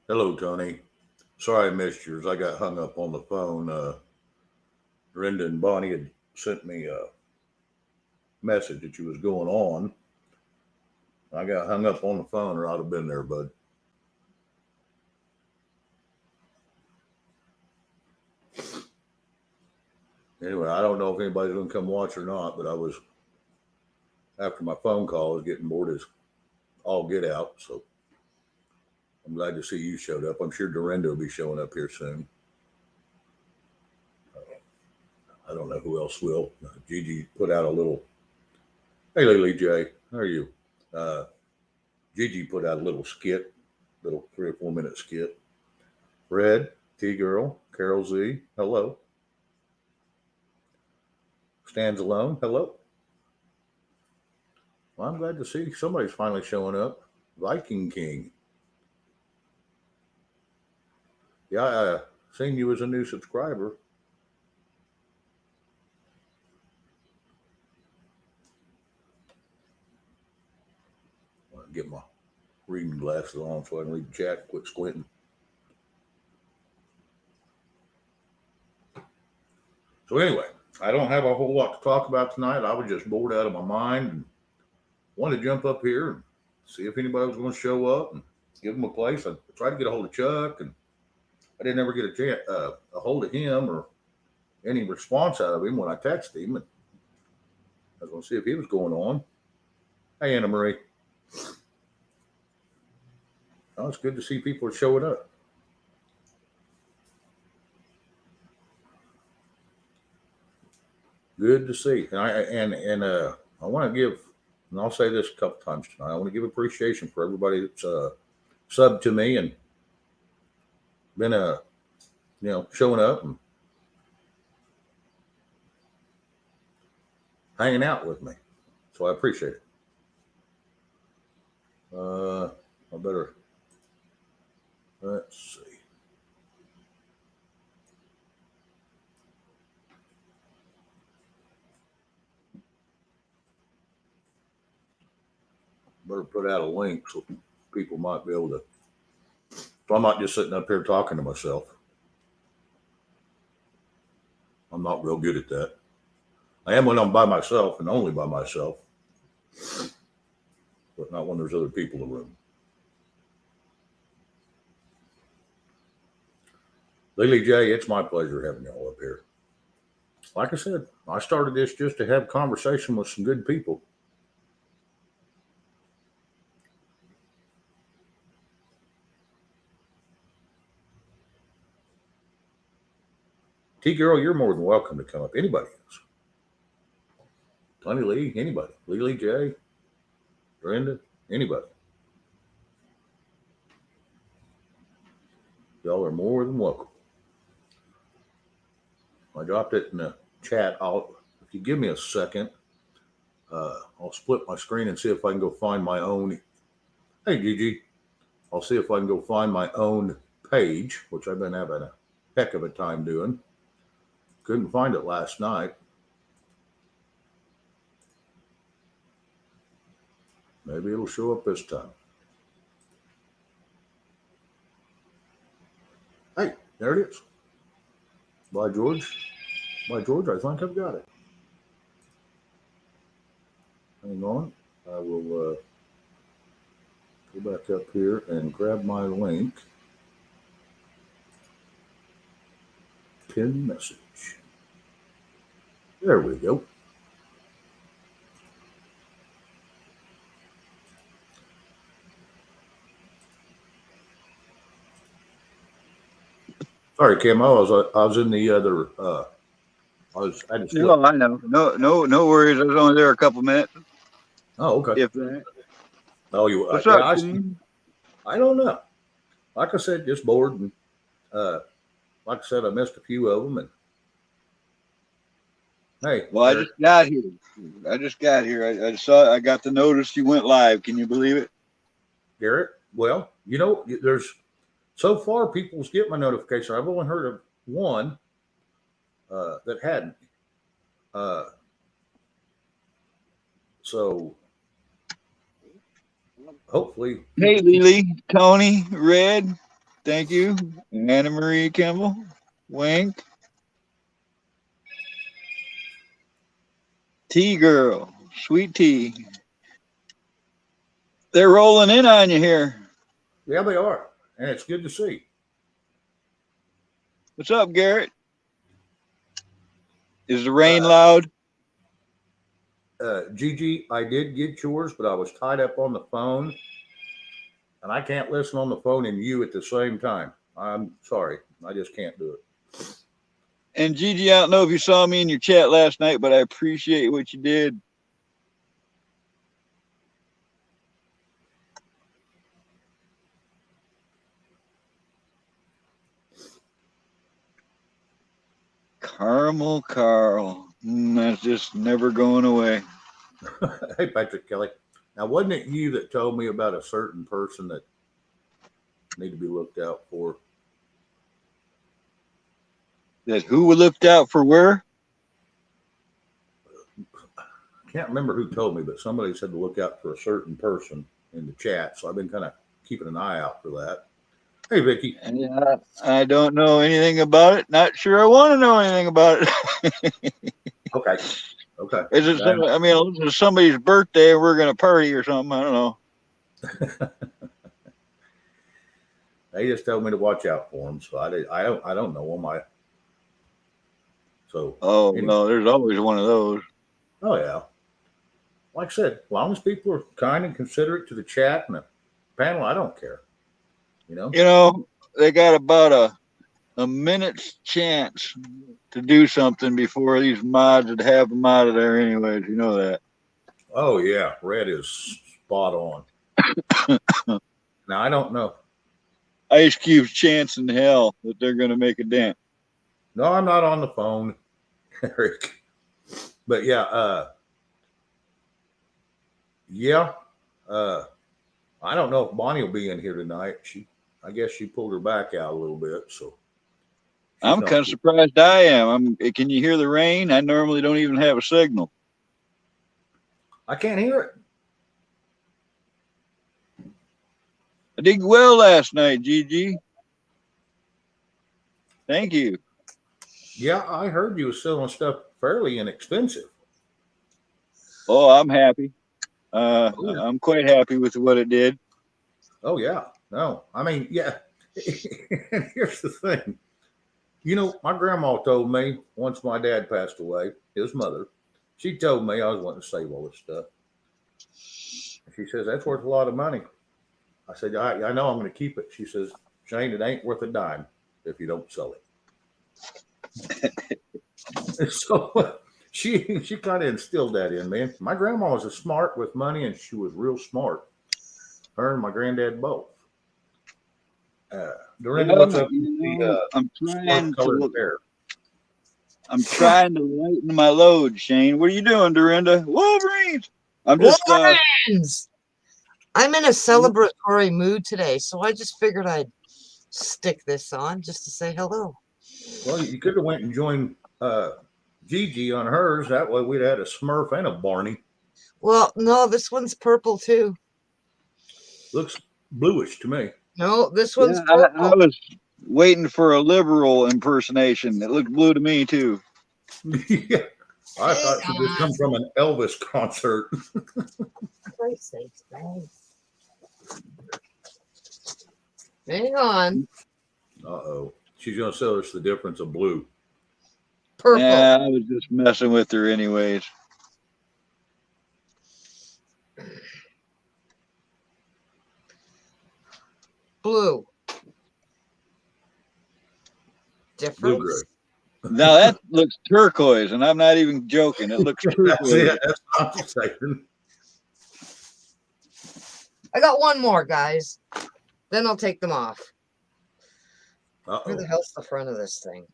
Hello, Tony. Sorry I missed yours. I got hung up on the phone. Brenda and Bonnie had sent me a message that you was going on. I got hung up on the phone, or I'd have been there, bud. Anyway, I don't know if anybody's going to come watch or not, but I was, after my phone call, I was getting bored as all get out. So I'm glad to see you showed up. I'm sure Dorinda will be showing up here soon. I don't know who else will. Gigi put out a little, hey, Lily J, how are you? Uh, Gigi put out a little skit, little 3 or 4 minute skit. Red, T Girl, Carol Z, hello. Stands alone, hello. Well, I'm glad to see somebody's finally showing up. Viking King. Yeah, I seen you as a new subscriber. I'll get my reading glasses on so I can read the chat, quit squinting. So anyway, I don't have a whole lot to talk about tonight. I was just bored out of my mind and wanted to jump up here and see if anybody was going to show up and give them a place. I tried to get a hold of Chuck, and I didn't ever get a hold of him or any response out of him when I texted him. And I was going to see if he was going on. Hey, Anna Marie. Oh, it's good to see people are showing up. Good to see. And I want to give, and I'll say this a couple times tonight. I want to give appreciation for everybody that's subbed to me and been showing up and hanging out with me. So I appreciate it. I better let's see. Better put out a link so people might be able to. So I'm not just sitting up here talking to myself. I'm not real good at that. I am when I'm by myself and only by myself, but not when there's other people in the room. Lily J, it's my pleasure having y'all up here. Like I said, I started this just to have conversation with some good people. T Girl, you're more than welcome to come up. Anybody else? Tony Lee, anybody? Lily J, Brenda, anybody. Y'all are more than welcome. I dropped it in the chat. If you give me a second, I'll split my screen and see if I can go find my own. Hey, Gigi, I'll see if I can go find my own page, which I've been having a heck of a time doing. Couldn't find it last night. Maybe it'll show up this time. Hey, there it is. By George. By George, I think I've got it. Hang on. I will go back up here and grab my link. Pin message. There we go. Sorry, Kim. I was in the other. I just. No, I know. No worries. I was only there a couple minutes. Oh, okay. If that. Oh, you. What's yeah, up, I don't know. Like I said, just bored, and like I said, I missed a few of them. And hey, well, Eric. I just got here. I saw. I got the notice you went live. Can you believe it, Garrett? Well, there's so far people's get my notification. I've only heard of one that hadn't. So hopefully. Hey, Lily, Tony, Red. Thank you. Anna Marie Kimball. Wink. Tea girl. Sweet tea. They're rolling in on you here. Yeah, they are. And it's good to see. What's up, Garrett? Is the rain loud? Gigi, I did get yours, but I was tied up on the phone. And I can't listen on the phone and you at the same time. I'm sorry. I just can't do it. And Gigi, I don't know if you saw me in your chat last night, but I appreciate what you did. Caramel Carl. That's just never going away. Hey, Patrick Kelly. Now, wasn't it you that told me about a certain person that need to be looked out for? That who looked out for where? I can't remember who told me, but somebody said to look out for a certain person in the chat. So I've been kind of keeping an eye out for that. Hey, Vicky. Yeah, I don't know anything about it. Not sure I want to know anything about it. Okay. Okay. Is it? I mean, it's somebody's birthday and we're gonna party or something. I don't know. They just told me to watch out for them, so I don't know them. Anyway. Well, there's always one of those. Oh yeah. Like I said, as long as people are kind and considerate to the chat and the panel, I don't care. You know, they got about a minute's chance to do something before these mods would have them out of there anyways. You know that. Oh yeah, Red is spot on. Now I don't know. Ice Cube's chance in hell that they're going to make a dent. No, I'm not on the phone, Eric. But yeah, I don't know if Bonnie will be in here tonight. I guess she pulled her back out a little bit, so. I'm kind of surprised I am. Can you hear the rain? I normally don't even have a signal. I can't hear it. I did well last night, Gigi. Thank you. Yeah, I heard you were selling stuff fairly inexpensive. Oh, I'm happy. I'm quite happy with what it did. Oh, yeah. No, I mean, yeah. And here's the thing. You know, my grandma told me once my dad passed away, his mother, she told me I was wanting to save all this stuff. She says, that's worth a lot of money. I said, I know I'm going to keep it. She says, Shane, it ain't worth a dime if you don't sell it. So she kind of instilled that in me. My grandma was smart with money, and she was real smart. Her and my granddad both. Dorinda, what's up? I'm trying to lighten my load, Shane. What are you doing, Dorinda? Wolverines. I'm just Wolverines! I'm in a celebratory mood today, so I just figured I'd stick this on just to say hello. Well, you could have went and joined Gigi on hers. That way we'd have had a Smurf and a Barney. Well, no, this one's purple too. Looks bluish to me. No, this one's purple. I was waiting for a liberal impersonation. It looked blue to me too. Yeah, I thought it would come from an Elvis concert. Christ's sakes, guys. Hang on. Uh-oh. She's going to sell us the difference of blue. Purple. Yeah, I was just messing with her anyways. Blue. Difference. Blue-gray. Now that looks turquoise, and I'm not even joking. It looks turquoise. That's it. That's what I'm saying. I got one more, guys. Then I'll take them off. Uh-oh. Where the hell's the front of this thing?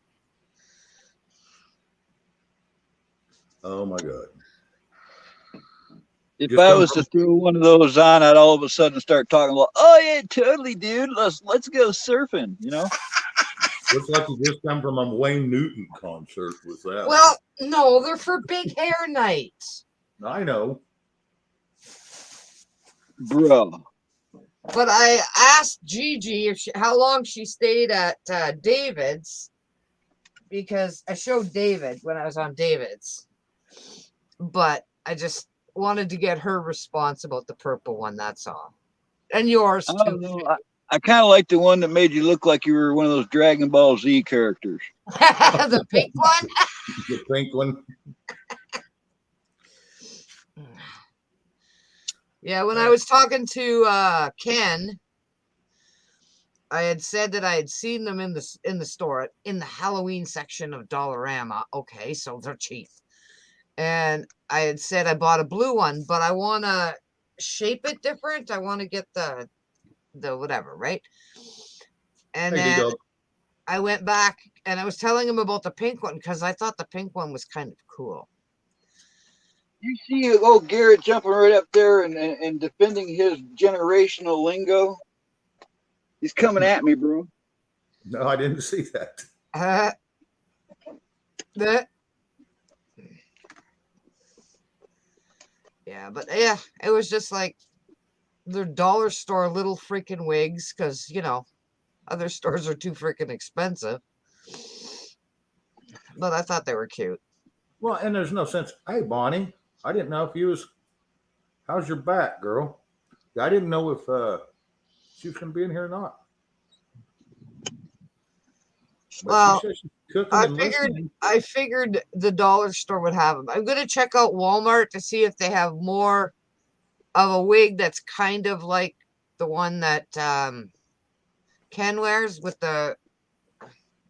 Oh, my God. If I was to throw one of those on, I'd all of a sudden start talking about, oh, yeah, totally, dude. Let's go surfing, you know? Looks like you just come from a Wayne Newton concert with that. Well, no, they're for big hair night. I know. Bro. But I asked Gigi if how long she stayed at David's, because I showed David when I was on David's. But I just wanted to get her response about the purple one, that's all. And yours I too. don't know. I kind of like the one that made you look like you were one of those Dragon Ball Z characters. The pink one? The pink one. Yeah, when I was talking to Ken, I had said that I had seen them in the store in the Halloween section of Dollarama. Okay, so they're cheap. And I had said I bought a blue one, but I want to shape it different. I want to get the whatever, right? And Hey, then D-Dog. I went back and I was telling him about the pink one because I thought the pink one was kind of cool. You see old Garrett jumping right up there and defending his generational lingo? He's coming at me, bro. No, I didn't see that. Yeah, but yeah, it was just like their dollar store little freaking wigs because, you know, other stores are too freaking expensive. But I thought they were cute. Well, and there's no sense. Hey, Bonnie, I didn't know if you was. How's your back, girl? I didn't know if she was going to be in here or not. But Well, she said she's cooking and listening. I figured the dollar store would have them. I'm gonna check out Walmart to see if they have more of a wig that's kind of like the one that Ken wears with the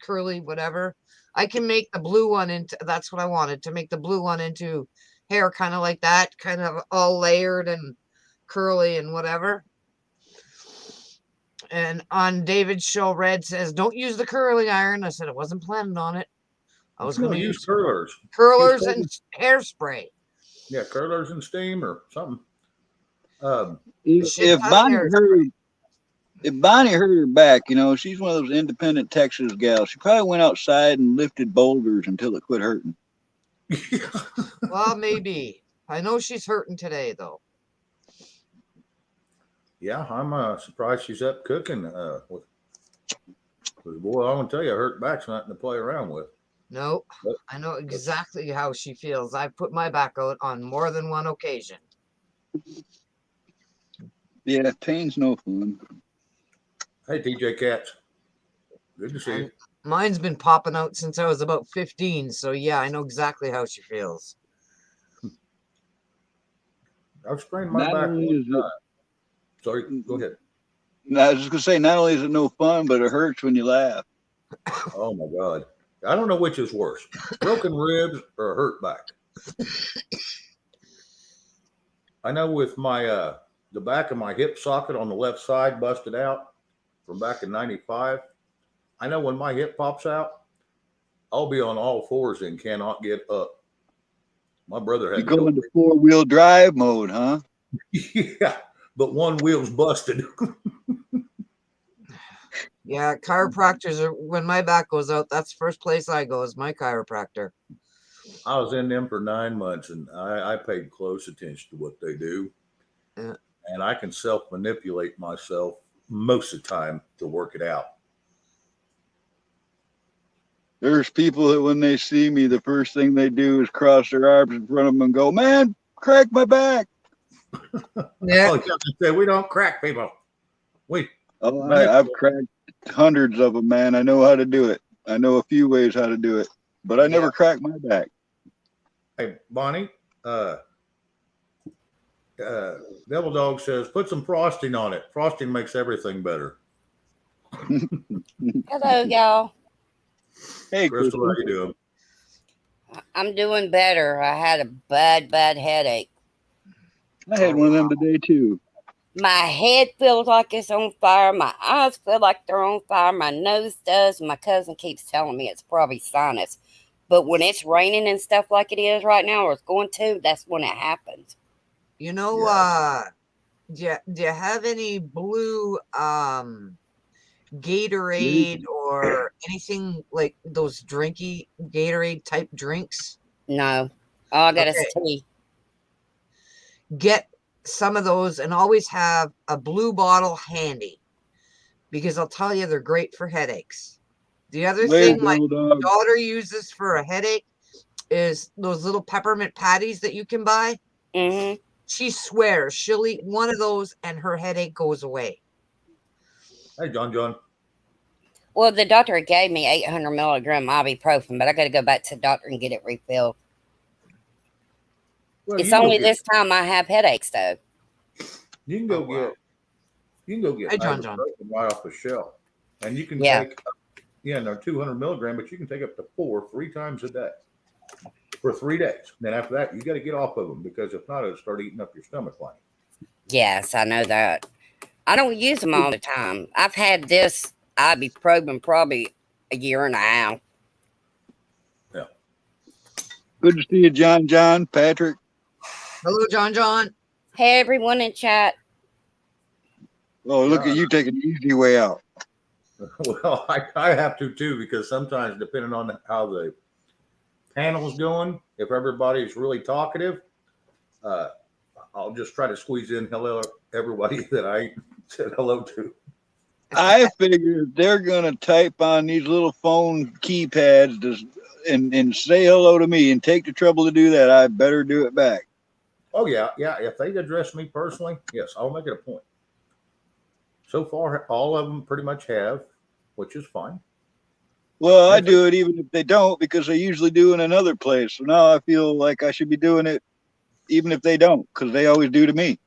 curly whatever. I can make the blue one into. That's what I wanted, to make the blue one into hair kind of like that, kind of all layered and curly and whatever. And on David's show, Red says, "Don't use the curling iron." I said I wasn't planning on it. I was going to use curlers. Curlers and hairspray. Yeah, curlers and steam or something. If Bonnie hurt her back, you know, she's one of those independent Texas gals. She probably went outside and lifted boulders until it quit hurting. Well, maybe. I know she's hurting today, though. Yeah, I'm surprised she's up cooking. With boy, I want to tell you, hurt back's nothing to play around with. No, I know exactly how she feels. I've put my back out on more than one occasion. Yeah, pain's no fun. Hey, TJ Katz. Good to see you. Mine's been popping out since I was about 15, so yeah, I know exactly how she feels. I've sprained my back one time. Sorry, go ahead. I was just going to say, not only is it no fun, but it hurts when you laugh. Oh, my God. I don't know which is worse, broken ribs or a hurt back. I know with my the back of my hip socket on the left side busted out from back in '95. I know when my hip pops out, I'll be on all fours and cannot get up. My brother had to go into 4-wheel drive mode, huh? Yeah, but one wheel's busted. Yeah, chiropractors are, when my back goes out, that's the first place I go is my chiropractor. I was in them for 9 months, and I paid close attention to what they do. Yeah. And I can self-manipulate myself most of the time to work it out. There's people that when they see me, the first thing they do is cross their arms in front of them and go, "Man, crack my back." Yeah. Oh, yeah, we don't crack people. I've cracked hundreds of them, man. I know how to do it. I know a few ways how to do it, but I never crack my back. Hey, Bonnie, Devil Dog says, put some frosting on it. Frosting makes everything better. Hello, y'all. Hey, Crystal, how you doing? I'm doing better. I had a bad headache. I had one of them today, too. My head feels like it's on fire. My eyes feel like they're on fire. My nose does. My cousin keeps telling me it's probably sinus. But when it's raining and stuff like it is right now, or it's going to, that's when it happens. You know, do you have any blue Gatorade or anything like those drinky Gatorade type drinks? No. All I got is tea. Get some of those and always have a blue bottle handy because I'll tell you they're great for headaches. The other Later, thing my Bulldog. daughter uses for a headache is those little peppermint patties that you can buy. Mm-hmm. She swears she'll eat one of those and her headache goes away. Hey, John. Well, the doctor gave me 800 milligram ibuprofen, but I got to go back to the doctor and get it refilled. Well, It's you can go only get- this time I have headaches, though. You can go Oh, wow. get. You can go get Hey, John. ibuprofen right off the shelf, and you can Yeah. take. Yeah, no, 200 milligram, but you can take up to 4 3 times a day for 3 days. Then after that, you got to get off of them because if not, it'll start eating up your stomach lining. Yes, I know that. I don't use them all the time. I've had this ibuprofen probably a year and a half. Good to see you, John, Patrick. Hello, John. Hey, everyone in chat. Oh, look at you taking the easy way out. Well, I have to too because sometimes depending on how the panel's going, if everybody's really talkative, I'll just try to squeeze in hello everybody that I said hello to. I figured they're gonna type on these little phone keypads and say hello to me and take the trouble to do that. I better do it back. Oh yeah. If they address me personally, yes, I'll make it a point. So far, all of them pretty much have, which is fine. Well, I do it even if they don't because they usually do in another place. So now I feel like I should be doing it even if they don't because they always do to me.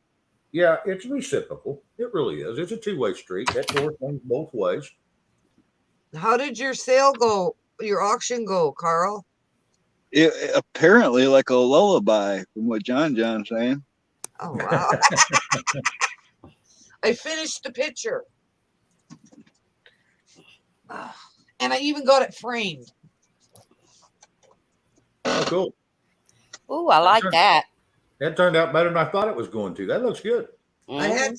Yeah, it's reciprocal. It really is. It's a two-way street. That door things both ways. How did your sale go? Your auction go, Carl? It apparently like a lullaby from what John's saying. Oh, wow. I finished the picture. And I even got it framed. Oh, cool. Ooh, I like that. That turned out better than I thought it was going to. That looks good. I had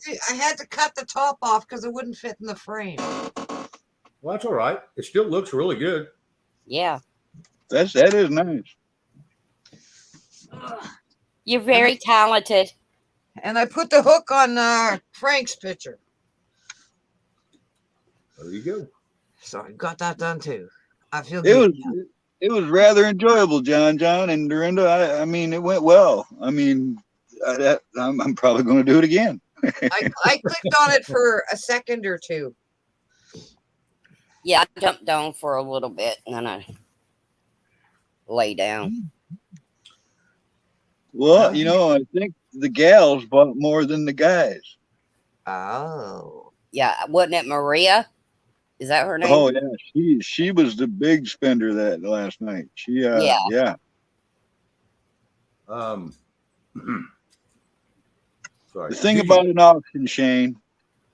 to cut the top off because it wouldn't fit in the frame. Well, that's all right. It still looks really good. Yeah. That is nice. You're very talented. And I put the hook on Frank's picture. There you go. So I got that done too. I feel It good. was rather enjoyable, John and Dorinda. I mean, it went well. I mean, I'm probably going to do it again. I clicked on it for a second or two. Yeah, I jumped down for a little bit and then I lay down. Well, I think the gals bought more than the guys. Oh. Yeah, wasn't it Maria? Is that her name? Oh yeah, she was the big spender that last night. Yeah. Sorry. The thing about an auction, Shane,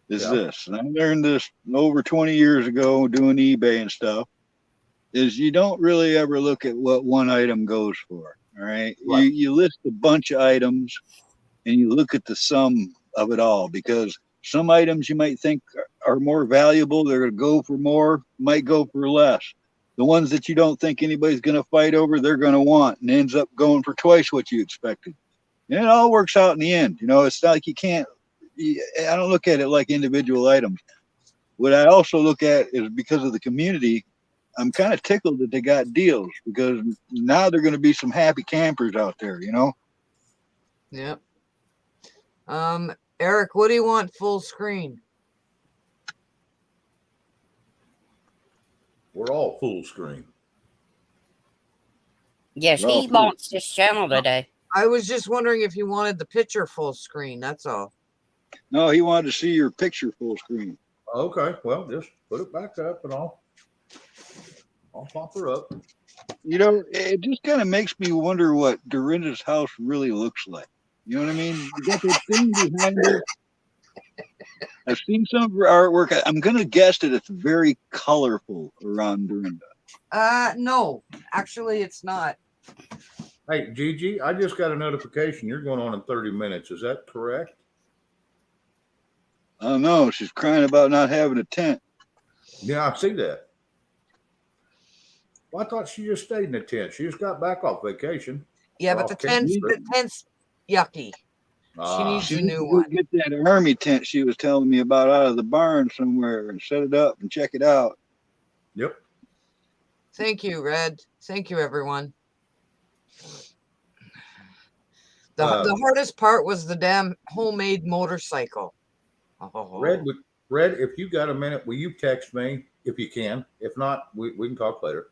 is this, and I learned this over 20 years ago doing eBay and stuff, is you don't really ever look at what one item goes for. All right. You list a bunch of items and you look at the sum of it all because some items you might think are more valuable, they're going to go for more, might go for less. The ones that you don't think anybody's going to fight over, they're going to want and ends up going for twice what you expected. And it all works out in the end. It's not like I don't look at it like individual items. What I also look at is because of the community, I'm kind of tickled that they got deals because now they're going to be some happy campers out there, Yep. Eric, what do you want full screen? We're all full screen. Yes, he launched his channel today. I was just wondering if you wanted the picture full screen. That's all. No, he wanted to see your picture full screen. Okay, well, just put it back up and I'll pop her up. It just kind of makes me wonder what Dorinda's house really looks like. You know what I mean? You got that thing behind her. I've seen some of her artwork. I'm going to guess that it's very colorful around Dorinda. No, actually it's not. Hey, Gigi, I just got a notification. You're going on in 30 minutes. Is that correct? I don't know. She's crying about not having a tent. Yeah, I see that. Well, I thought she just stayed in the tent. She just got back off vacation. Yeah, but the tent's yucky. She needs She a needs new to go one. get that army tent she was telling me about out of the barn somewhere and set it up and check it out. Yep. Thank you, Red. Thank you, everyone. The hardest part was the damn homemade motorcycle. Oh. Red, if you got a minute, will you text me if you can? If not, we can talk later.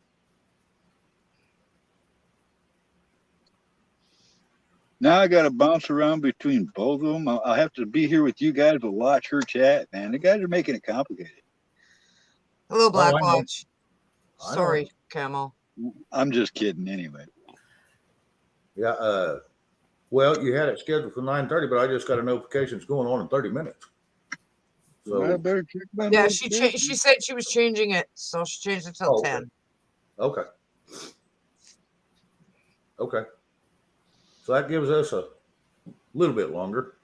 Now I got to bounce around between both of them. I'll have to be here with you guys to watch her chat, man. The guys are making it complicated. Hello, Oh, I know. Blackwatch. I know. Sorry, Camo. I'm just kidding anyway. Yeah. Well, you had it scheduled for 9:30, but I just got a notification it's going on in 30 minutes. So I better check my Yeah, notes. she said she was changing it, so she changed it till 10. Okay. Okay. So that gives us a little bit longer.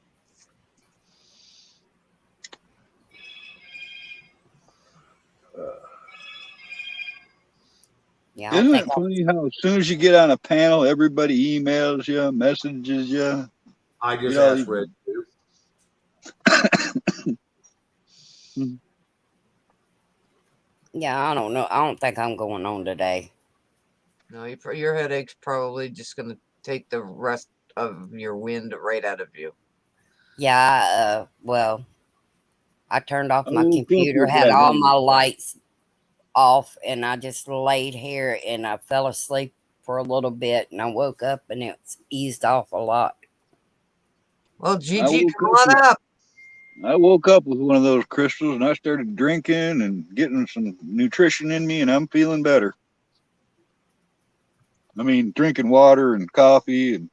Yeah, I Isn't think it funny how as soon as you get on a panel, everybody emails you, messages you? I just You know, asked Red to. yeah, I don't know. I don't think I'm going on today. No, your headache's probably just going to take the rest of your wind right out of you. Yeah, well, I turned off I my woke up computer, with had that all headache. my lights off, and I just laid here and I fell asleep for a little bit, and I woke up and it's eased off a lot. Well, Gigi, come on up. I woke up with one of those crystals and I started drinking and getting some nutrition in me, and I'm feeling better. I mean, drinking water and coffee and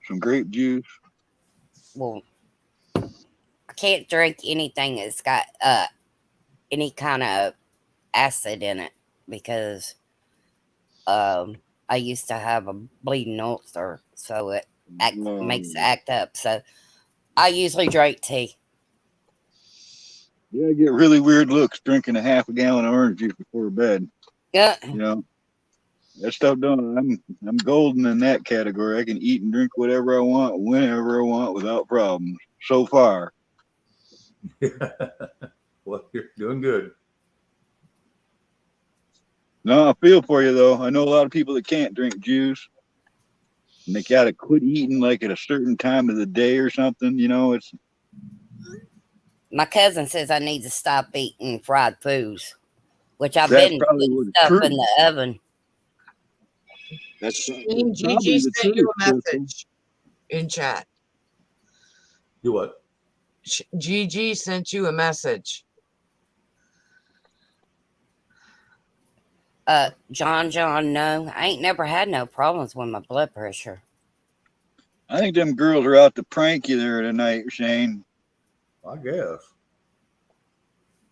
some grape juice. Well, I can't drink anything that's got any kind of acid in it because I used to have a bleeding ulcer, so it makes it act up. So I usually drink tea. Yeah, I get really weird looks drinking a half a gallon of orange juice before bed. Yeah. You know, that stuff don't. I'm golden in that category. I can eat and drink whatever I want, whenever I want, without problems. So far. Well, you're doing good. No, I feel for you though. I know a lot of people that can't drink juice, and they gotta quit eating like at a certain time of the day or something. You know, it's. My cousin says I need to stop eating fried foods, which I've That's been probably putting what it's stuff true. in the oven. That's Gigi sent you a message in chat. Do what? Gigi sent you a message. John, no, I ain't never had no problems with my blood pressure. I think them girls are out to prank you there tonight, Shane. I guess.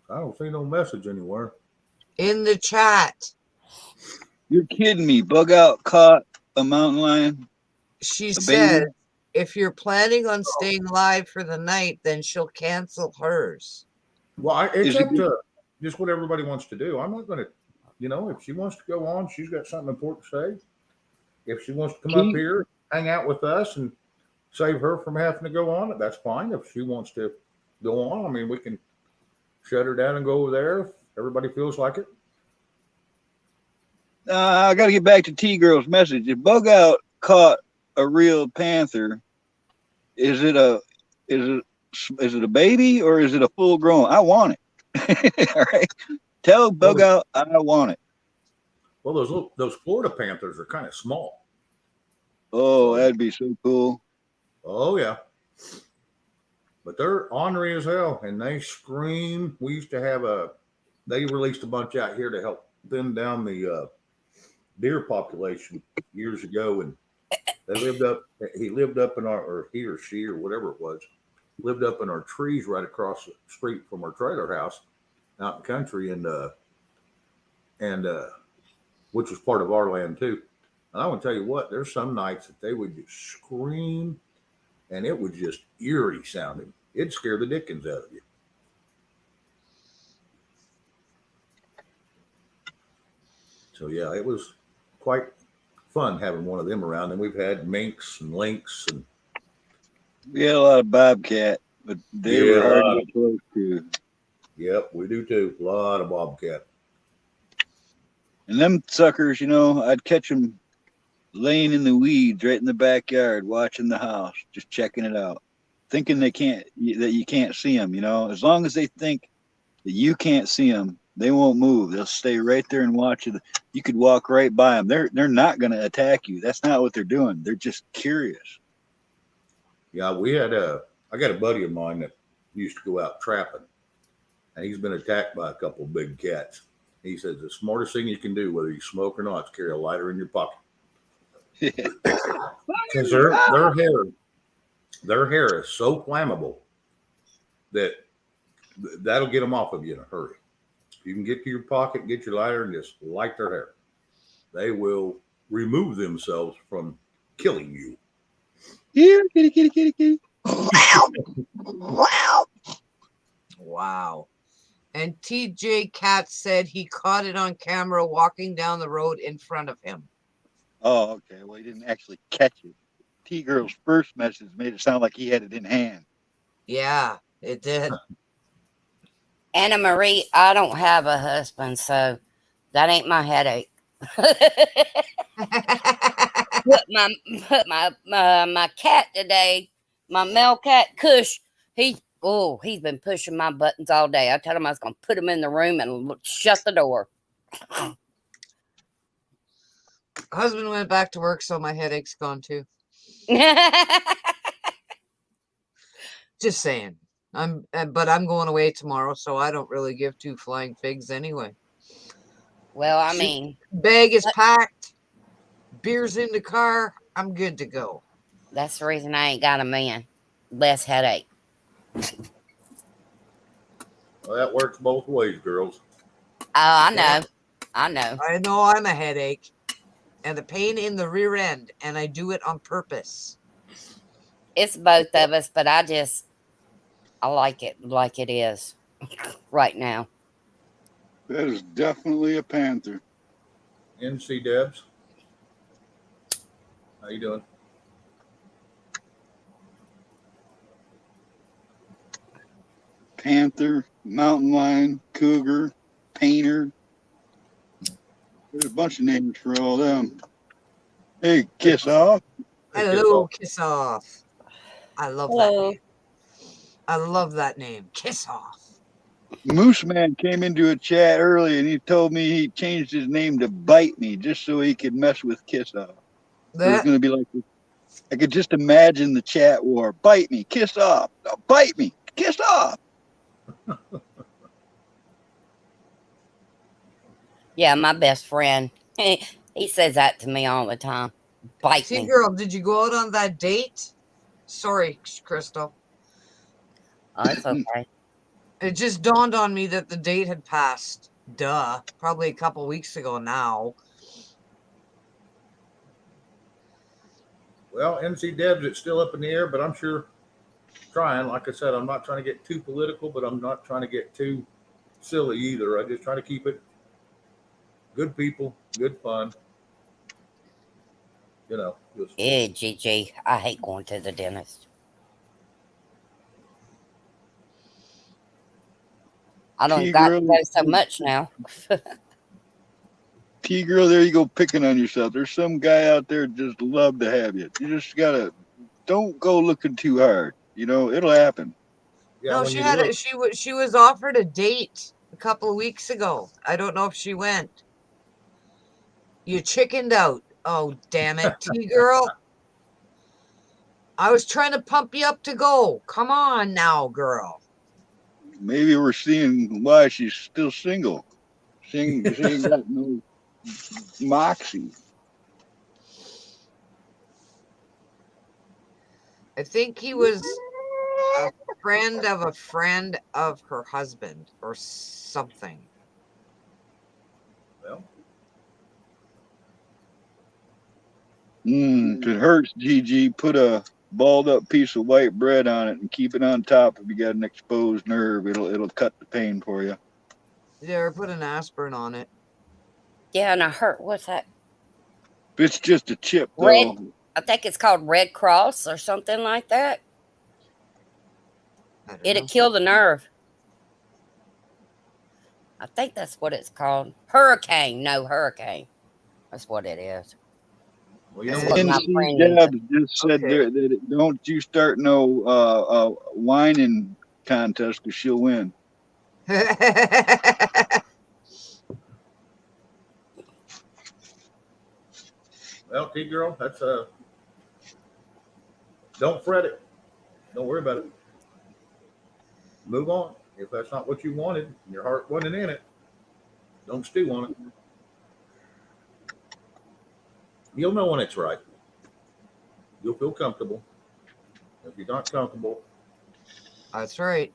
I don't see no message anywhere. In the chat. You're kidding me. Bug out caught a mountain lion. She said, if you're planning on staying live for the night, then she'll cancel hers. Well, it's up to just what everybody wants to do. I'm not going to, if she wants to go on, she's got something important to say. If she wants to come up here, hang out with us and save her from having to go on, that's fine. If she wants to go on, I mean, we can shut her down and go over there if everybody feels like it. I got to get back to T-Girl's message. If Bug Out caught a real panther, is it a baby or is it a full grown? I want it. All right. Tell Bug Out I want it. Well, those Florida panthers are kind of small. Oh, that'd be so cool. Oh yeah. But they're ornery as hell and they scream. We used to have they released a bunch out here to help thin down the deer population years ago, and he lived up in he or she or whatever it was, lived up in our trees right across the street from our trailer house out in the country, and which was part of our land too. And I want to tell you what, there's some nights that they would just scream and it was just eerie sounding. It'd scare the dickens out of you. So yeah, it was quite fun having one of them around. And we've had minks and lynx and We had a lot of bobcat, but they Yeah, were a hard lot to get close to. yep, we do too. A lot of bobcat. And them suckers, I'd catch them laying in the weeds right in the backyard, watching the house, just checking it out, thinking that you can't see them. As long as they think that you can't see them, they won't move. They'll stay right there and watch it. You could walk right by them. They're not going to attack you. That's not what they're doing. They're just curious. Yeah, I got a buddy of mine that used to go out trapping, and he's been attacked by a couple of big cats. He says the smartest thing you can do, whether you smoke or not, is carry a lighter in your pocket. Because their hair is so flammable that that'll get them off of you in a hurry. You can get to your pocket, get your lighter, and just light their hair. They will remove themselves from killing you. Here, kitty, kitty, kitty, kitty. Wow. And TJ Cat said he caught it on camera walking down the road in front of him. Oh, okay. Well, he didn't actually catch it. T-Girl's first message made it sound like he had it in hand. Yeah, it did. Anna Marie, I don't have a husband, so that ain't my headache. my cat today, my male cat Kush, he's been pushing my buttons all day. I told him I was gonna put him in the room and shut the door. Husband went back to work, so my headache's gone too. Just saying. But I'm going away tomorrow, so I don't really give two flying figs anyway. Well, I mean, bag is packed, beer's in the car. I'm good to go. That's the reason I ain't got a man. Less headache. Well, that works both ways, girls. Oh, I know. I know. I know I'm a headache and a pain in the rear end, and I do it on purpose. It's both of us, but I like it like it is right now. That is definitely a panther. NC Debs, how you doing? Panther, mountain lion, cougar, painter. There's a bunch of names for all them. Hey, kiss off. Hello, Kiss Off. I love Hello. that name. I love that name, Kiss Off. Moose Man came into a chat early and he told me he changed his name to Bite Me just so he could mess with Kiss Off. It was going to be like this. I could just imagine the chat war. Bite me, kiss off. No, bite me, kiss off. Yeah, my best friend. He says that to me all the time. Bite me. Girl, did you go out on that date? Sorry, Crystal. Oh, it's okay. It just dawned on me that the date had passed. Duh. Probably a couple weeks ago now. Well, NC Debs, it's still up in the air, but I'm sure trying. Like I said, I'm not trying to get too political, but I'm not trying to get too silly either. I just try to keep it good people, good fun. You know. Just, Yeah, GG. I hate going to the dentist. I don't got to go so much now. T-Girl, there you go picking on yourself. There's some guy out there just love to have you. You just gotta, don't go looking too hard. You know, it'll happen. Yeah, no, she was offered a date a couple of weeks ago. I don't know if she went. You chickened out. Oh, damn it, T-Girl. I was trying to pump you up to go. Come on now, girl. Maybe we're seeing why she's still single. She ain't got no moxie. I think he was a friend of her husband or something. Well. If it hurts, GG, put a balled up piece of white bread on it and keep it on top. If you got an exposed nerve, it'll cut the pain for you. Yeah, or put an aspirin on it. Yeah, and I hurt. What's that? If it's just a chip, Red. though, I think it's called Red Cross or something like that. I don't It'll know. kill the nerve. I think that's what it's called. Hurricane. No, hurricane. That's what it is. Well, you know And what? My NC friend Jabs just said Okay. there that don't you start no whining contest because she'll win. Well, T girl, that's don't fret it. Don't worry about it. Move on. If that's not what you wanted, and your heart wasn't in it, don't stew on it. You'll know when it's right. You'll feel comfortable. If you're not comfortable, That's right.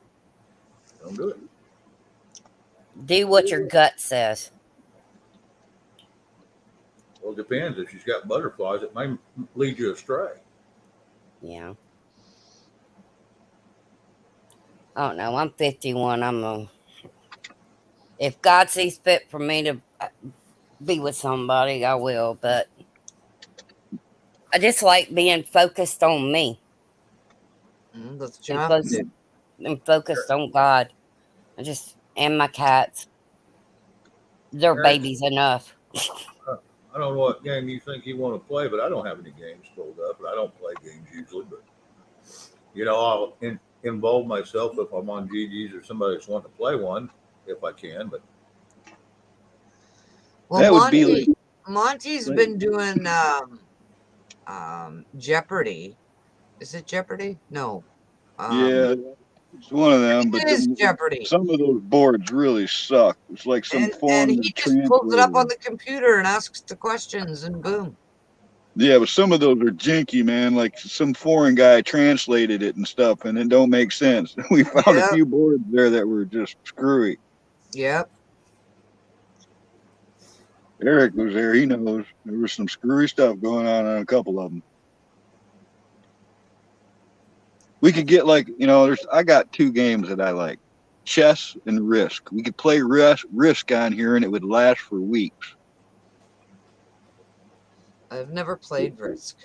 don't do it. do what your gut says. Well, it depends. If she's got butterflies, it may lead you astray. Yeah. I don't know. I'm 51. If God sees fit for me to be with somebody, I will. But I just like being focused on me That's what you and have to focused, do. and focused on God. And my cats. They're Eric, babies enough. I don't know what game you think you want to play, but I don't have any games pulled up, and I don't play games usually. But I'll involve myself if I'm on GG's or somebody that's wanting to play one, if I can. But Well, That would be like, Monty's like- been doing Jeopardy. Is it Jeopardy? No. yeah, it's one of them. But It is Jeopardy. some of those boards really suck. It's like some And foreign he just pulls it up on translator. the computer and asks the questions, and boom. Yeah, but some of those are jinky, man. Like some foreign guy translated it and stuff, and it don't make sense. We found a Yep. few boards there that were just screwy. Yep. Eric was there. He knows there was some screwy stuff going on a couple of them. We could get I got two games that I like, chess and Risk. We could play Risk on here and it would last for weeks. I've never played Risk.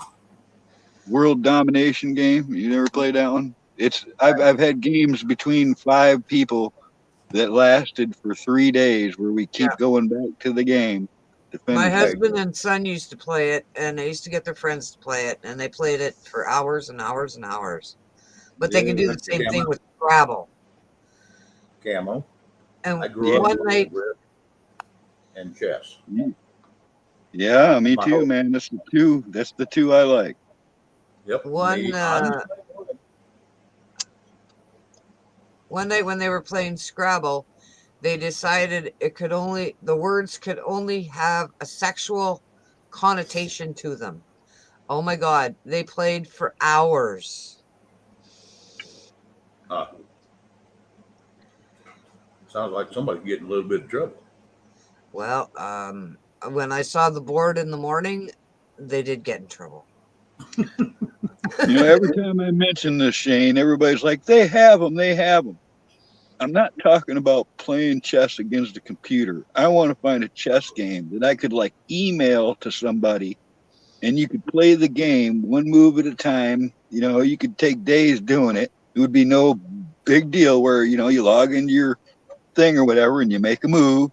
World domination game. You never played that one? I've had games between 5 people that lasted for 3 days where we keep going back to the game to My finish it. husband and son used to play it, and they used to get their friends to play it, and they played it for hours and hours and hours. But they could do the same thing with Scrabble. Camo. And I grew one up night, with and chess. Yeah, me My too, hope. man. That's the two I like. Yep. one Me, one night when they were playing Scrabble, they decided the words could only have a sexual connotation to them. Oh my God, they played for hours. sounds like somebody's getting a little bit of trouble. Well, when I saw the board in the morning, they did get in trouble. Every time I mention this, Shane, everybody's like, they have them. I'm not talking about playing chess against a computer. I want to find a chess game that I could email to somebody and you could play the game one move at a time. You could take days doing it. It would be no big deal where, you log into your thing or whatever and you make a move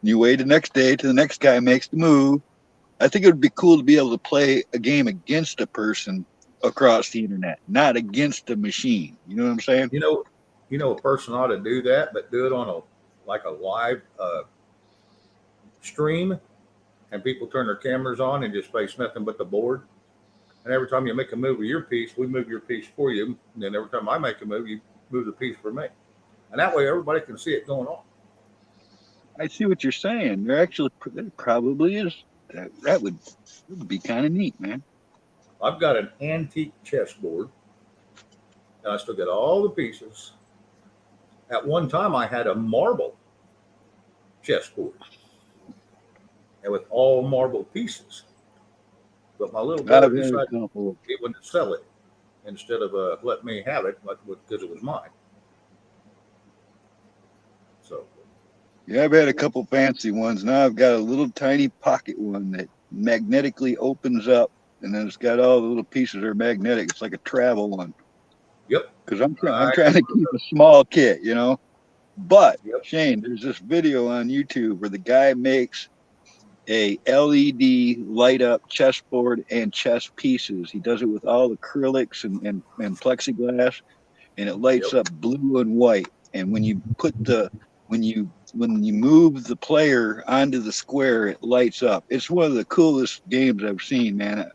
and you wait the next day till the next guy makes the move. I think it would be cool to be able to play a game against a person across the internet, not against a machine. You know what I'm saying? A person ought to do that, but do it on a live stream, and people turn their cameras on and just face nothing but the board. And every time you make a move with your piece, we move your piece for you. And then every time I make a move, you move the piece for me. And that way everybody can see it going on. I see what you're saying. There probably is. That would be kind of neat, man. I've got an antique chessboard, and I still got all the pieces. At one time, I had a marble chessboard, and with all marble pieces. But my little brother decided he wanted to sell it instead of let me have it because it was mine. So, yeah, I've had a couple fancy ones. Now I've got a little tiny pocket one that magnetically opens up, and then it's got all the little pieces that are magnetic. It's like a travel one. Yep. Because I'm trying to keep a small kit, you know. But Yep. Shane, there's this video on YouTube where the guy makes a LED light up chessboard and chess pieces. He does it with all acrylics and plexiglass, and it lights Yep. up blue and white. And when you move the player onto the square, it lights up. It's one of the coolest games I've seen, man.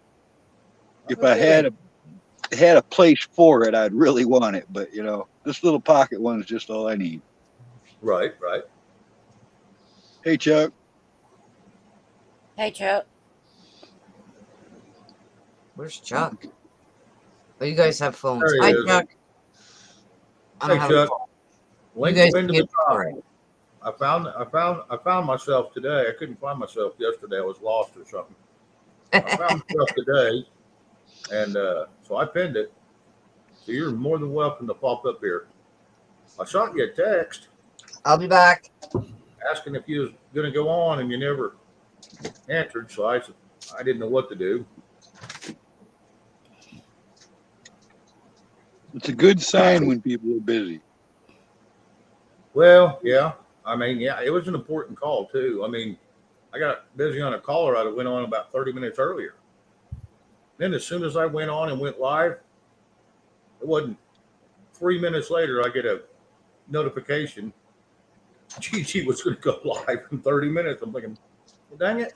If I had a place for it, I'd really want it. But you know, this little pocket one is just all I need. Right. Hey, Chuck. Hey, Chuck. Where's Chuck? Oh, you guys have phones. There he Hi, is. Chuck. I don't Hey, have Chuck. a phone. Link guys into get the top. for it. I found myself today. I couldn't find myself yesterday. I was lost or something. I found myself today, and so I pinned it. So you're more than welcome to pop up here. I shot you a text I'll be back. asking if you was going to go on, and you never answered. So I didn't know what to do. It's a good sign when people are busy. Well, yeah. I mean, yeah, it was an important call too. I mean, I got busy on a caller I went on about 30 minutes earlier. Then as soon as I went on and went live, it wasn't 3 minutes later, I get a notification. Gigi was going to go live in 30 minutes. I'm thinking, well, dang it.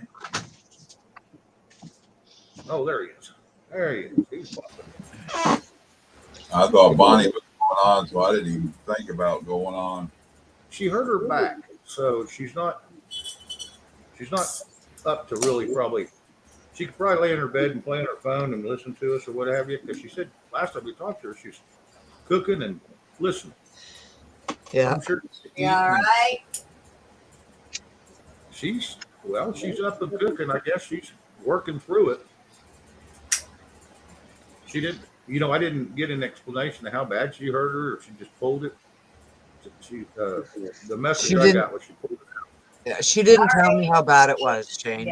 Oh, there he is. There he is. He's popping. I thought Bonnie was going on, so I didn't even think about going on. She hurt her back, so she's not up to really probably. She could probably lay in her bed and play on her phone and listen to us or what have you. Because she said last time we talked to her, she's cooking and listening. Yeah. I'm sure. You all right? She's up and cooking. I guess she's working through it. She didn't. I didn't get an explanation of how bad she hurt her, or she just pulled it. The message I got was she pulled it out. Yeah, she didn't tell me how bad it was, Shane.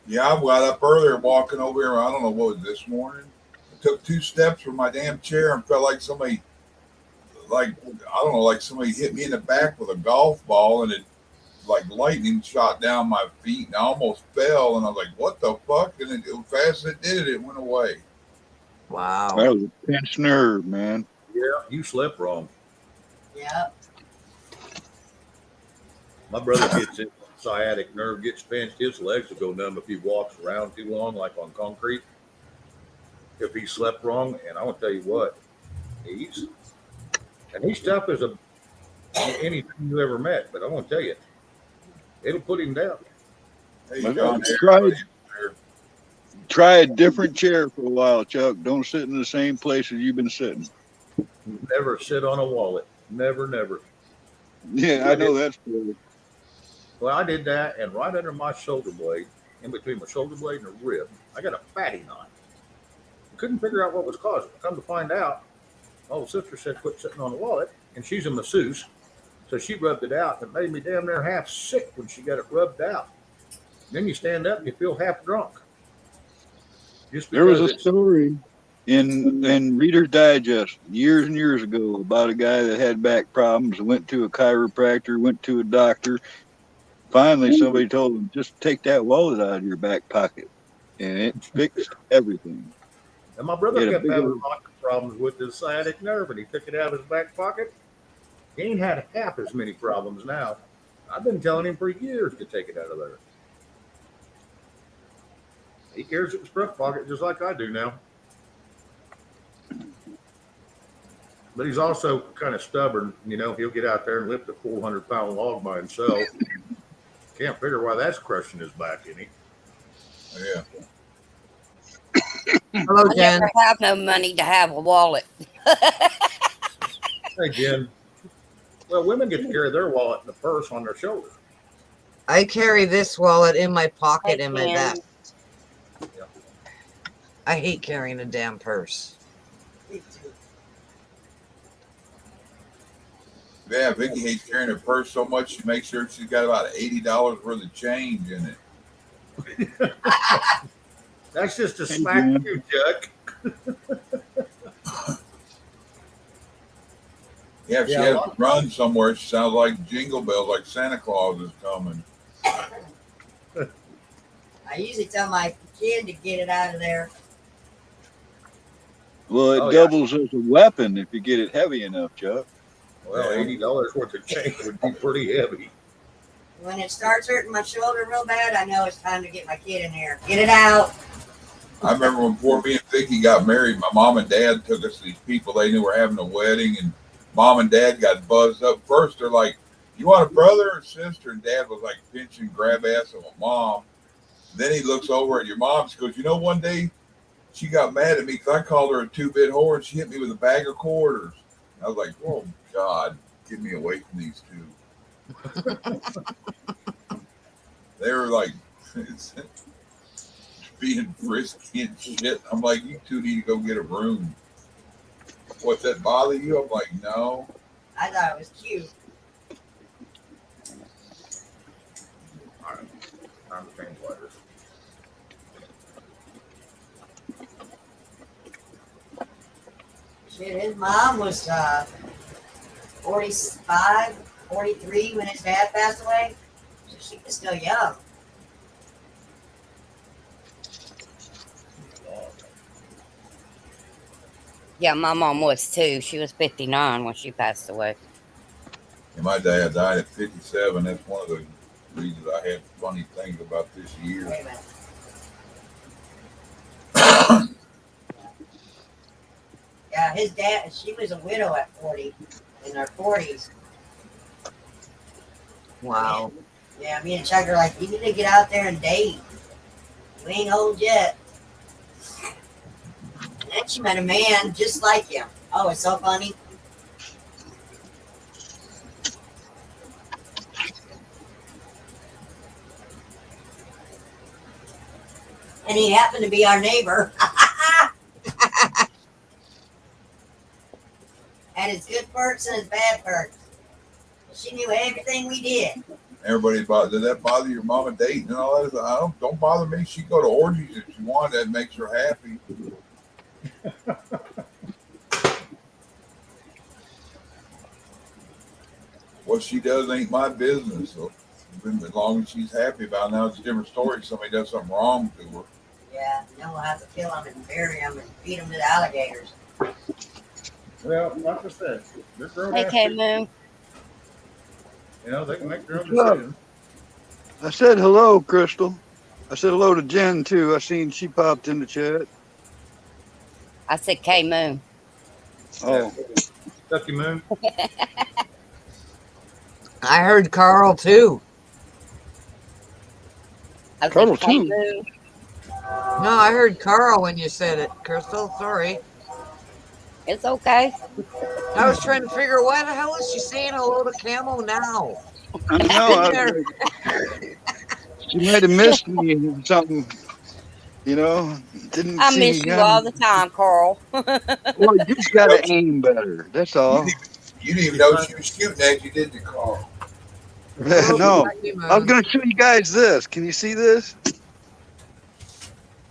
Yeah, I got up earlier walking over here. I don't know what was this morning. I took 2 steps from my damn chair and felt like somebody, like somebody hit me in the back with a golf ball, and it like lightning shot down my feet, and I almost fell. And I was like, "What the fuck?" And it fast as it did it went away. Wow. That was a pinched nerve, man. Yeah, you slept wrong. Yep. My brother gets it. Sciatic nerve gets pinched. His legs will go numb if he walks around too long, like on concrete. If he slept wrong, and I want to tell you what, he's tough as anything you ever met. But I want to tell you, it'll put him down. Hey, Well, John, Try a different chair for a while, Chuck. Don't sit in the same place as you've been sitting. Never sit on a wallet. Never. Yeah, I know that's true. Well, I did that, and right under my shoulder blade, in between my shoulder blade and the rib, I got a fatty knot. I couldn't figure out what was causing it. Come to find out, my little sister said quit sitting on the wallet, and she's a masseuse, so she rubbed it out. It made me damn near half sick when she got it rubbed out. Then you stand up and you feel half drunk. Just There was a because story in Reader's Digest years and years ago about a guy that had back problems, went to a chiropractor, went to a doctor. Finally, somebody told him, just take that wallet out of your back pocket, and it fixed everything. And my brother He had a kept big having old- lots of problems with his sciatic nerve, and he took it out of his back pocket. He ain't had half as many problems now. I've been telling him for years to take it out of there. He carries it in his front pocket just like I do now. But he's also kind of stubborn. He'll get out there and lift a 400-pound log by himself. Can't figure why that's crushing his back any. Yeah. Hello, I Jen. never have no money to have a wallet. Hey, Jen. Well, women get to carry their wallet in the purse on their shoulder. I carry this wallet in my pocket in my Jen. vest. I hate carrying a damn purse. Yeah, Vicky hates carrying her purse so much she makes sure she's got about $80 worth of change in it. That's just a Hey, smack man. you, Chuck. Yeah, if she Yeah, has well- to run somewhere, she sounds like jingle bells, like Santa Claus is coming. I usually tell my kid to get it out of there. Well, it Oh, yeah. doubles as a weapon if you get it heavy enough, Chuck. Well, Yeah. $80 worth of change would be pretty heavy. When it starts hurting my shoulder real bad, I know it's time to get my kid in there. Get it out. I remember when poor me and Vicky got married, my mom and dad took us to these people they knew were having a wedding, and mom and dad got buzzed up. First, they're like, "You want a brother or sister?" And dad was like pinching grab ass of my mom. Then he looks over at your mom. She goes, "You know, one day she got mad at me because I called her a two-bit whore, and she hit me with a bag of quarters." I was like, "Oh God, get me away from these two." They were like being frisky and shit. I'm like, "You two need to go get a room." What's that bother you? I'm like, "No." I thought it was cute. All right. Time to change letters. Shit, his mom was 45, 43 when his dad passed away. So she was still young. Yeah, my mom was too. She was 59 when she passed away. And my dad died at 57. That's one of the reasons I had funny things about this year. Wait a minute. Yeah, his dad, she was a widow at 40, in her 40s. Wow. Yeah, me and Chuck are like, you need to get out there and date. You ain't old yet. And then she met a man just like him. Oh, it's so funny. And he happened to be our neighbor. And his good perks and his bad perks. She knew everything we did. Everybody did that bother your mama dating and all that? I don't bother me. She go to orgies if she wants. That makes her happy. What she does ain't my business. So as long as she's happy about it. Now it's a different story. If somebody does something wrong to her. Yeah, then we'll have to kill him and bury him and feed him to the alligators. Well, like I said, they're grown Hey, ass K people. Moon. You know, they can make their own Look. decisions. I said hello, Crystal. I said hello to Jen too. I seen she popped in the chat. I said K Moon. Oh, Ducky Moon. I heard Carl too. I said Colonel K too. Moon. No, I heard Carl when you said it, Crystal. Sorry. It's okay. I was trying to figure what the hell is she saying hello to Camo now? I know. I was like, she might have missed me or something. You know, didn't I see miss me you all coming. the time, Carl. Well, you just got to aim better. That's all. You didn't even know she was shooting at you, did you, Carl? No, Ducky Moon. I was going to show you guys this. Can you see this?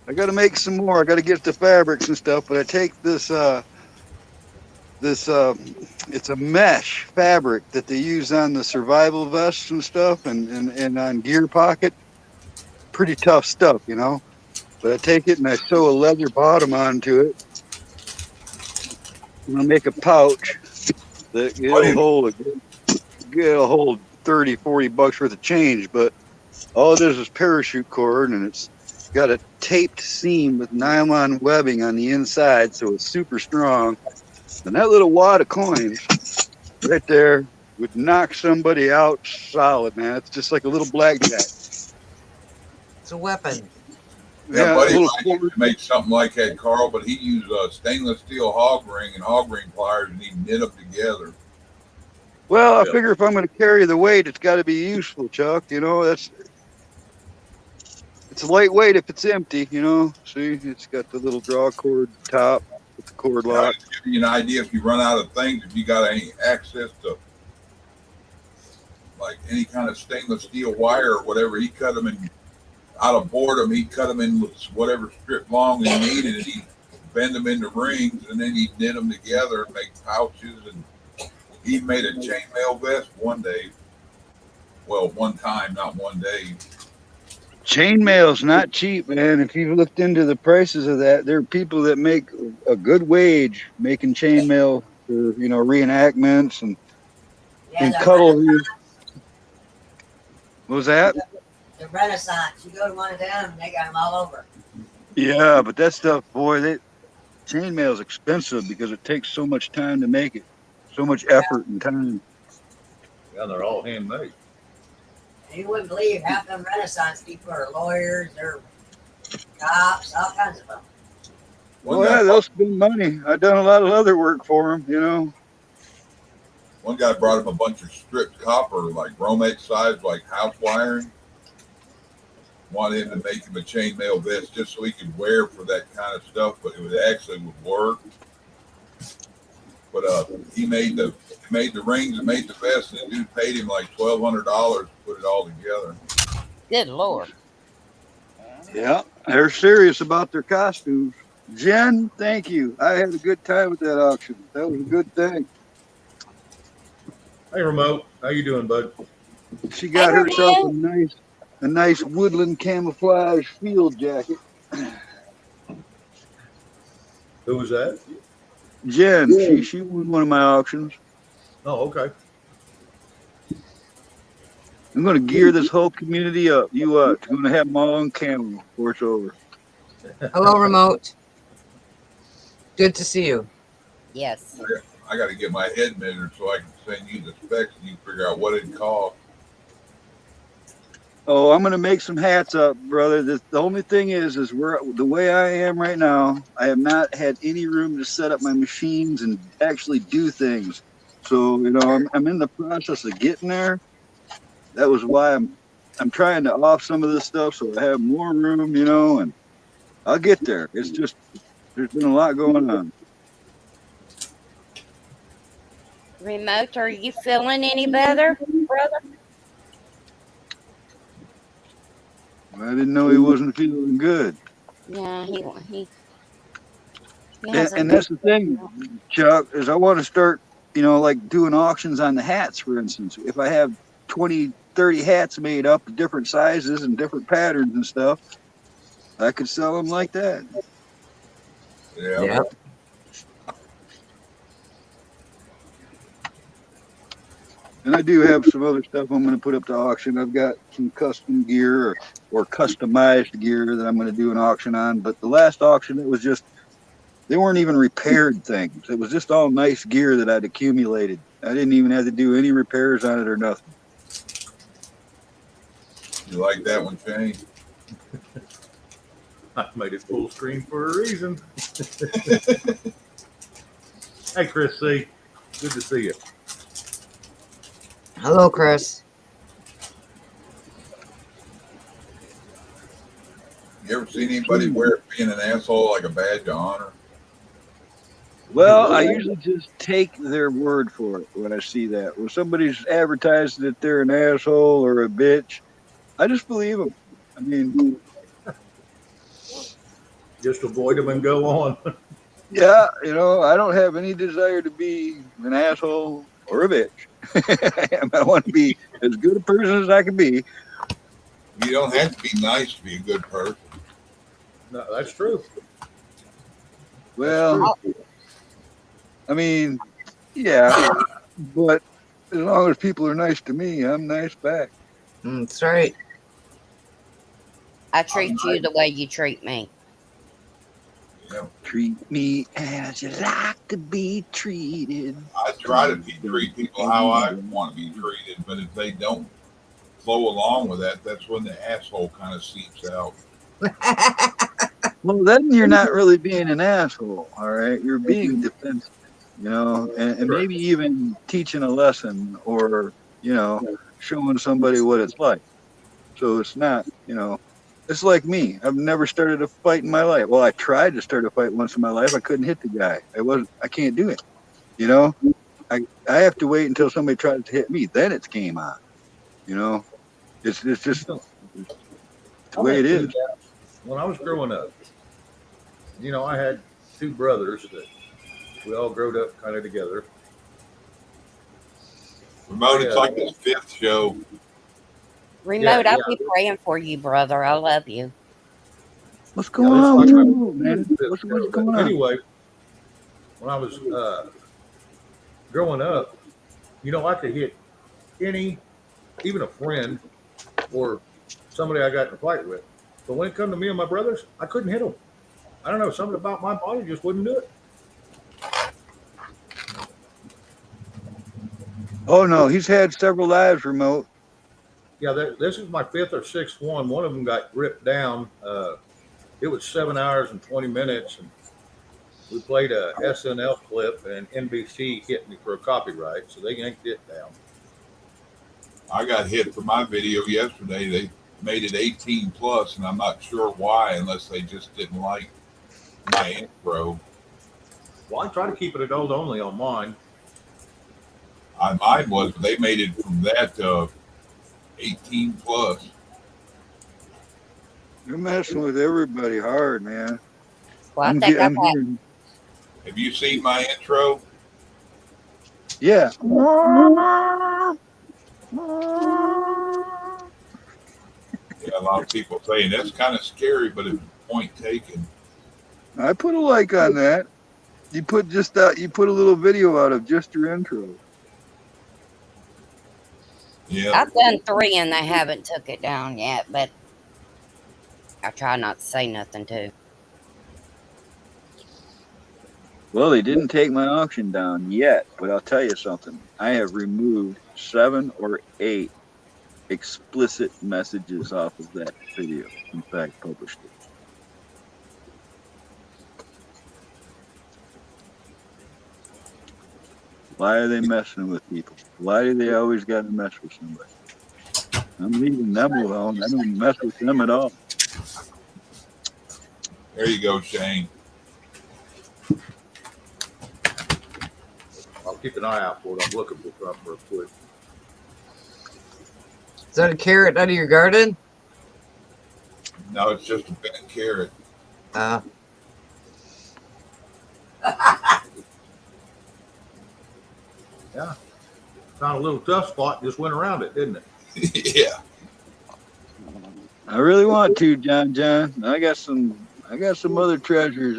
I got to make some more. I got to get the fabrics and stuff. But I take this. It's a mesh fabric that they use on the survival vests and stuff, and on gear pocket. Pretty tough stuff, you know. But I take it and I sew a leather bottom onto it. I'm gonna make a pouch that it'll hold 30, 40 bucks worth of change. But all it is parachute cord, and it's got a taped seam with nylon webbing on the inside, so it's super strong. And that little wad of coins right there would knock somebody out solid, man. It's just like a little blackjack. It's a weapon. Yeah, a buddy, little I used to make something like that, Carl, but he used stainless steel hog ring and hog ring pliers, and he knit them together. Well, I figure if I'm going to carry the weight, it's got to be useful, Chuck. You know, it's lightweight if it's empty. You know, see, it's got the little draw cord top with the cord I'll lock. just give you an idea if you run out of things, if you got any access to like any kind of stainless steel wire or whatever, he cut them in out of boredom, he'd cut them in whatever strip long he needed, and he'd bend them into rings, and then he'd knit them together and make pouches. And he made a chainmail vest one day. Well, one time, not one day. Chainmail's not cheap, man. If you've looked into the prices of that, there are people that make a good wage making chainmail for, you know, reenactments and Yeah, cuddle. What was that? the Renaissance. You go to one of them, and they got them all over. Yeah, but that stuff, boy, chainmail is expensive because it takes so much time to make it, so much effort and time. Yeah, they're all handmade. And you wouldn't believe half them Renaissance people are lawyers, they're cops, all kinds of them. Well, yeah, they'll spend money. I've done a lot of other work for them, you know. One guy brought him a bunch of stripped copper, like Romex size, like house wiring. Wanted him to make him a chainmail vest just so he could wear for that kind of stuff, but it would actually work. But he made the rings and made the vest, and the dude paid him like $1,200 to put it all together. Good Lord. Yeah, they're serious about their costumes. Jen, thank you. I had a good time with that auction. That was a good thing. Hey, Remote. How you doing, bud? She got Hey, herself a nice woodland camouflage field jacket. Who was that? Jen, she won one of my auctions. Oh, okay. I'm going to gear this whole community up. You what? I'm going to have them all on camera before it's over. Hello, Remote. Good to see you. Yes. I got to get my head measured so I can send you the specs and you figure out what it costs. Oh, I'm going to make some hats up, brother. The only thing is the way I am right now, I have not had any room to set up my machines and actually do things. So, you know, I'm in the process of getting there. That was why I'm trying to off some of this stuff so I have more room, you know, and I'll get there. It's just, there's been a lot going on. Remote, are you feeling any better, brother? I didn't know he wasn't feeling good. Yeah, he And that's the thing, Chuck, is I want to start, you know, like doing auctions on the hats, for instance. If I have 20, 30 hats made up, different sizes and different patterns and stuff, I could sell them like that. Yeah. Yep. And I do have some other stuff I'm going to put up to auction. I've got some custom gear or customized gear that I'm going to do an auction on. But the last auction, it was just, they weren't even repaired things. It was just all nice gear that I'd accumulated. I didn't even have to do any repairs on it or nothing. You like that one, Shane? I made it full screen for a reason. Hey, Chris C. Good to see you. Hello, Chris. You ever seen anybody wear being an asshole like a badge of honor? Well, I usually just take their word for it when I see that. When somebody's advertising that they're an asshole or a bitch, I just believe them. I mean, just avoid them and go on. Yeah, you know, I don't have any desire to be an asshole or a bitch. I want to be as good a person as I can be. You don't have to be nice to be a good person. No, that's true. Well, I mean, yeah, but as long as people are nice to me, I'm nice back. That's right. I treat you the way you treat me. Yeah. Treat me as you like to be treated. I try to treat people how I want to be treated, but if they don't flow along with that, that's when the asshole kind of seeps out. Well, then you're not really being an asshole, all right? You're being defensive, you know, and maybe even teaching a lesson or, you know, showing somebody what it's like. So it's not, you know, it's like me. I've never started a fight in my life. Well, I tried to start a fight once in my life. I couldn't hit the guy. I can't do it. You know, I have to wait until somebody tries to hit me. Then it's game on. You know, it's just the way it is. When I was growing up, you know, I had two brothers that we all growed up kind of together. Remote, it's like this fifth show. Remote, I'll be praying for you, brother. I love you. What's going on with you, man? What's going on? Anyway, when I was growing up, you know, I could hit any, even a friend or somebody I got in a fight with. But when it come to me and my brothers, I couldn't hit them. I don't know, something about my body just wouldn't do it. Oh no, he's had several lives, Remote. Yeah, this is my fifth or sixth one. One of them got ripped down. It was 7 hours and 20 minutes, and we played a SNL clip, and NBC hit me for a copyright, so they yanked it down. I got hit for my video yesterday. They made it 18 plus, and I'm not sure why, unless they just didn't like my intro. Well, I try to keep it adult only on mine. Mine was, they made it from that to 18 plus. You're messing with everybody hard, man. Well, I think I've had. Have you seen my intro? Yeah. Yeah, a lot of people saying that's kind of scary, but it's point taken. I put a like on that. You put just that. You put a little video out of just your intro. Yeah, I've done 3 and they haven't took it down yet, but I try not to say nothing too. Well, they didn't take my auction down yet, but I'll tell you something. I have removed 7 or 8 explicit messages off of that video. In fact, published it. Why are they messing with people? Why do they always got to mess with somebody? I'm leaving them alone. I don't mess with them at all. there you go, Shane. I'll keep an eye out for it. I'm looking for something real quick. Is that a carrot out of your garden? No, it's just a bent carrot. Yeah. Found a little tough spot, just went around it, didn't it? Yeah. I really want to, John. I got some other treasures.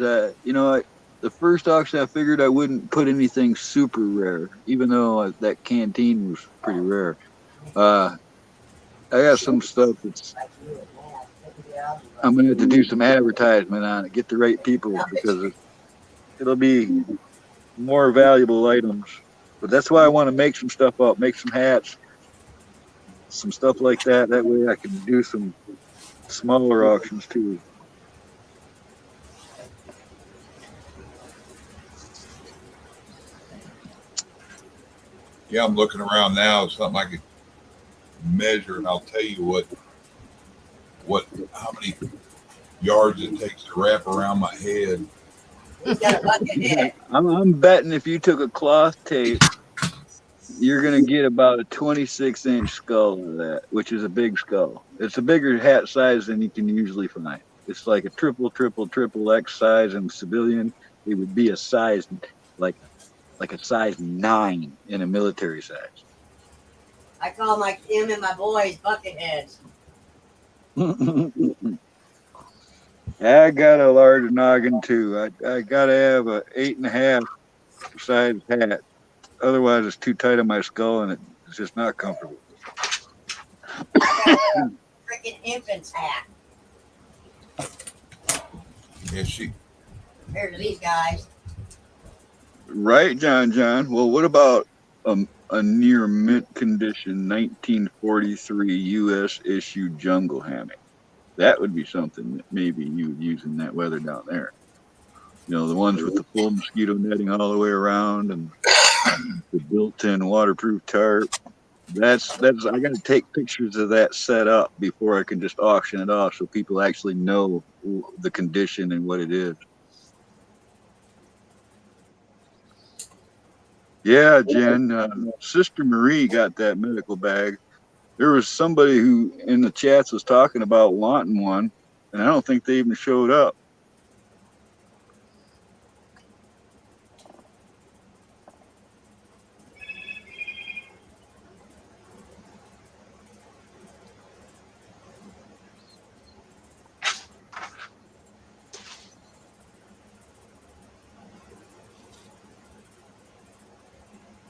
The first auction, I figured I wouldn't put anything super rare, even though that canteen was pretty rare. I got some stuff that's I'm gonna have to do some advertisement on it, get the right people, because it'll be more valuable items. But that's why I want to make some stuff up, make some hats, some stuff like that. That way I can do some smaller auctions too. Yeah, I'm looking around now. Something I could measure, and I'll tell you how many yards it takes to wrap around my head. He's got a bucket head. I'm betting if you took a cloth tape, you're gonna get about a 26-inch skull of that, which is a big skull. It's a bigger hat size than you can usually find. It's like a triple X size in civilian. It would be a size like a size 9 in a military size. I call him and my boys bucket heads. I got a large noggin too. I gotta have a 8.5 size hat. Otherwise, it's too tight on my skull and it's just not comfortable. Freaking infant's hat. Yeah, she. Compared to these guys. Right, John. Well, what about a near mint condition 1943 U.S. issue jungle hammock? That would be something that maybe you would use in that weather down there. You know, the ones with the full mosquito netting all the way around and the built-in waterproof tarp. That's I got to take pictures of that set up before I can just auction it off, so people actually know the condition and what it is. Yeah, Jen, Sister Marie got that medical bag. There was somebody who in the chats was talking about wanting one, and I don't think they even showed up.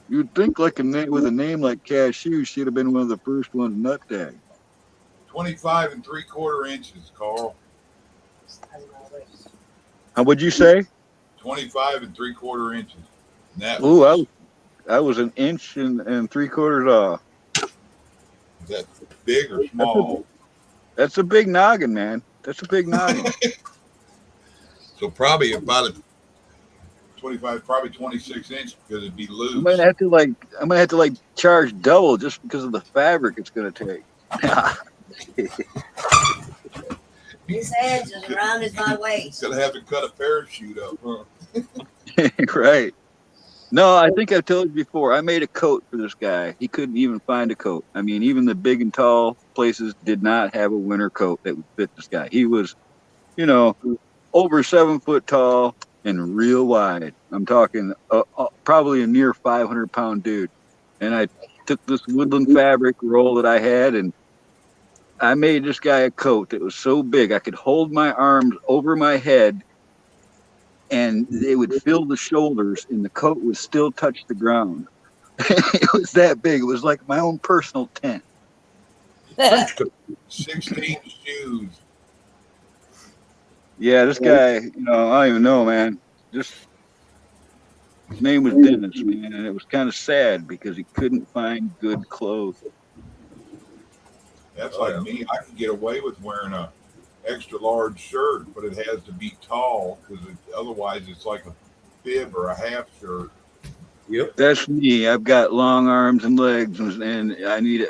You'd think like with a name like Cashew, she'd have been one of the first ones nut tag. 25 3/4 inches, Carl. How would you say? 25 3/4 inches. Ooh, I was an inch and 3/4 off. Is that big or small? That's a big noggin, man. That's a big noggin. So probably about a 25, probably 26 inches because it'd be loose. I'm gonna have to charge double just because of the fabric it's gonna take. His head's as round as my waist. Gonna have to cut a parachute up, huh? Right. No, I think I've told you before. I made a coat for this guy. He couldn't even find a coat. I mean, even the big and tall places did not have a winter coat that would fit this guy. He was, over 7 foot tall and real wide. I'm talking probably a near 500-pound dude. And I took this woodland fabric roll that I had, and I made this guy a coat that was so big I could hold my arms over my head, and they would fill the shoulders, and the coat would still touch the ground. It was that big. It was like my own personal tent. 16 shoes. Yeah, this guy, I don't even know, man. His name was Dennis, man, and it was kind of sad because he couldn't find good clothes. That's like me. I can get away with wearing a extra large shirt, but it has to be tall because otherwise it's like a bib or a half shirt. Yep. That's me. I've got long arms and legs, and I need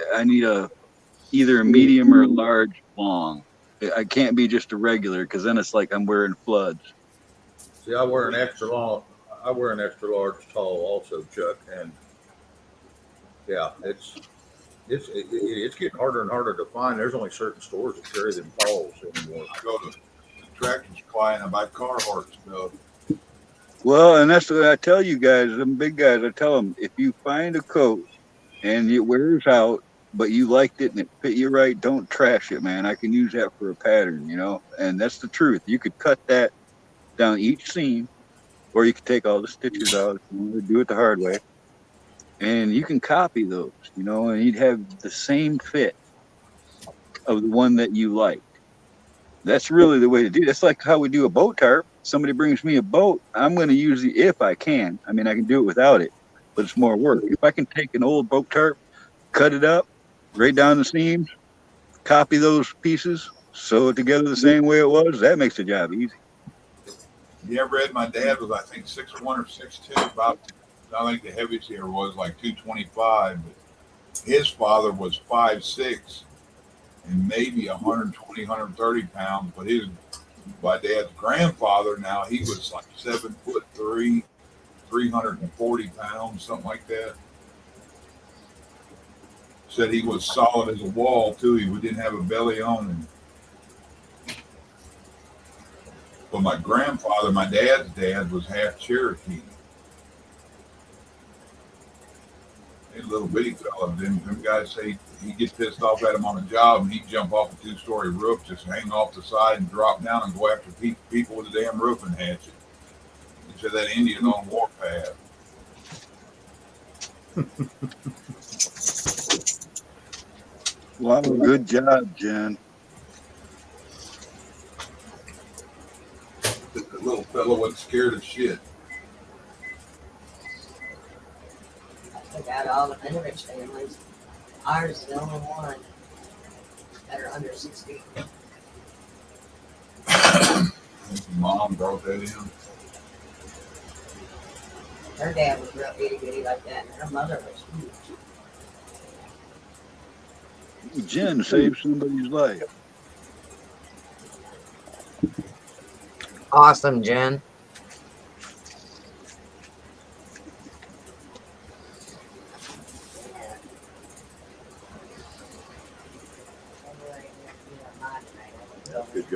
either a medium or a large long. I can't be just a regular because then it's like I'm wearing floods. See, I wear an extra large tall also, Chuck, and yeah, it's getting harder and harder to find. There's only certain stores that carry them talls anymore. I go to the Tractor Supply and I buy Carhartt stuff. Well, and that's what I tell you guys, them big guys. I tell them, if you find a coat and it wears out, but you liked it and it fit you right, don't trash it, man. I can use that for a pattern, and that's the truth. You could cut that down each seam, or you could take all the stitches out if you want to do it the hard way, and you can copy those, and you'd have the same fit of the one that you liked. That's really the way to do it. That's like how we do a boat tarp. Somebody brings me a boat, I'm going to use it if I can. I mean, I can do it without it, but it's more work. If I can take an old boat tarp, cut it up, right down the seams, copy those pieces, sew it together the same way it was, that makes the job easy. You ever read? My dad was, I think, 6'1" or 6'2", about, I think the heaviest he ever was like 225, but his father was 5'6" and maybe 120, 130 pounds, but my dad's grandfather, now he was like 7'3", 340 pounds, something like that. Said he was solid as a wall too. He didn't have a belly on him. But my grandfather, my dad's dad, was half Cherokee. A little bitty fella. Them guys say he'd get pissed off at him on a job and he'd jump off a 2-story roof, just hang off the side and drop down and go after people with a damn roofing hatchet. He said that Indian on warpath. Well, good job, Jen. The little fella wasn't scared of shit. I took out all the Benrich families. Ours is the only one that are under 6 feet. Mom brought that in. Her dad was real itty bitty like that, and her mother was huge. Jen saved somebody's life. Awesome, Jen.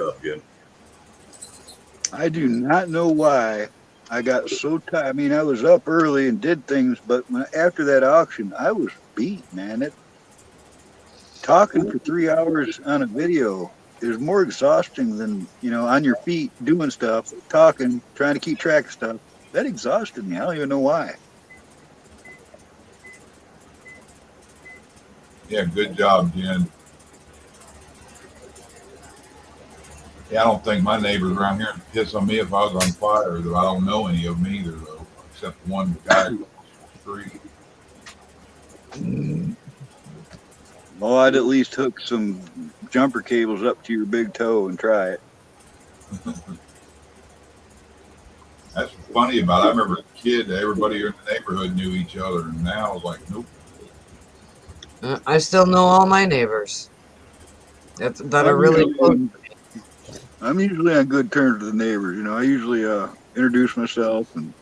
job, Jen. I do not know why I got so tired. I mean, I was up early and did things, but after that auction, I was beat, man. Talking for 3 hours on a video is more exhausting than, on your feet doing stuff, talking, trying to keep track of stuff. That exhausted me. I don't even know why. Yeah, good job, Jen. Yeah, I don't think my neighbors around here would piss on me if I was on fire. Though I don't know any of them either, though, except one guy across the street. Well, I'd at least hook some jumper cables up to your big toe and try it. That's what's funny about it. I remember as a kid, everybody in the neighborhood knew each other, and now it's like, nope. I still know all my neighbors. That are really close. I'm usually on good terms with the neighbors. I usually introduce myself, and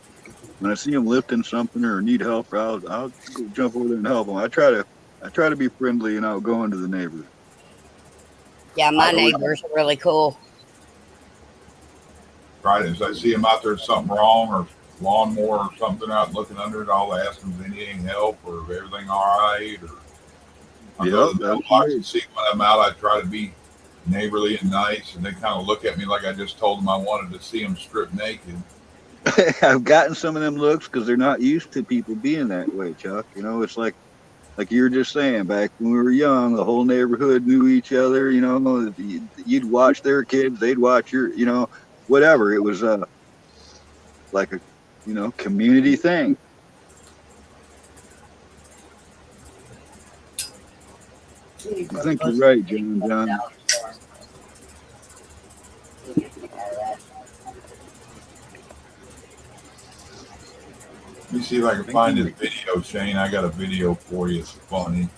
when I see them lifting something or need help, I'll go jump over there and help them. I try to be friendly and outgoing to the neighbors. Yeah, my neighbors are really cool. Right, as I see them out there, something wrong or lawnmower or something out looking under it, I'll ask them if they need any help or if everything all right. Or I go to the mailbox and see when I'm out, I try to be neighborly and nice, and they kind of look at me like I just told them I wanted to see them stripped naked. I've gotten some of them looks because they're not used to people being that way, Chuck. It's like you were just saying, back when we were young, the whole neighborhood knew each other. You'd watch their kids, they'd watch your, whatever. It was like a, community thing. I think you're right, John. Let me see if I can find this video, Shane. I got a video for you. It's funny.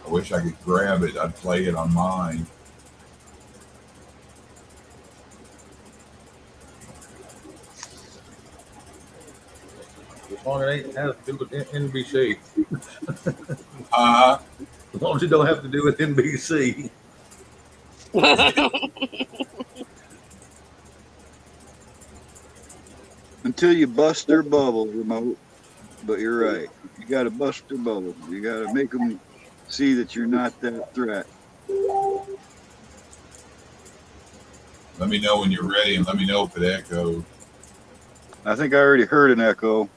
I wish I could grab it. I'd play it on mine. As long as it ain't has to do with NBC. As long as you don't have to do with NBC. Until you bust their bubble, remote. But you're right. You got to bust their bubble. You got to make them see that you're not that threat. Let me know when you're ready, and let me know if it echoes. I think I already heard an echo.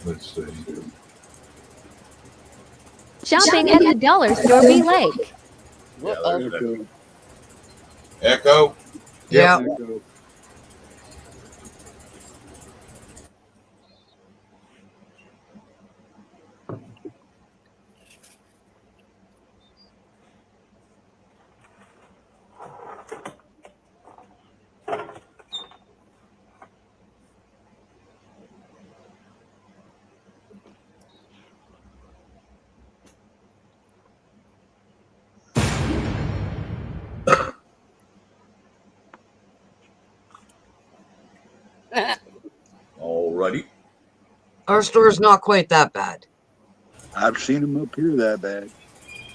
Let's see. Shopping at the dollar store be like. Yeah, there's an Echo? Yeah. Echo. Alrighty. Our store's not quite that bad. I've seen them up here that bad.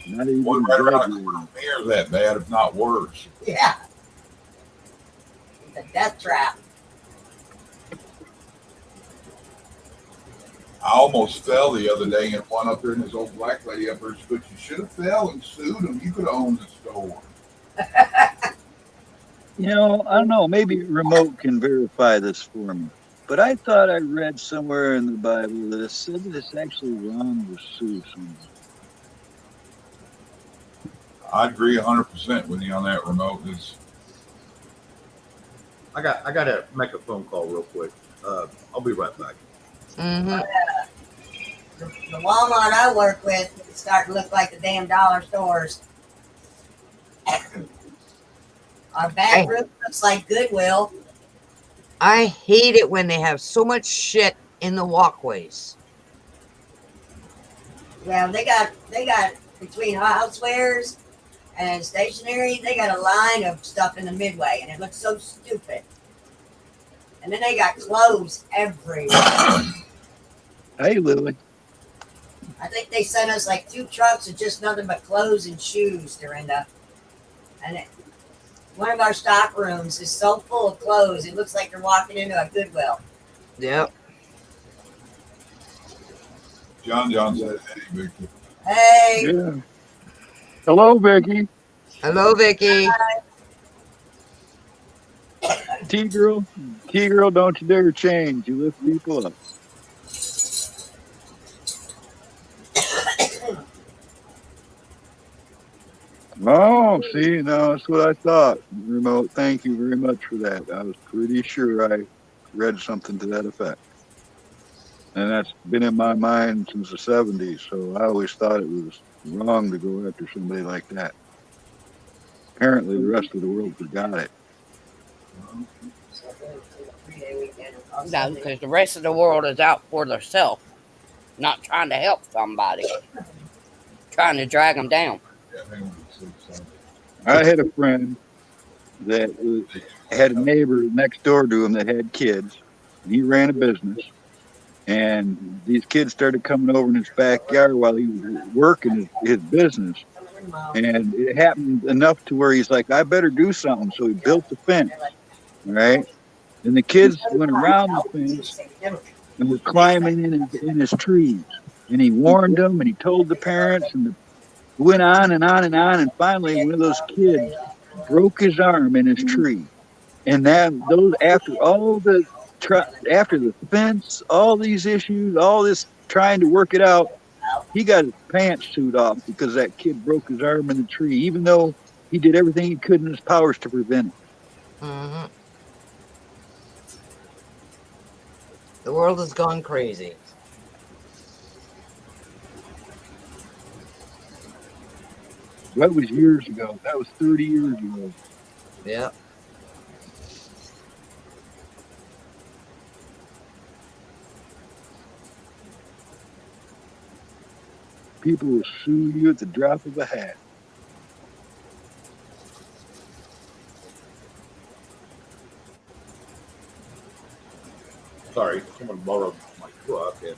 Not even One right around the exaggerating. corner from here is that bad, if not worse. Yeah. It's a death trap. I almost fell the other day in one up there, and this old black lady up there said, "But you should have fell and sued him. You could have owned the store." I don't know. Maybe remote can verify this for me. But I thought I read somewhere in the Bible that it said that it's actually wrong to sue someone. I agree 100% with you on that, remote. I got to make a phone call real quick. I'll be right back. Mm-hmm. The Walmart I work with is starting to look like the damn dollar stores. Our back room looks like Goodwill. I hate it when they have so much shit in the walkways. Well, they got between housewares and stationery, they got a line of stuff in the midway, and it looks so stupid. And then they got clothes everywhere. Hey, Lily. I think they sent us like 2 trucks of just nothing but clothes and shoes, Dorinda. And one of our stock rooms is so full of clothes, it looks like you're walking into a Goodwill. Yep. John said, hey, Vicky. Hey, Yeah. Hello, Vicky. Hello, Vicky. T-girl, don't you dare change. You lift people up. Oh, see, now that's what I thought. Remote, thank you very much for that. I was pretty sure I read something to that effect. And that's been in my mind since the 70s, so I always thought it was wrong to go after somebody like that. Apparently, the rest of the world forgot it. No, because the rest of the world is out for themselves, not trying to help somebody, trying to drag them down. I had a friend that had a neighbor next door to him that had kids, and he ran a business. And these kids started coming over in his backyard while he was working his business. And it happened enough to where he's like, I better do something. So he built the fence, right? And the kids went around the fence and were climbing in his trees. And he warned them and he told the parents, and went on and on and on. And finally, one of those kids broke his arm in his tree. And after all the after the fence, all these issues, all this trying to work it out, he got his pantsuit off because that kid broke his arm in the tree, even though he did everything he could in his powers to prevent it. Mm-hmm. The world has gone crazy. That was years ago. That was 30 years ago. Yeah. People will sue you at the drop of a hat. Sorry, someone borrowed my truck and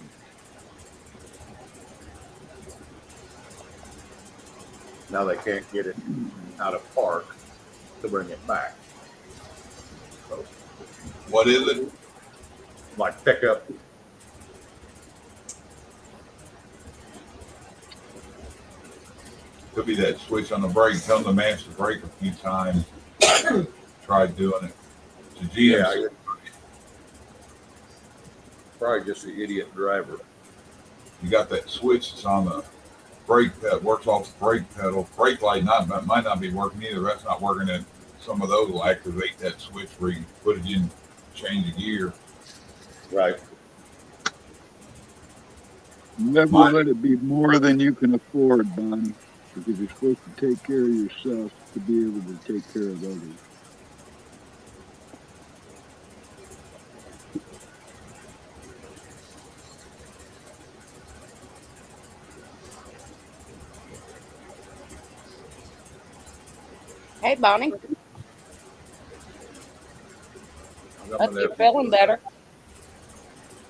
now they can't get it out of park to bring it back. So, What is it? like pickup. Could be that switch on the brake. Tell them to mash the brake a few times. Tried doing it. It's a GM. Yeah, probably just the idiot driver. You got that switch that's on the brake that works off the brake pedal. Brake light might not be working either. That's not working. And some of those will activate that switch where you put it in, change the gear. Right. Never let it be more than you can afford, Bonnie, because you're supposed to take care of yourself to be able to take care of others. Hey, Bonnie, hope you're feeling better.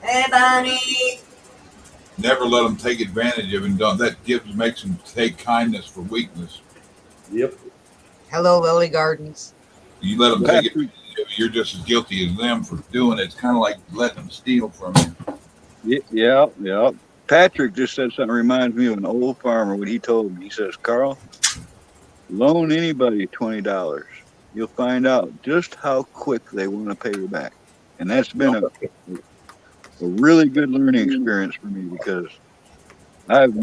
hey, Bonnie. Never let them take advantage of it. That makes them take kindness for weakness. Yep. Hello, Lily Gardens. You let them take advantage of it, you're just as guilty as them for doing it. It's kind of like letting them steal from you. Yeah. Patrick just said something reminds me of an old farmer. What he told me, he says, Carl, loan anybody $20. You'll find out just how quick they want to pay you back. And that's been a really good learning experience for me, because I've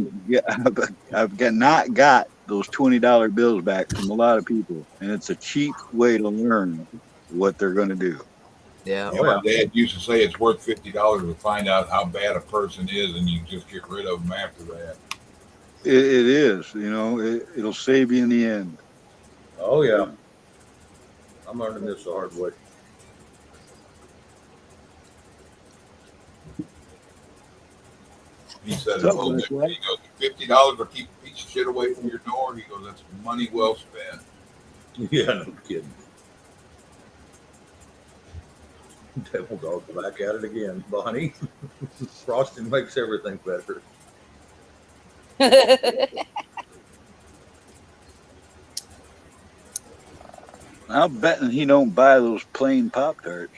not got those $20 bills back from a lot of people, and it's a cheap way to learn what they're going to do. Yeah. Yeah, my dad used to say it's worth $50 to find out how bad a person is, and you just get rid of them after that. It is, it'll save you in the end. Oh yeah. I'm learning this the hard way. He said, he goes, $50 will keep a piece of shit away from your door. He goes, that's money well spent. Yeah, no kidding. Devil dog's back at it again, Bonnie. Frosting makes everything better. I'm betting he don't buy those plain Pop Tarts.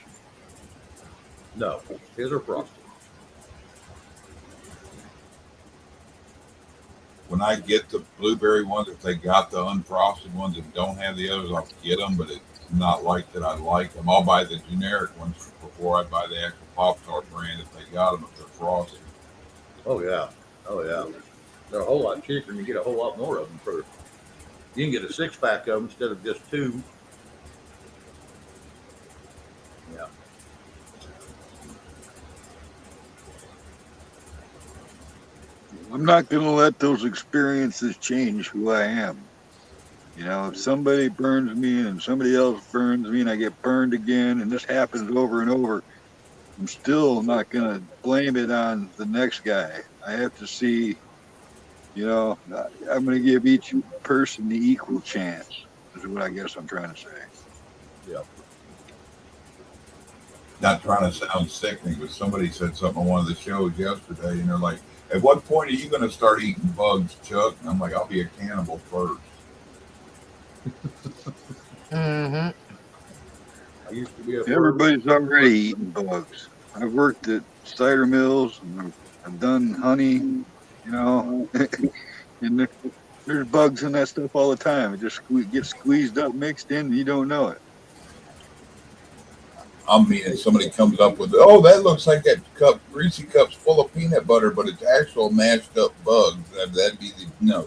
No, his are frosted. When I get the blueberry ones, if they got the unfrosted ones and don't have the others, I'll get them. But it's not like that I like them. I'll buy the generic ones before I buy the actual Pop Tart brand if they got them, if they're frosted. Oh yeah, oh yeah. They're a whole lot cheaper, and you get a whole lot more of them for. You can get a 6-pack of them instead of just 2. Yeah. I'm not going to let those experiences change who I am. You know, if somebody burns me and somebody else burns me and I get burned again, and this happens over and over, I'm still not going to blame it on the next guy. I have to see, you know, I'm going to give each person the equal chance, is what I guess I'm trying to say. Yeah. Not trying to sound sickening, but somebody said something on one of the shows yesterday, and they're like, "At what point are you going to start eating bugs, Chuck?" And I'm like, "I'll be a cannibal first." Mm-hmm. I used to be a Everybody's already eating bugs. I've worked at cider mills, and I've done honey, you know, and there's bugs in that stuff all the time. It just gets squeezed up, mixed in, and you don't know it. I'm meaning somebody comes up with, "Oh, that looks like that cup, greasy cup's full of peanut butter, but it's actual mashed up bugs." That'd be the no.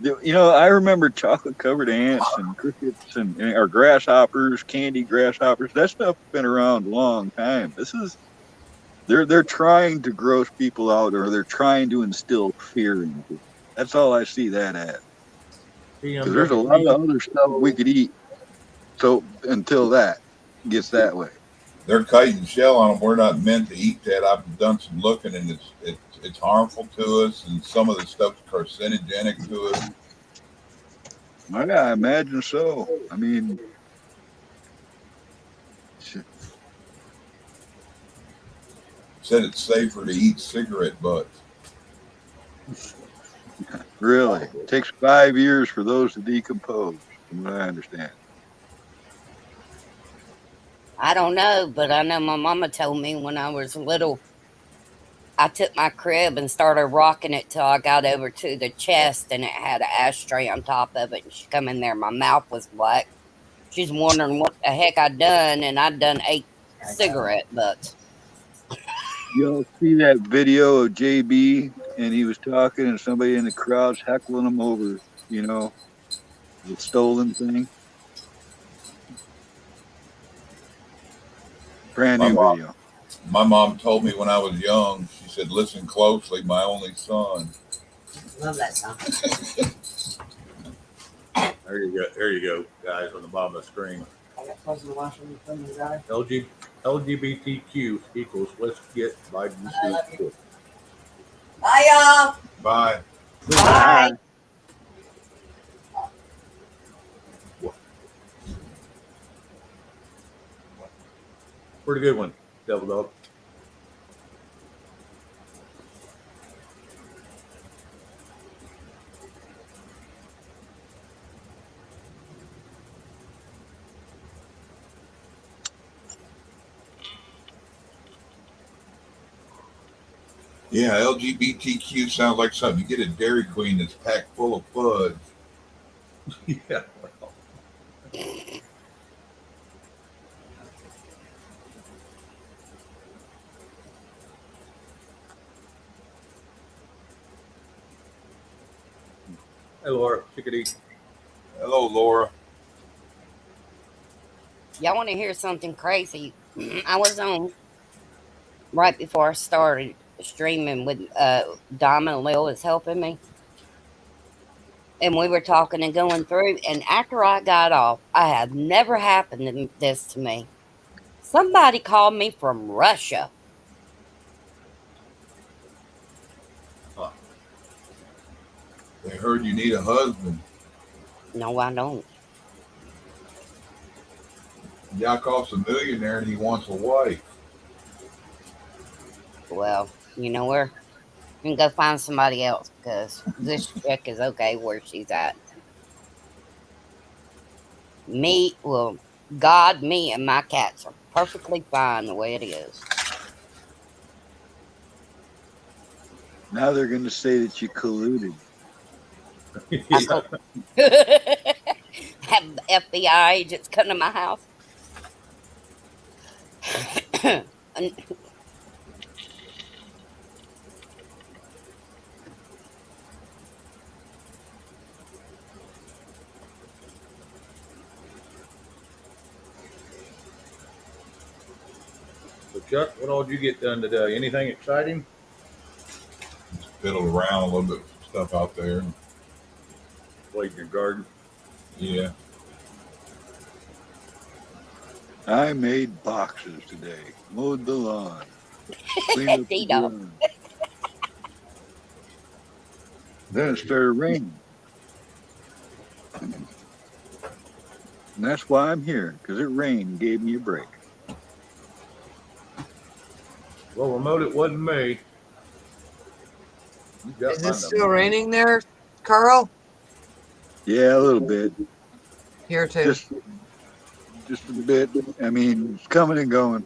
You know, I remember chocolate covered ants and crickets and or grasshoppers, candy grasshoppers. That stuff's been around a long time. They're trying to gross people out, or they're trying to instill fear in people. That's all I see that at. Because there's a lot of other stuff we could eat. So until that gets that way. They're kiting shell on them. We're not meant to eat that. I've done some looking, and it's harmful to us, and some of the stuff's carcinogenic to us. I imagine so. I mean, Said it's safer to eat cigarette butts. really, it takes 5 years for those to decompose, from what I understand. I don't know, but I know my mama told me when I was little, I took my crib and started rocking it till I got over to the chest and it had an ashtray on top of it. And she come in there, my mouth was black. She's wondering what the heck I'd done, and I'd done 8 cigarette butts. Y'all see that video of JB and he was talking and somebody in the crowd's heckling him over, you know, the stolen thing? Brand new video. My mom told me when I was young, she said, "Listen closely, my only son." Love that song. There you go, guys, on the bottom of the screen. I got clothes in the washer and put them in the dryer. LGBTQ equals let's get Biden I love to. Bye, y'all. Bye. Bye. Pretty good one, Devil Dog. Yeah, LGBTQ sounds like something you get at Dairy Queen that's packed full of fudge. Yeah. Hey, Laura, chickadee. Hello, Laura. Y'all want to hear something crazy? I was on right before I started streaming with Dom and Lil is helping me. And we were talking and going through. And after I got off, I have never happened this to me. Somebody called me from Russia. They heard you need a husband. No, I don't. Yakov's a millionaire and he wants a wife. Well, you know where and go find somebody else because this chick is okay where she's at. God, me, and my cats are perfectly fine the way it is. Now they're going to say that you colluded. Yeah. Have FBI agents come to my house. And So Chuck, what all did you get done today? Anything exciting? Just fiddled around a little bit with stuff out there. Played in your garden. Yeah. I made boxes today. Mowed the lawn. Cleaned up the Dino. yard. Then it started raining. And that's why I'm here, because it rained and gave me a break. Well, remote, it wasn't me. You got Is my it still number. raining there, Carl? Yeah, a little bit. Here too. Just a bit. I mean, it's coming and going.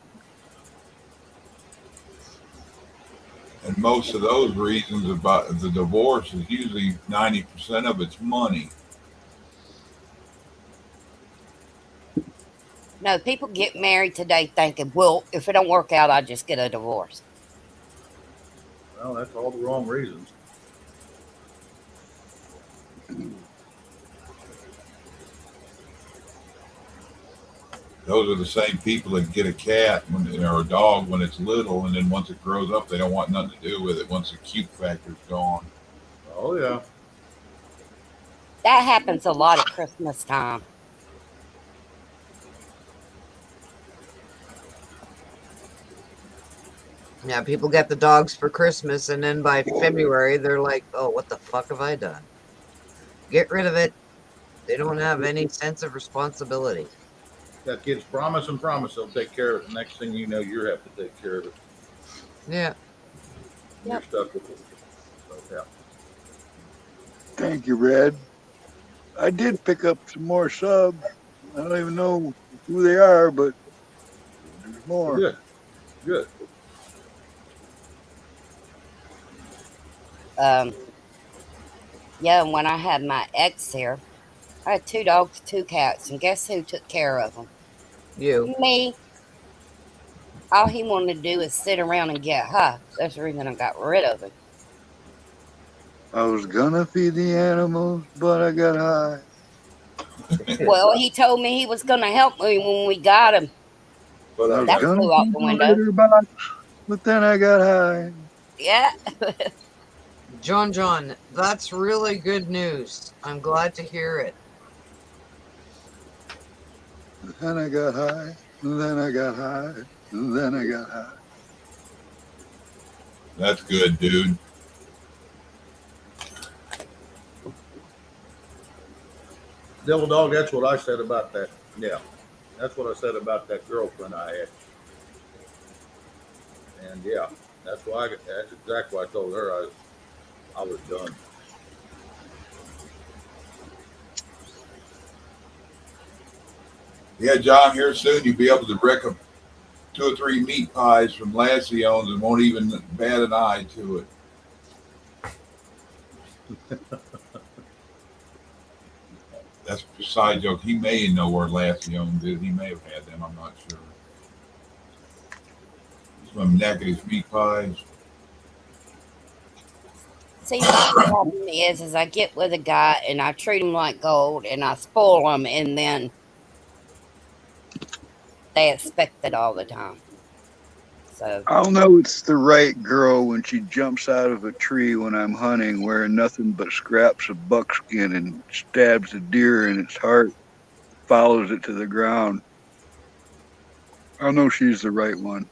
And most of those reasons about the divorce is usually 90% of it's money. No, people get married today thinking, well, if it don't work out, I just get a divorce. Well, that's all the wrong reasons. Those are the same people that get a cat or a dog when it's little, and then once it grows up, they don't want nothing to do with it once the cute factor's gone. Oh yeah. That happens a lot at Christmas time. Yeah, people get the dogs for Christmas, and then by February, they're like, oh, what the fuck have I done? Get rid of it. They don't have any sense of responsibility. Got kids promise and promise they'll take care of it. The next thing you know, you have to take care of it. Yeah. You're Yep. stuck with it. So, yeah. Thank you, Red. I did pick up some more subs. I don't even know who they are, but there's more. Good. Good. Yeah, and when I had my ex here, I had 2 dogs, 2 cats, and guess who took care of them? You. Me. All he wanted to do is sit around and get high. That's the reason I got rid of him. I was gonna feed the animals, but I got high. Well, he told me he was going to help me when we got him. But I was That gonna flew out feed the the window. litter box, but then I got high. Yeah. John, that's really good news. I'm glad to hear it. And then I got high. And then I got high. And then I got high. That's good, dude. Devil dog, that's what I said about that. Yeah. That's what I said about that girlfriend I had. And yeah, that's exactly what I told her. I was done. Yeah, John, here soon you'll be able to wreck 2 or 3 meat pies from Lassie owns and won't even bat an eye to it. That's a side joke. He may know where Lassie owns is. He may have had them. I'm not sure. Some negative meat pies. See, my problem is I get with a guy and I treat him like gold and I spoil them and then they expect it all the time. So I'll know it's the right girl when she jumps out of a tree when I'm hunting wearing nothing but scraps of buckskin and stabs a deer in its heart, follows it to the ground. I'll know she's the right one.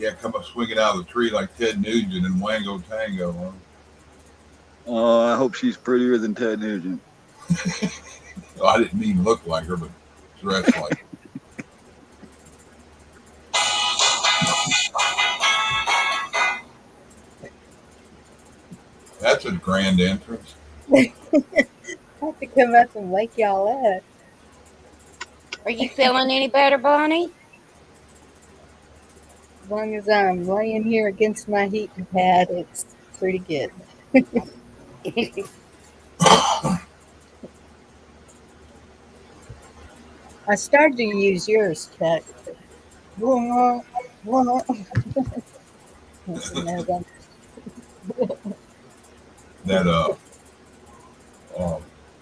Yeah, come up swinging out of the tree like Ted Nugent and Wango Tango. Huh? Oh, I hope she's prettier than Ted Nugent. Well, I didn't mean look like her, but dressed like her. That's a grand entrance. I have to come up and wake y'all up. Are you feeling any better, Bonnie? As long as I'm laying here against my heating pad, it's pretty good. I started to use yours, Chuck. That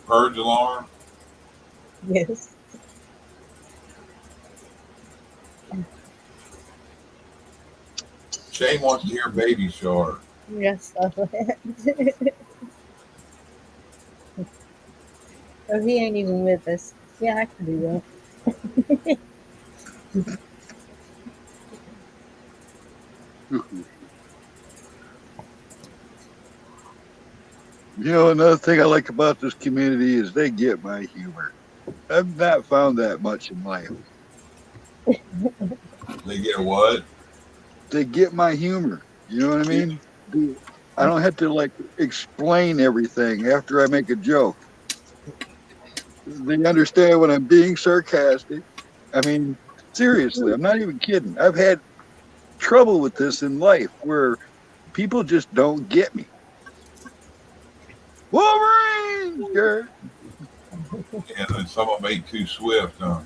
purge alarm. Yes. Shane wants to hear Baby Shark. Yes. Oh, he ain't even with us. Yeah, I can do that. You know, another thing I like about this community is they get my humor. I've not found that much in life. They get a what? They get my humor. You know what I mean? I don't have to like explain everything after I make a joke. They understand when I'm being sarcastic. I mean, seriously, I'm not even kidding. I've had trouble with this in life where people just don't get me. Wolverine! Gert. And then some of them ain't too swift, huh?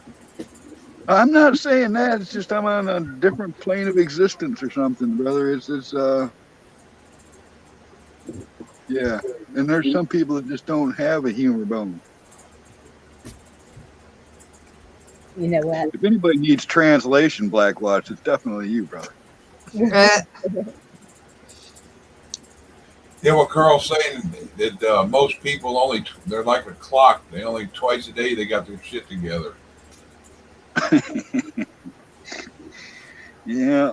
I'm not saying that. It's just I'm on a different plane of existence or something, brother. It's yeah. And there's some people that just don't have a humor bone. You know what? If anybody needs translation, Blackwatch, it's definitely you, brother. Eh, Yeah, what Carl's saying that most people only they're like a clock. They only twice a day they got their shit together. Yeah.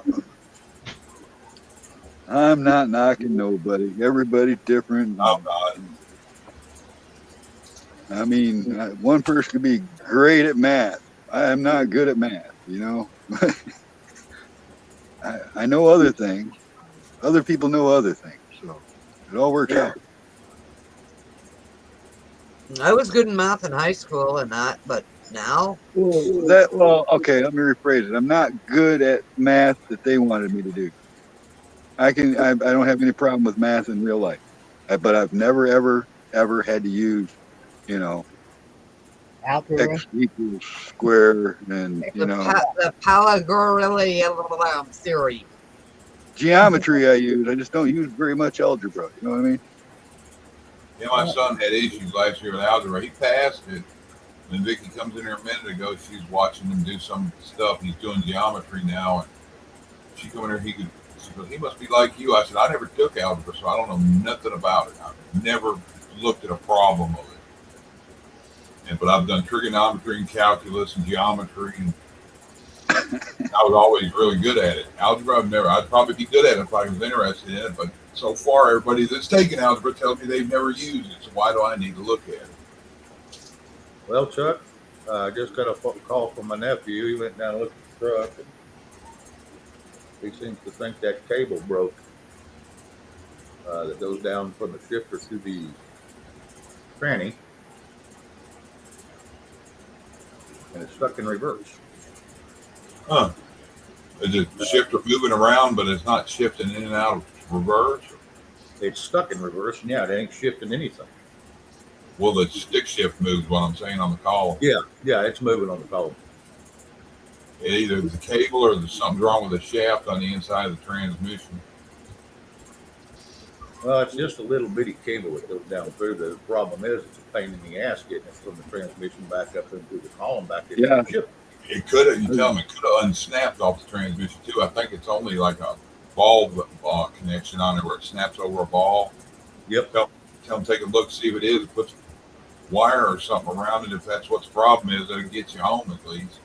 I'm not knocking nobody. Everybody's different. I'm not. I mean, one person could be great at math. I am not good at math, you know. I know other things. Other people know other things. So it all works out. I was good in math in high school and that, but now Okay, let me rephrase it. I'm not good at math that they wanted me to do. I don't have any problem with math in real life. But I've never, ever had to use, you know, Algebra. X equals square and, you know, the Palagorilla theory. geometry I use. I just don't use very much algebra. You know what I mean? Yeah, my son had issues last year with algebra. He passed it. And Vicky comes in here a minute ago. She's watching him do some stuff. He's doing geometry now. And she come in here. She goes, he must be like you. I said, I never took algebra, so I don't know nothing about it. I've never looked at a problem of it. But I've done trigonometry and calculus and geometry. And I was always really good at it. Algebra, I'd probably be good at it if I was interested in it. But so far, everybody that's taken algebra tells me they've never used it. So why do I need to look at it? Well, Chuck, I just got a call from my nephew. He went down and looked at the truck. And he seems to think that cable broke that goes down from the shifter to the tranny. And it's stuck in reverse. Huh. Is it the shifter moving around, but it's not shifting in and out of reverse? It's stuck in reverse, and yeah, it ain't shifting anything. Well, the stick shift moves, what I'm saying on the call. Yeah, it's moving on the column. Either the cable or there's something wrong with the shaft on the inside of the transmission. Well, it's just a little bitty cable that goes down through. The problem is it's a pain in the ass getting it from the transmission back up into the column back into the ship. It could have, you tell me, it could have unsnapped off the transmission too. I think it's only like a bulb connection on it where it snaps over a ball. Yep. Tell them take a look, see if it is. Put wire or something around it. If that's what the problem is, that'll get you home at least.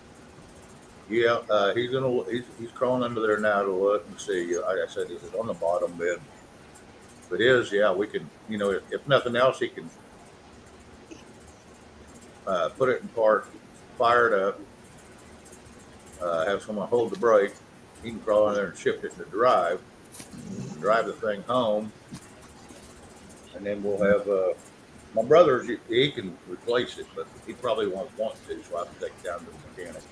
Yeah, he's crawling under there now to look and see. Like I said, is it on the bottom bed? If it is, yeah, we can. If nothing else, he can put it in park, fire it up, have someone hold the brake. He can crawl in there and shift it to drive the thing home, and then we'll have my brother. He can replace it, but he probably won't want to, so I have to take it down to the mechanic.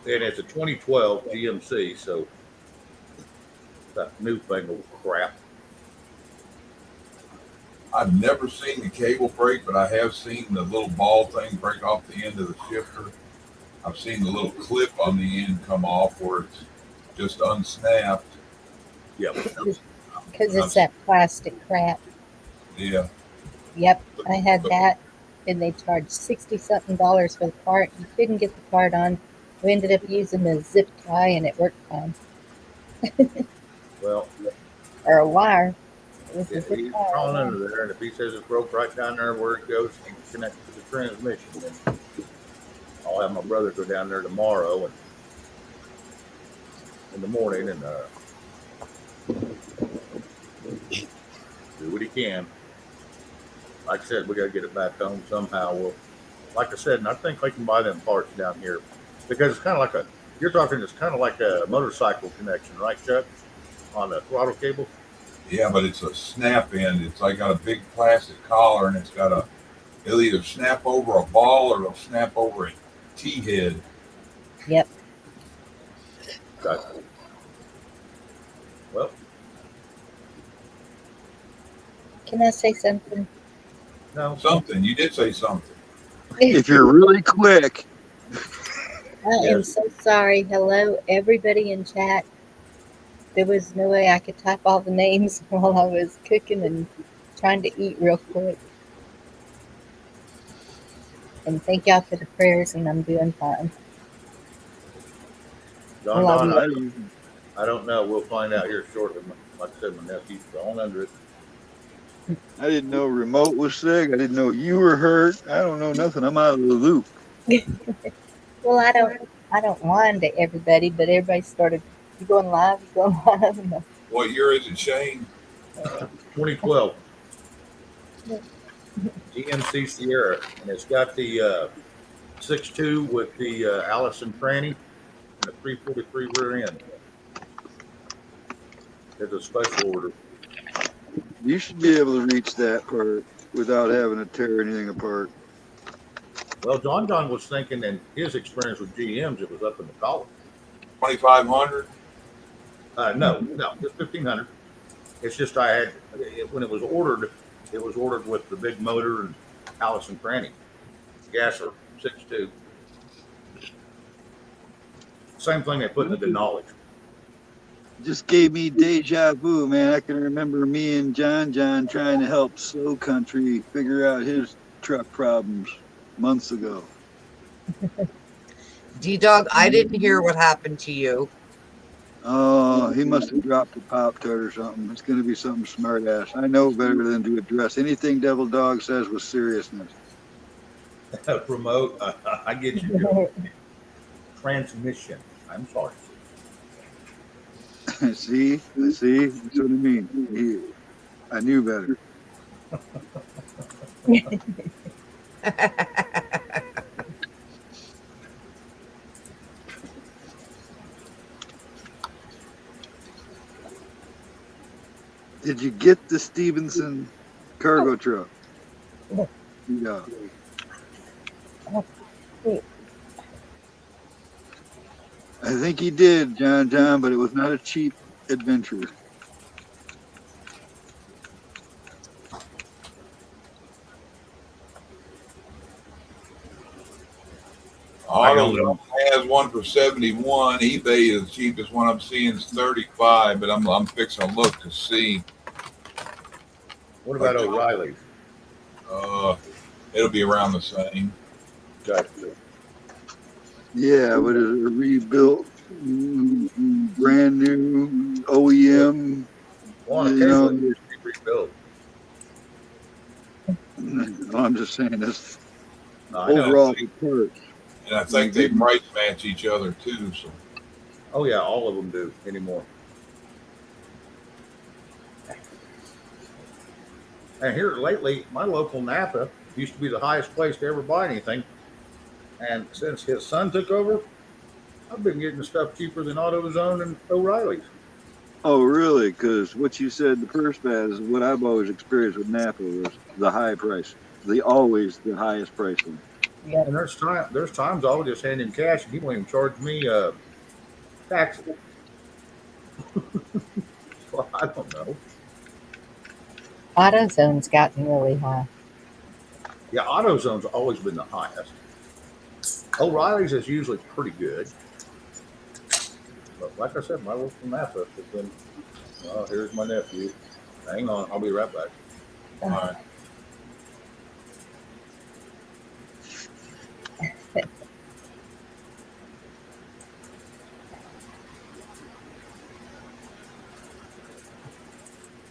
And it's a 2012 GMC, so that newfangled crap. I've never seen the cable break, but I have seen the little ball thing break off the end of the shifter. I've seen the little clip on the end come off where it's just unsnapped. Yeah. Because it's that plastic crap. Yeah. Yep, I had that, and they charged $60-something for the part. You couldn't get the part on. We ended up using a zip tie, and it worked fine. Well, Or a wire. It was a he's zip tie. crawling under there, and if he says it's broke right down there where it goes and connected to the transmission, then I'll have my brother go down there tomorrow and in the morning and do what he can. Like I said, we got to get it back home somehow. Well, like I said, and I think they can buy them parts down here because it's kind of like it's kind of like a motorcycle connection, right, Chuck? On the throttle cable. Yeah, but it's a snap end. It's like got a big plastic collar, and it'll either snap over a ball or it'll snap over a T-head. Yep. Gotcha. Well, Can I say something? no. Something. You did say something. If you're really quick, I am so sorry. Hello, everybody in chat. There was no way I could type all the names while I was cooking and trying to eat real quick. And thank y'all for the prayers, and I'm doing fine. Don, love I don't know. We'll find out here shortly. Like I said, my nephew's gone under it. I didn't know remote was sick. I didn't know you were hurt. I don't know nothing. I'm out of the loop. Well, I don't whine to everybody, but everybody started, you going live? You going live? What year is it, Shane? 2012 GMC Sierra, and it's got the 6.2 with the Allison tranny and a 343 rear end. It's a special order. You should be able to reach that part without having to tear anything apart. Well, John was thinking in his experience with GMs, it was up in the collar. 2,500. No, just 1,500. It's just when it was ordered with the big motor and Allison tranny, gasser 6.2. Same thing they put in the Denali. Just gave me deja vu, man. I can remember me and John trying to help Slow Country figure out his truck problems months ago. D-Dog, I didn't hear what happened to you. Oh, he must have dropped a Pop-Tart or something. It's going to be something smart ass. I know better than to address anything Devil Dog says with seriousness. Remote, I get you, Joe. Transmission. I'm sorry. See, that's what I mean. I knew better. Did you get the Stevenson cargo truck? Yeah. I think he did, John, but it was not a cheap adventure. Auto has one for 71. eBay is the cheapest one I'm seeing is 35, but I'm fixing to look to see. What about O'Reilly's? It'll be around the same. Gotcha. Yeah, but it's a rebuilt, brand new OEM. Well, occasionally it's rebuilt. No, I'm just saying this I know. overall the parts. And I think they price match each other too. So Oh yeah, all of them do anymore. And here lately, my local Napa used to be the highest place to ever buy anything. And since his son took over, I've been getting stuff cheaper than AutoZone and O'Reilly's. Oh, really? Because what you said the first bad is what I've always experienced with Napa was the high price, always the highest price one. And there's times I'll just hand him cash and he won't even charge me taxes. Well, I don't know. AutoZone's gotten really high. Yeah, AutoZone's always been the highest. O'Reilly's is usually pretty good. But like I said, my local Napa has been, well, here's my nephew. Hang on, I'll be right back. all right.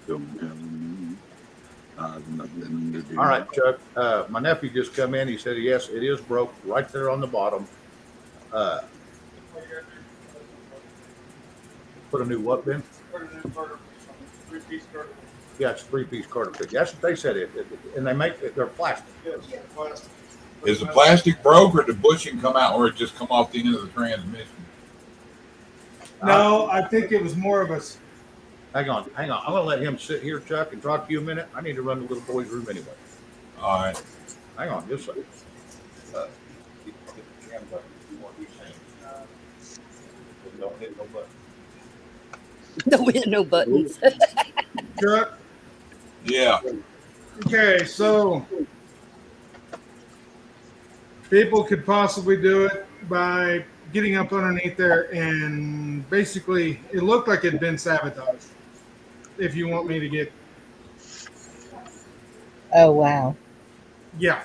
Don't tell me I've nothing to do. All right, Chuck. My nephew just come in. He said, yes, it is broke right there on the bottom. Put a new what bin? Yeah, it's 3-piece carton pick. That's what they said. And they make it, they're plastic. Is the plastic broke or did the bushing come out or it just come off the end of the transmission? No, I think it was more of a. Hang on. I'm going to let him sit here, Chuck, and talk to you a minute. I need to run the little boy's room anyway. All right. Hang on, just a second. Get the jam button. You want these things. Don't hit no button. No hit no buttons. Truck. Yeah. Okay, so people could possibly do it by getting up underneath there and basically it looked like it had been sabotaged. If you want me to get, Oh, wow. yeah.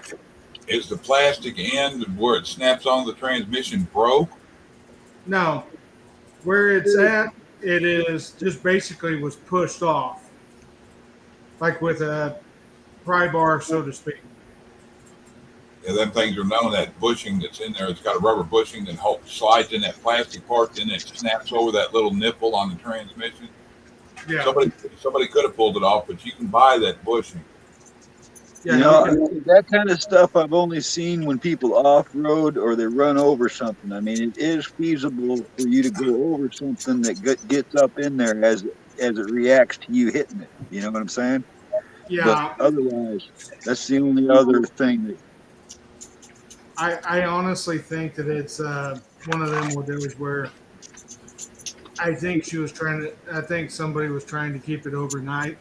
Is the plastic end where it snaps on the transmission broke? No, where it's at, it is just basically was pushed off, like with a pry bar, so to speak. Yeah, them things are known. That bushing that's in there, it's got a rubber bushing that slides in that plastic part, then it snaps over that little nipple on the transmission. Yeah. Somebody could have pulled it off, but you can buy that bushing. Yeah. You know, that kind of stuff I've only seen when people off-road or they run over something. I mean, it is feasible for you to go over something that gets up in there as it reacts to you hitting it. You know what I'm saying? Yeah. But otherwise, that's the only other thing that. I honestly think that it's one of them where I think somebody was trying to keep it overnight.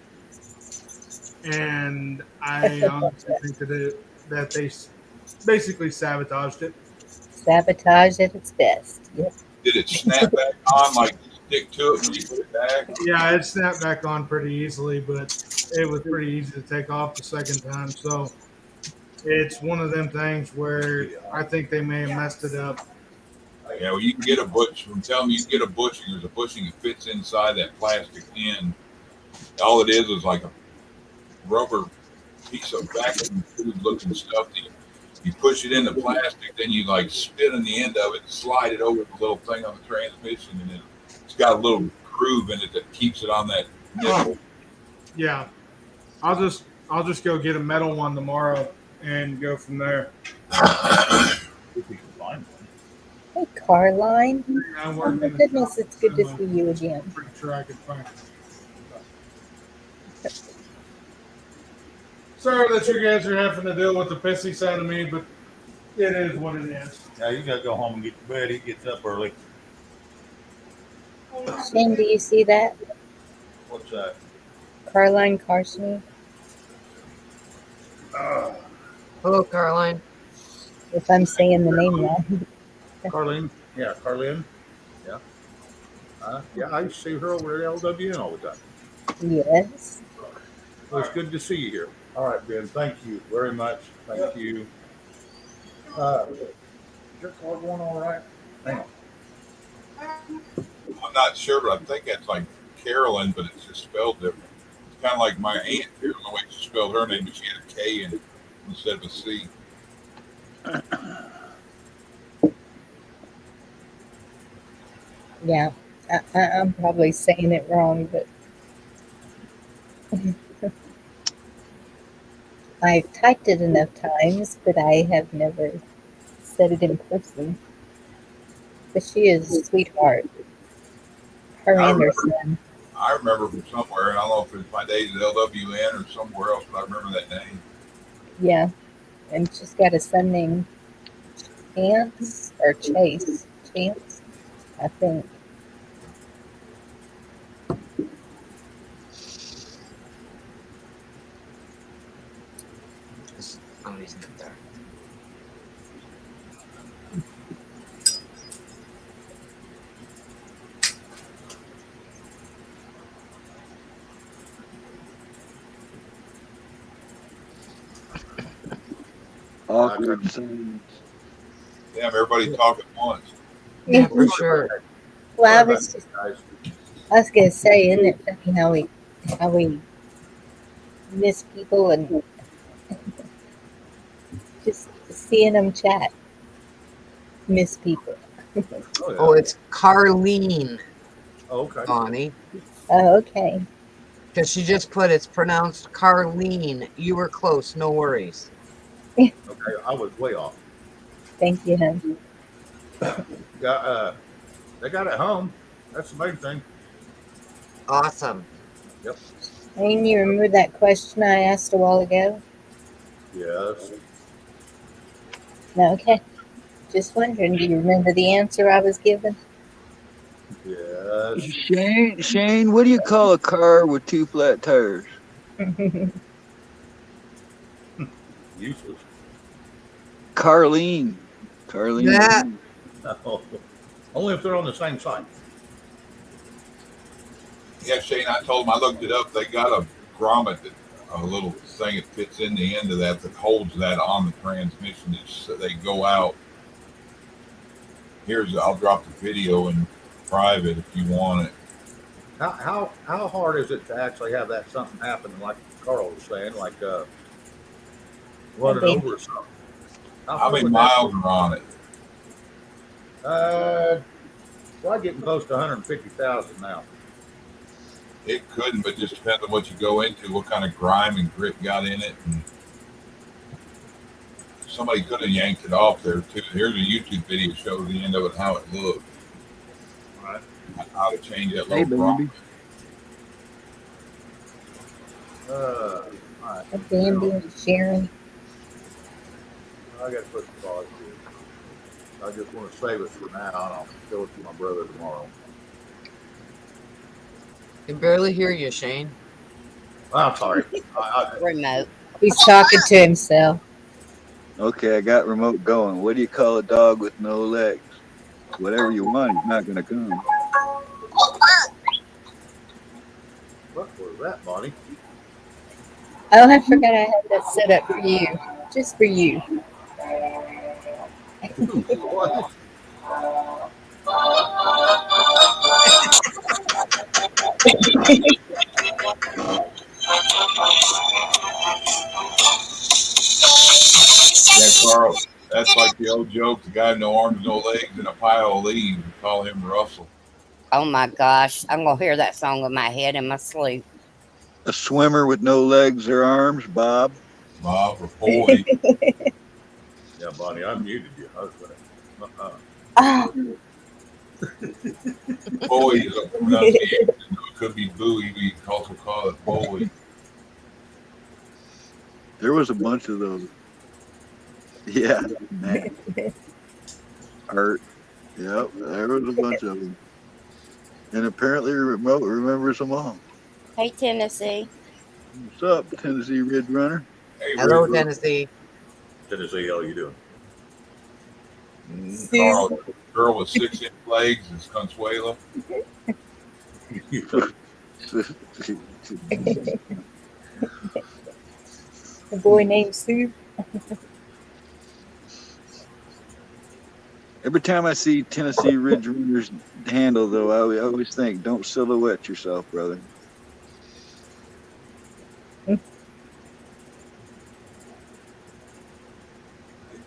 And I honestly think that they basically sabotaged it. Sabotage at its best. Yep. Did it snap back on, like stick to it when you put it back? Yeah, it snapped back on pretty easily, but it was pretty easy to take off the second time. So it's one of them things where I think they may have messed it up. Yeah, well, you can get a bush. I'm telling you, you can get a bushing. There's a bushing that fits inside that plastic end. All it is like a rubber piece of vacuum food looking stuff. You push it in the plastic, then you like spin in the end of it, slide it over the little thing on the transmission, and it's got a little groove in it that keeps it on that nipple. Yeah, I'll just go get a metal one tomorrow and go from there. Hey, Carline. I'm Oh, my working. goodness, it's good to see you again. Pretty sure I can find it. Sorry that you guys are having to deal with the pissy side of me, but it is what it is. Now you got to go home and get to bed. He gets up early. Shane, do you see that? What's that? Carline Carson. Hello, Caroline. If I'm saying the name right. Carlene? Yeah, Carlene. Yeah. Yeah, I used to see her over at LWN all the time. Yes. Well, it's good to see you here. All right, Ben. Thank you very much. Thank you. Is your car going all right? Hang on. I'm not sure, but I think that's like Carolyn, but it's just spelled different. It's kind of like my aunt here. The way she spelled her name, but she had a K instead of a C. Yeah, I'm probably saying it wrong, but I've typed it enough times, but I have never said it in person. But she is a sweetheart. Her I and her remember, son. I remember from somewhere, and I don't know if it's my days at LWN or somewhere else, but I remember that name. Yeah, and she's got a son named Chance or Chase. Chance, I think. Oh, he's not there. Awkward silence. Damn, everybody talking at once. Yeah, for sure. Well, Sorry about I guys. was gonna say, isn't it funny how we miss people and just seeing them chat, miss people. Oh, yeah. Oh, it's Carlene, Oh, okay. Bonnie. Oh, okay. Because she just put it's pronounced Carlene. You were close, no worries. Okay, I was way off. Thank you, hon. They got it home. That's the main thing. Awesome. Yep. And you remember that question I asked a while ago? Yes. No, okay. Just wondering, do you remember the answer I was given? Yes. Shane, what do you call a car with two flat tires? Useless. Carlene. Yeah. No. Only if they're on the same side. Yeah, Shane, I told them, I looked it up. They got a grommet, a little thing that fits in the end of that holds that on the transmission. So they go out. I'll drop the video in private if you want it. How hard is it to actually have that something happen, like Carl was saying, like running Okay. over or something? How far many would that miles are on it? Probably getting close to 150,000 now. It couldn't, but just depends on what you go into, what kind of grime and grit got in it. And somebody could have yanked it off there too. Here's a YouTube video shows the end of it, how it looked. All right. How to change that Hey, little grommet. baby. All right. Dandy and Sharon. I got to put the pause here. I just want to save it for now, and I'll show it to my brother tomorrow. Can barely hear you, Shane. I'm sorry. Remote. He's talking to himself. Okay, I got remote going. What do you call a dog with no legs? Whatever you want, he's not going to come. What was that, Bonnie? Oh, I forgot I had that set up for you. Just for you. What? Yeah, Carl, that's like the old joke, the guy no arms, no legs, and a pile of leaves. We call him Russell. Oh my gosh. I'm going to hear that song in my head in my sleep. A swimmer with no legs or arms, Bob. Bob or Boy. Yeah, Bonnie, I muted you. I was gonna. Oh, Boy is a pronunciation. It could be Bowie. We also call it Bowie. There was a bunch of those. Yeah, man. Art. Yep, there was a bunch of them. And apparently remote remembers them all. Hey, Tennessee. What's up, Tennessee Ridge Runner? Hey, Hello, Rick, Tennessee. Tennessee, how you doing? Carl, girl with 6-inch legs is Consuelo. a boy named Sue. Every time I see Tennessee Ridge Runner's handle, though, I always think, don't silhouette yourself, brother.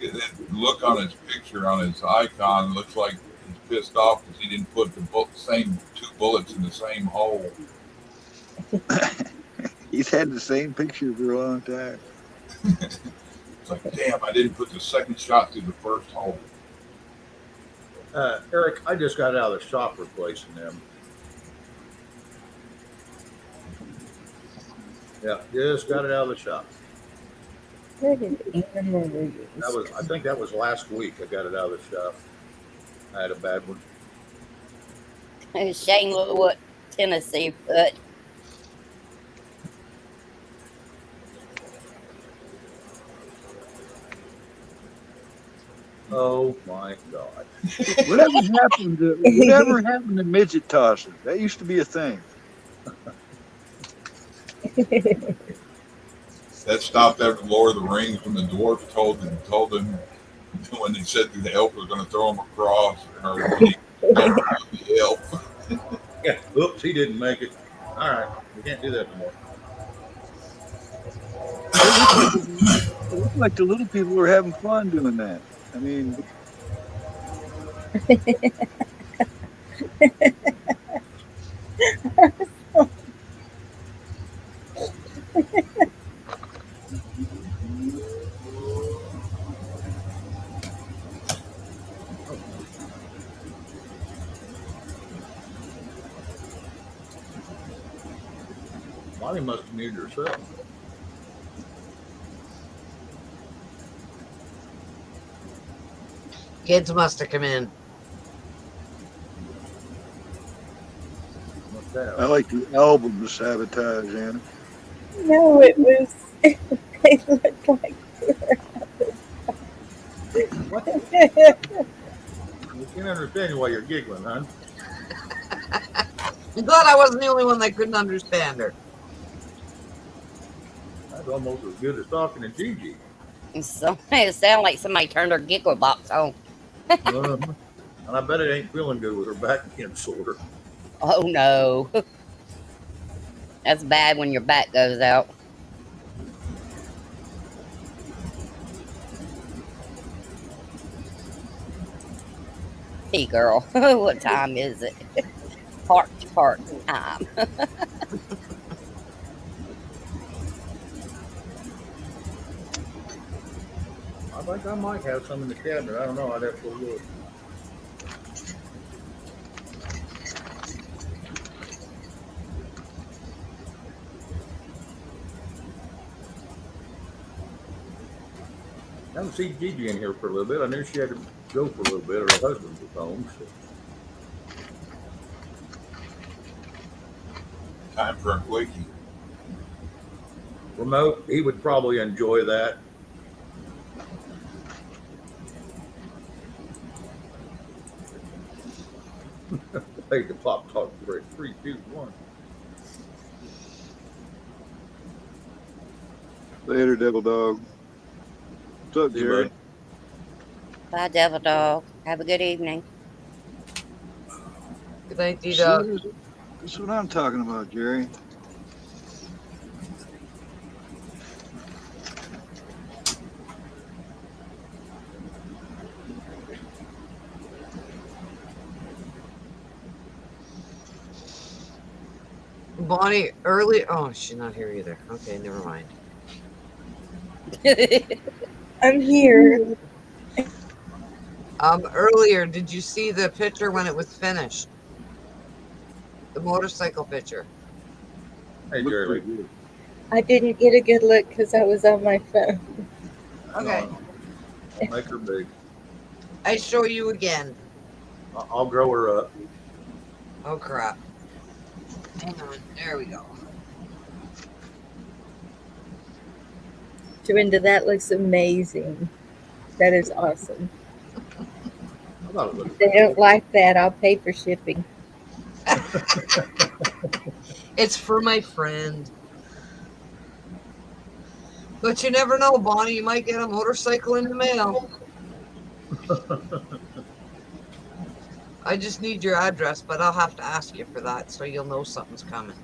That look on his picture, on his icon, looks like his pissed off because he didn't put the same 2 bullets in the same hole. He's had the same picture for a long time. It's like, damn, I didn't put the second shot through the first hole. Eric, I just got out of the shop replacing them. Yeah, just got it out of the shop. What an animal were you? I think that was last week. I got it out of the shop. I had a bad one. Shane, look what Tennessee put. Oh my God! Whatever happened to midget tossing? That used to be a thing. That stopped after Lord of the Rings when the dwarf told them when they said that the elf was going to throw him across, or when he the elf. Yeah. Oops, he didn't make it. All right, we can't do that anymore. It looked like the little people were having fun doing that. I mean, Bonnie must have muted herself. Kids must have come in. What's that? I like the album to sabotage, Anna. No, it was. They looked like. What? I can't understand why you're giggling, huh? I'm glad I wasn't the only one that couldn't understand her. That's almost as good as talking to Gigi. It sounded like somebody turned her giggle box on. And I bet it ain't feeling good with her back being sore. Oh no. That's bad when your back goes out. Hey girl, what time is it? Heart to heart time. I think I might have some in the cabinet. I don't know. I'd have to look. I haven't seen Gigi in here for a little bit. I knew she had to go for a little bit, or her husband was home. So. Time for a quickie. Remote, he would probably enjoy that. Play the pop talk for 3, 2, 1. Later, devil dog. What's up, See you, Jerry? bud. Bye, devil dog. Have a good evening. Good night, See, D-Dog. that's what I'm talking about, Jerry. Bonnie, early. Oh, she's not here either. Okay, never mind. I'm here. Earlier, did you see the picture when it was finished? The motorcycle picture. Hey, Jerry. I didn't get a good look because I was on my phone. Okay. Make her big. I show you again. I'll grow her up. Oh, crap. Hang on. There we go. Dorinda, that looks amazing. That is awesome. I thought it was. If they don't like that, I'll pay for shipping. It's for my friend. But you never know, Bonnie. You might get a motorcycle in the mail. I just need your address, but I'll have to ask you for that so you'll know something's coming.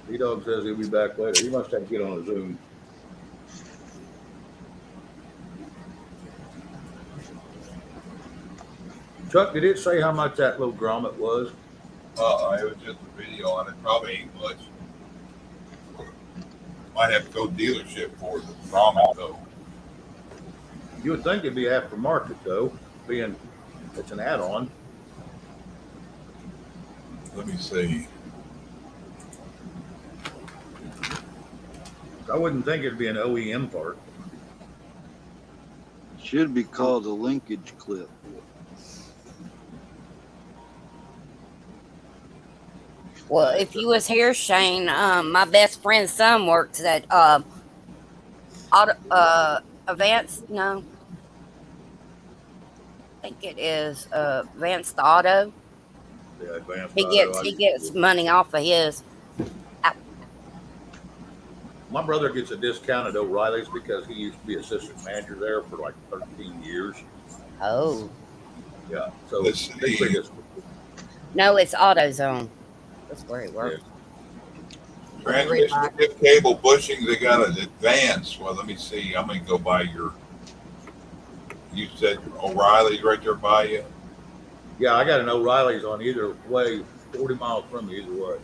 D-Dog says he'll be back later. He must have to get on a Zoom. Chuck, did it say how much that little grommet was? It was just a video on it. Probably ain't much. Might have to go dealership for the grommet though. You would think it'd be aftermarket though, being it's an add-on. Let me see. I wouldn't think it'd be an OEM part. Should be called a linkage clip. Well, if you was here, Shane, my best friend's son works at Advanced. No, I think it is Advanced Auto. The advanced He gets money off of his. My brother gets a discount at O'Reilly's because he used to be assistant manager there for like 13 years. Oh. Yeah. So Let's see. No, it's AutoZone. That's where he works. Transmission shift cable bushings, they got an advance. Well, let me see. I'm gonna go by your. You said O'Reilly's right there by you. Yeah, I got an O'Reilly's on either way, 40 miles from me either way.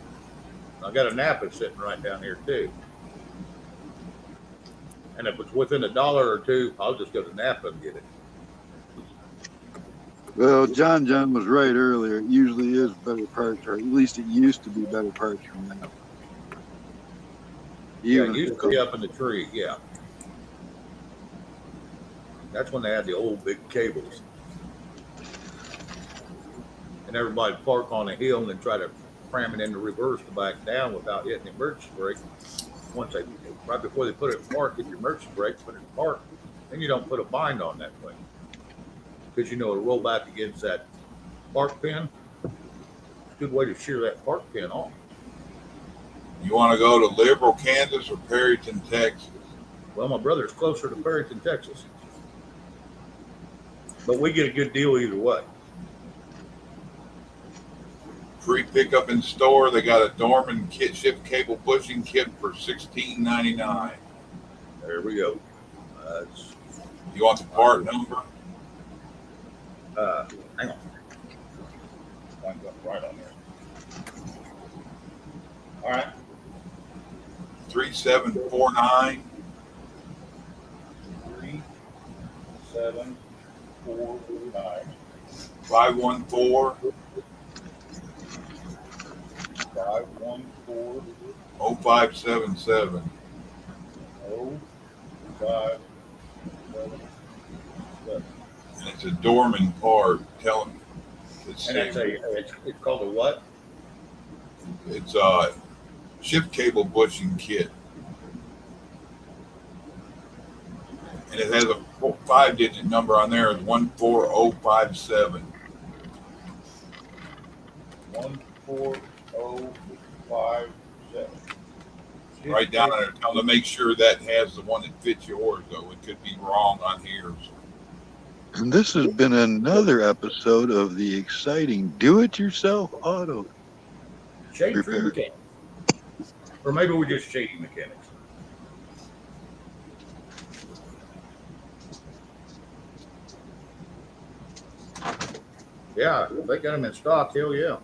I got a Napa sitting right down here too. And if it's within $1 or $2, I'll just go to Napa and get it. Well, John was right earlier. It usually is better parts, or at least it used to be better parts from that. Yeah, it used to be up in the tree, yeah. That's when they had the old big cables. And everybody park on a hill and then try to cram it into reverse to back down without hitting the emergency brake. Once they, right before they put it in park, hit your emergency brake, put it in park, then you don't put a bind on that thing. Because you know it'll roll back against that park pin. It's a good way to shear that park pin off. You want to go to Liberal, Kansas, or Perryton, Texas? Well, my brother's closer to Perryton, Texas. But we get a good deal either way. Free pickup in store. They got a Dorman kit shift cable bushing kit for $16.99. There we go. You want the part number? Hang on. Mine's up right on there. All right. 3749. 3749. 514. 514. 0577. 0577. And it's a Dorman part. Tell them. And it's called a what? It's a shift cable bushing kit. And it has a 5-digit number on there. It's 14057. 14057. Right down there. Tell them to make sure that has the one that fits yours, though. It could be wrong on here. And this has been another episode of the exciting Do-It-Yourself Auto Shady Repair. mechanics. Or maybe we're just shady mechanics. Yeah, if they got them in stock, hell yeah.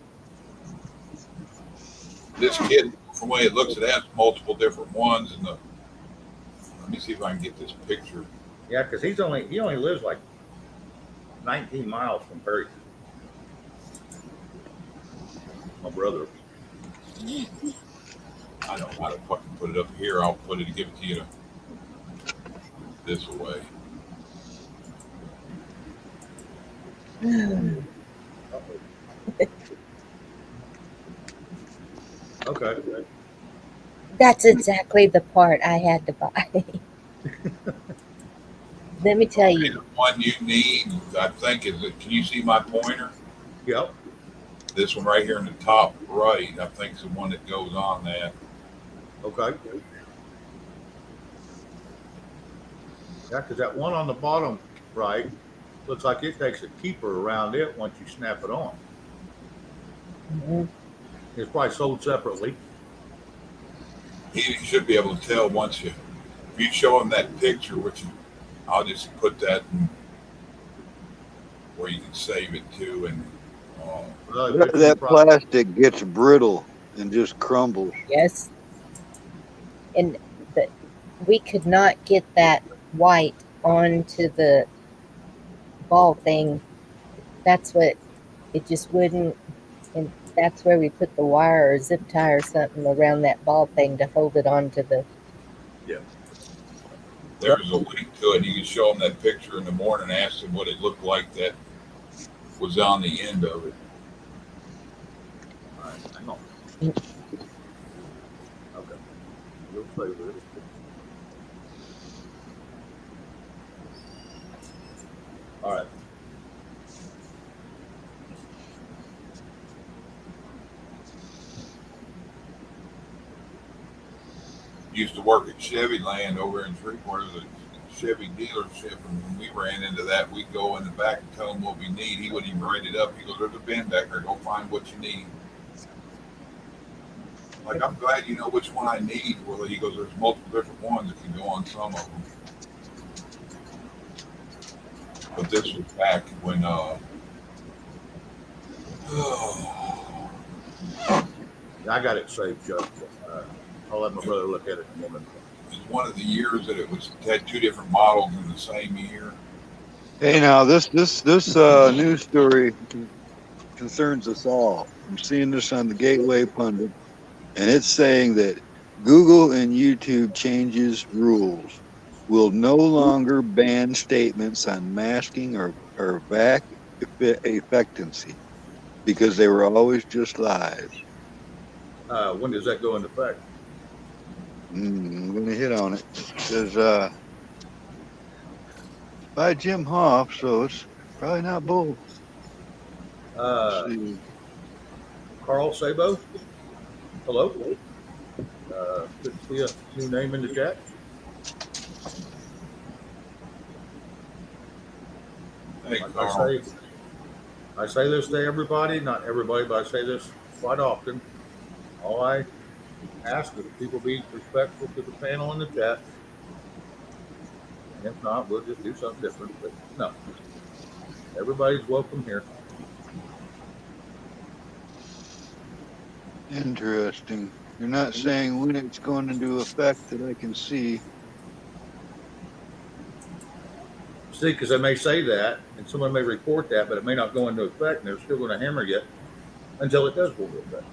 This kit, from the way it looks, it has multiple different ones. And let me see if I can get this picture. Yeah, because he only lives like 19 miles from Perry. My brother. I don't know how to fucking put it up here. I'll put it and give it to you this way. Okay. That's exactly the part I had to buy. Let me tell you. The one you need, I think, is it. Can you see my pointer? Yep. This one right here in the top right, I think, is the one that goes on that. Okay. Yeah, because that one on the bottom right looks like it takes a keeper around it once you snap it on. Mm-hmm. It's probably sold separately. He should be able to tell once if you show him that picture, which I'll just put that in. where you can save it to, and Well, if it's in That process, plastic gets brittle and just crumbles. Yes. And the, we could not get that white onto the ball thing. That's what it just wouldn't. And that's where we put the wire or zip tie or something around that ball thing to hold it onto the. there's a link to it. You can show them that picture in the morning and ask them what it looked like that was on the end of it. all right, hang on. Okay. We'll play with it. All right. Used to work at Chevy Land over in Shreveport, the Chevy dealership, and when we ran into that, we'd go in the back and tell him what we need. He wouldn't even write it up. He goes, "There's a bin back there. Go find what you need." Like, I'm glad you know which one I need. Well, he goes, "There's multiple different ones that can go on some of them." But this was back when I got it saved, Chuck. I'll let my brother look at it in a moment. it was one of the years that it had two different models in the same year. Hey, now this news story concerns us all. I'm seeing this on the Gateway Pundit, and it's saying that Google and YouTube changes rules, will no longer ban statements on masking or vac effectivency because they were always just lies. When does that go into effect? I'm going to hit on it. It says by Jim Hoff, so it's probably not bull. Let's see. Carl Sabo. Hello. Good to see a new name in the chat. Hey, Like Carl. I say this to everybody, not everybody, but I say this quite often. All I ask is that people be respectful to the panel in the chat. And if not, we'll just do something different. But no, everybody's welcome here. Interesting. You're not saying when it's going into effect that I can see. See, because they may say that, and someone may report that, but it may not go into effect, and they're still going to hammer you until it does go into effect.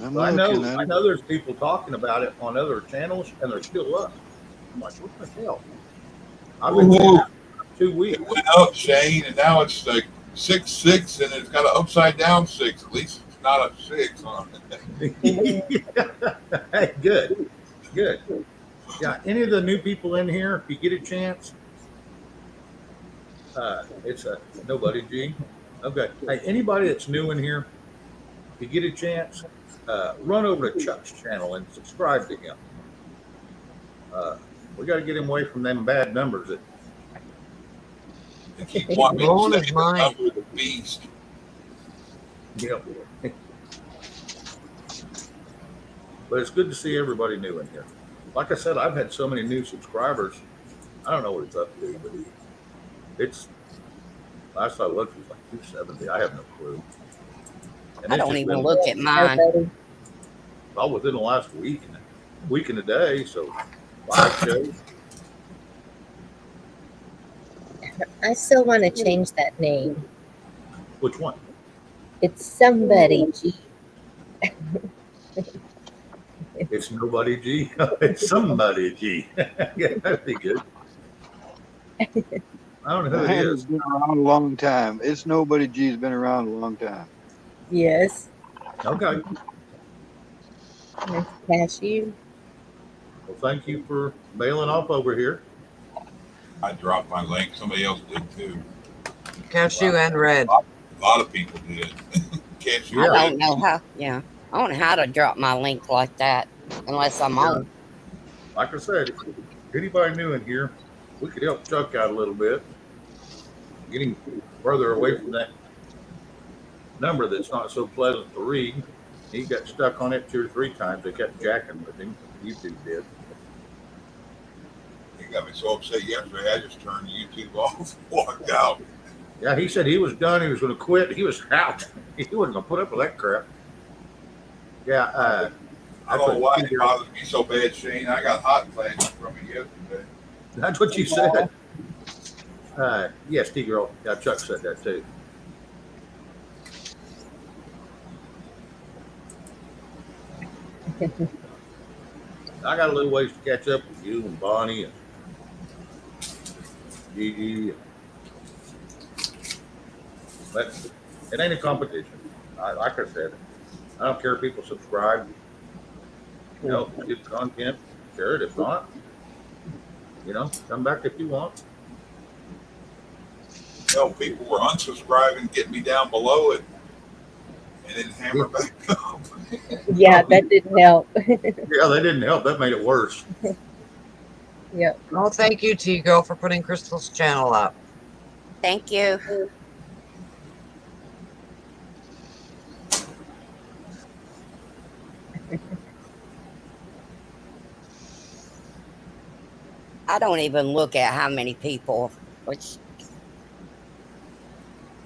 I'm I looking at know it. there's people talking about it on other channels, and they're still up. I'm like, what the hell? I've been saying that for 2 weeks. It went up, Shane, and now it's like 6-6, and it's got an upside down 6. At least it's not a 6 on it. Hey, good. Yeah, any of the new people in here, if you get a chance, it's a nobody G. Okay. Hey, anybody that's new in here, if you get a chance, run over to Chuck's channel and subscribe to him. We got to get him away from them bad numbers. That They keep wanting me Blowing to his say the mind. number of the beast. Yep. But it's good to see everybody new in here. Like I said, I've had so many new subscribers. I don't know what it's up to, but it's last I looked, it was like 270. I have no clue. And I it's don't just even been look at mine. all within the last week and a day. So 5 shows. I still want to change that name. Which one? It's somebody G. It's nobody G. It's somebody G. Yeah, that'd be good. I don't know who it It's is. been around a long time. It's nobody G's been around a long time. Yes. Okay. Nice cashew. Well, thank you for bailing off over here. I dropped my link. Somebody else did too. Cashew and red. A lot of people did. Can't you? Yeah. I don't know how. Yeah, I don't know how to drop my link like that unless I'm on. Like I said, if anybody new in here, we could help Chuck out a little bit, getting further away from that number that's not so pleasant to read. He got stuck on it 2 or 3 times. They kept jacking with him. YouTube did. got me so upset yesterday. I just turned YouTube off and walked out. Yeah, he said he was done. He was going to quit. He was out. He wasn't going to put up with that crap. Yeah. I don't know why it bothers me so bad, Shane. I got hot flashes from it yesterday. That's what you said. Yes, T-Girl. Yeah, Chuck said that too. I got a little ways to catch up with you and Bonnie and Gigi. But it ain't a competition. Like I said, I don't care if people subscribe. You know, get content, share it. If not, you know, come back if you want. You know, people were unsubscribing, getting me down below it, and then hammer back up. Yeah, that didn't help. Yeah, that didn't help. That made it worse. Yep. Oh, thank you, T-Girl, for putting Crystal's channel up. Thank you. I don't even look at how many people, which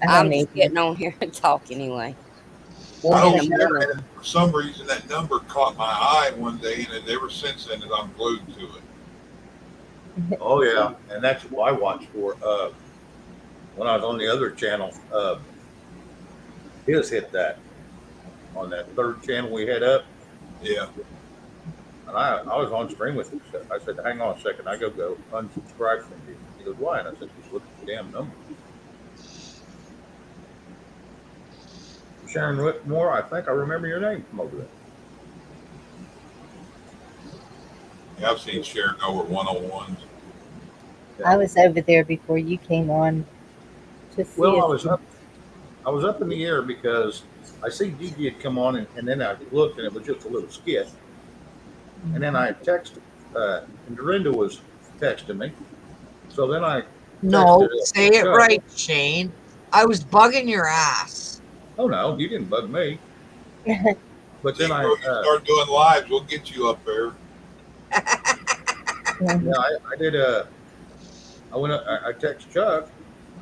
I'm just getting on here and talk anyway. I don't care. And for some reason, that number caught my eye one day, and ever since then, I'm glued to it. Oh yeah, and that's what I watched for. When I was on the other channel, his hit that on that third channel we had up. Yeah. And I was on screen with him. I said, "Hang on a second. I go unsubscribe from you." He goes, "Why?" And I said, "Just look at the damn number." Sharon Whitmore, I think I remember your name from over there. Yeah, I've seen Sharon over 101s. Yeah. I was over there before you came on. To see Well, I was up in the air because I see Gigi had come on, and then I looked, and it was just a little skit. And then I texted, and Dorinda was texting me. So then I No, say it right, Shane. I was bugging your ass. Oh no, you didn't bug me. But then you start doing lives, we'll get you up there. Yeah, I did. I went. I texted Chuck.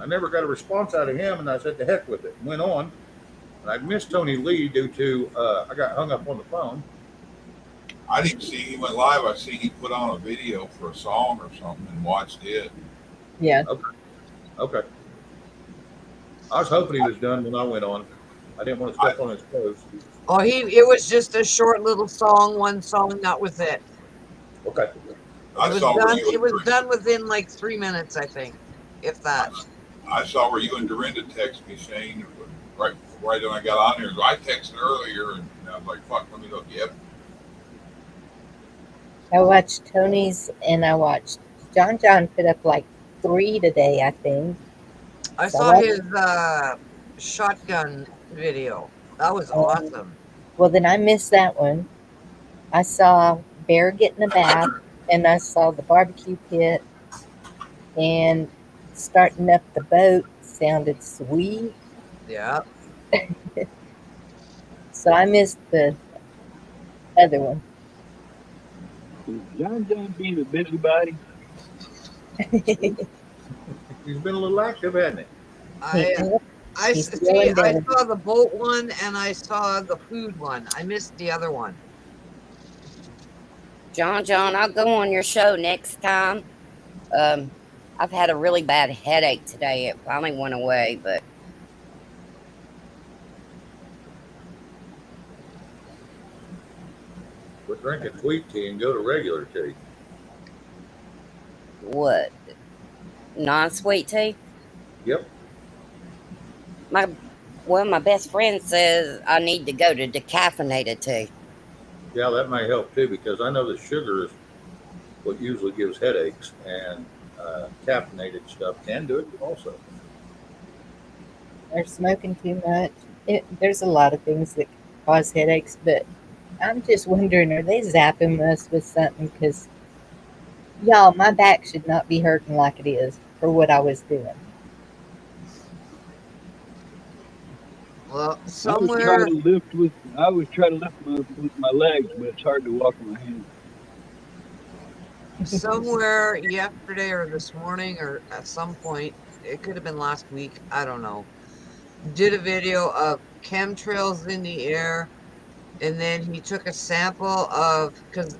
I never got a response out of him, and I said, "The heck with it." Went on, and I missed Tony Lee due to I got hung up on the phone. I didn't see he went live. I see he put on a video for a song or something and watched it. Yeah. Okay. I was hoping he was done when I went on. I didn't want to step on his toes. Oh, it was just a short little song, one song, that was it. Okay. It was done within like 3 minutes, I think, if that. I saw where you and Dorinda texted me, Shane, right when I got on here. I texted earlier, and I was like, fuck, let me look. Yep. I watched Tony's, and I watched John put up like 3 today, I think. I saw his shotgun video. That was awesome. Well, then I missed that one. I saw Bear getting a bath, and I saw the barbecue pit, and starting up the boat sounded sweet. Yeah. So I missed the other one. John being a busybody. He's been a little active, hasn't he? I saw the boat one, and I saw the food one. I missed the other one. John, I'll go on your show next time. I've had a really bad headache today. It finally went away, but Quit drinking sweet tea and go to regular tea. what? Non-sweet tea? Yep. My best friend says I need to go to decaffeinated tea. Yeah, that may help too, because I know that sugar is what usually gives headaches, and caffeinated stuff can do it also. Or smoking too much. There's a lot of things that cause headaches, but I'm just wondering, are they zapping us with something? Because, y'all, my back should not be hurting like it is for what I was doing. Well, I was trying to lift with my legs, but it's hard to walk with my hands. somewhere yesterday or this morning or at some point, it could have been last week, I don't know, did a video of chemtrails in the air, and then he took a sample of, because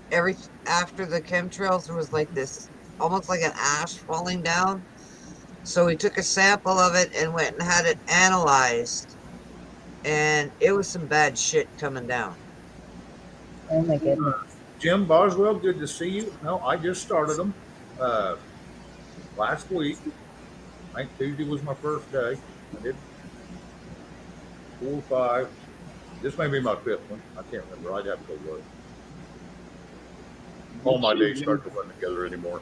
after the chemtrails there was like this almost like an ash falling down. So he took a sample of it and went and had it analyzed, and it was some bad shit coming down. Oh my goodness. Jim Boswell, good to see you. No, I just started them last week. I think Tuesday was my first day. I did 4 or 5. This may be my 5th one. I can't remember. I'd have to go look. All my days start to run together anymore.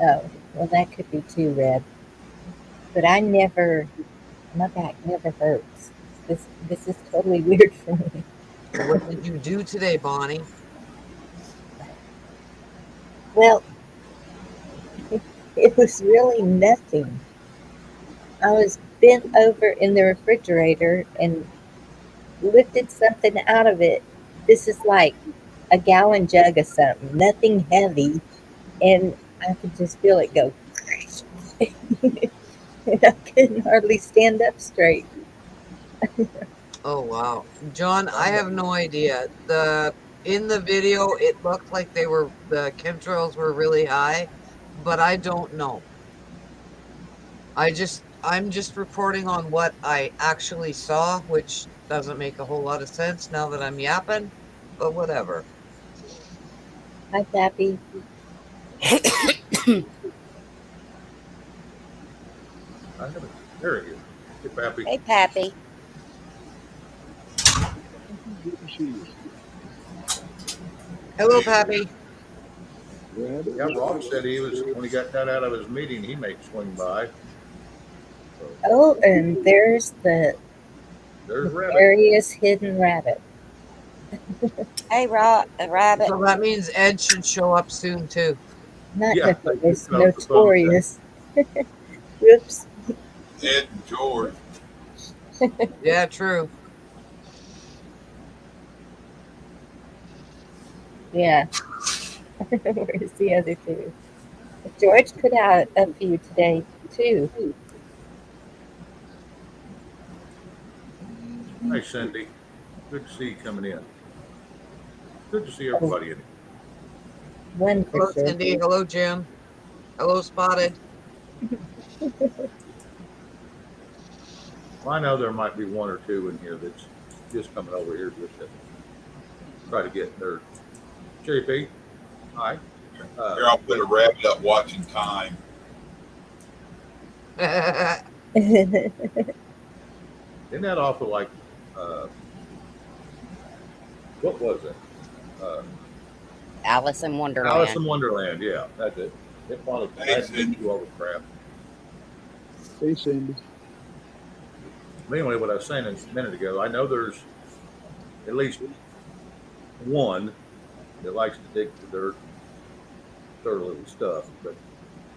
Oh, well, that could be too, Red. But my back never hurts. This is totally weird for me. What did you do today, Bonnie? Well, it was really nothing. I was bent over in the refrigerator and lifted something out of it. This is like a gallon jug of something, nothing heavy, and I could just feel it go. And I couldn't hardly stand up straight. Oh wow, John, I have no idea. In the video, it looked like the chemtrails were really high, but I don't know. I'm just reporting on what I actually saw, which doesn't make a whole lot of sense now that I'm yapping, but whatever. Hi, Pappy. There he is. Hey, Pappy. Hey, Pappy. Good to see you. Hello, Pappy. Rabbit. Yeah, Rob said he was, when he got that out of his meeting, he may swing by. So, Oh, and there's the there's Rabbit. nefarious hidden rabbit. Hey, Rabbit. So that means Ed should show up soon too. Not Yeah, nefarious, they put out the phone notorious. Whoops. Ed and George. Yeah, true. Yeah. Where's the other two? George put out a few today, too. Hey, Cindy. Good to see you coming in. Good to see everybody in here. One for Hello, sure. Cindy. Hello, Jim. Hello, Spotted. Well, I know there might be 1 or 2 in here that's just coming over here just to try to get their JP. Hi. Here, I'll put a rabbit up watching time. Isn't that awful? Like, what was it? Alice in Wonderland. Alice in Wonderland. Yeah, that's it. It wanted to do all the crap. Hey, Cindy. But anyway, what I was saying a minute ago, I know there's at least one that likes to dig the dirt, their little stuff, but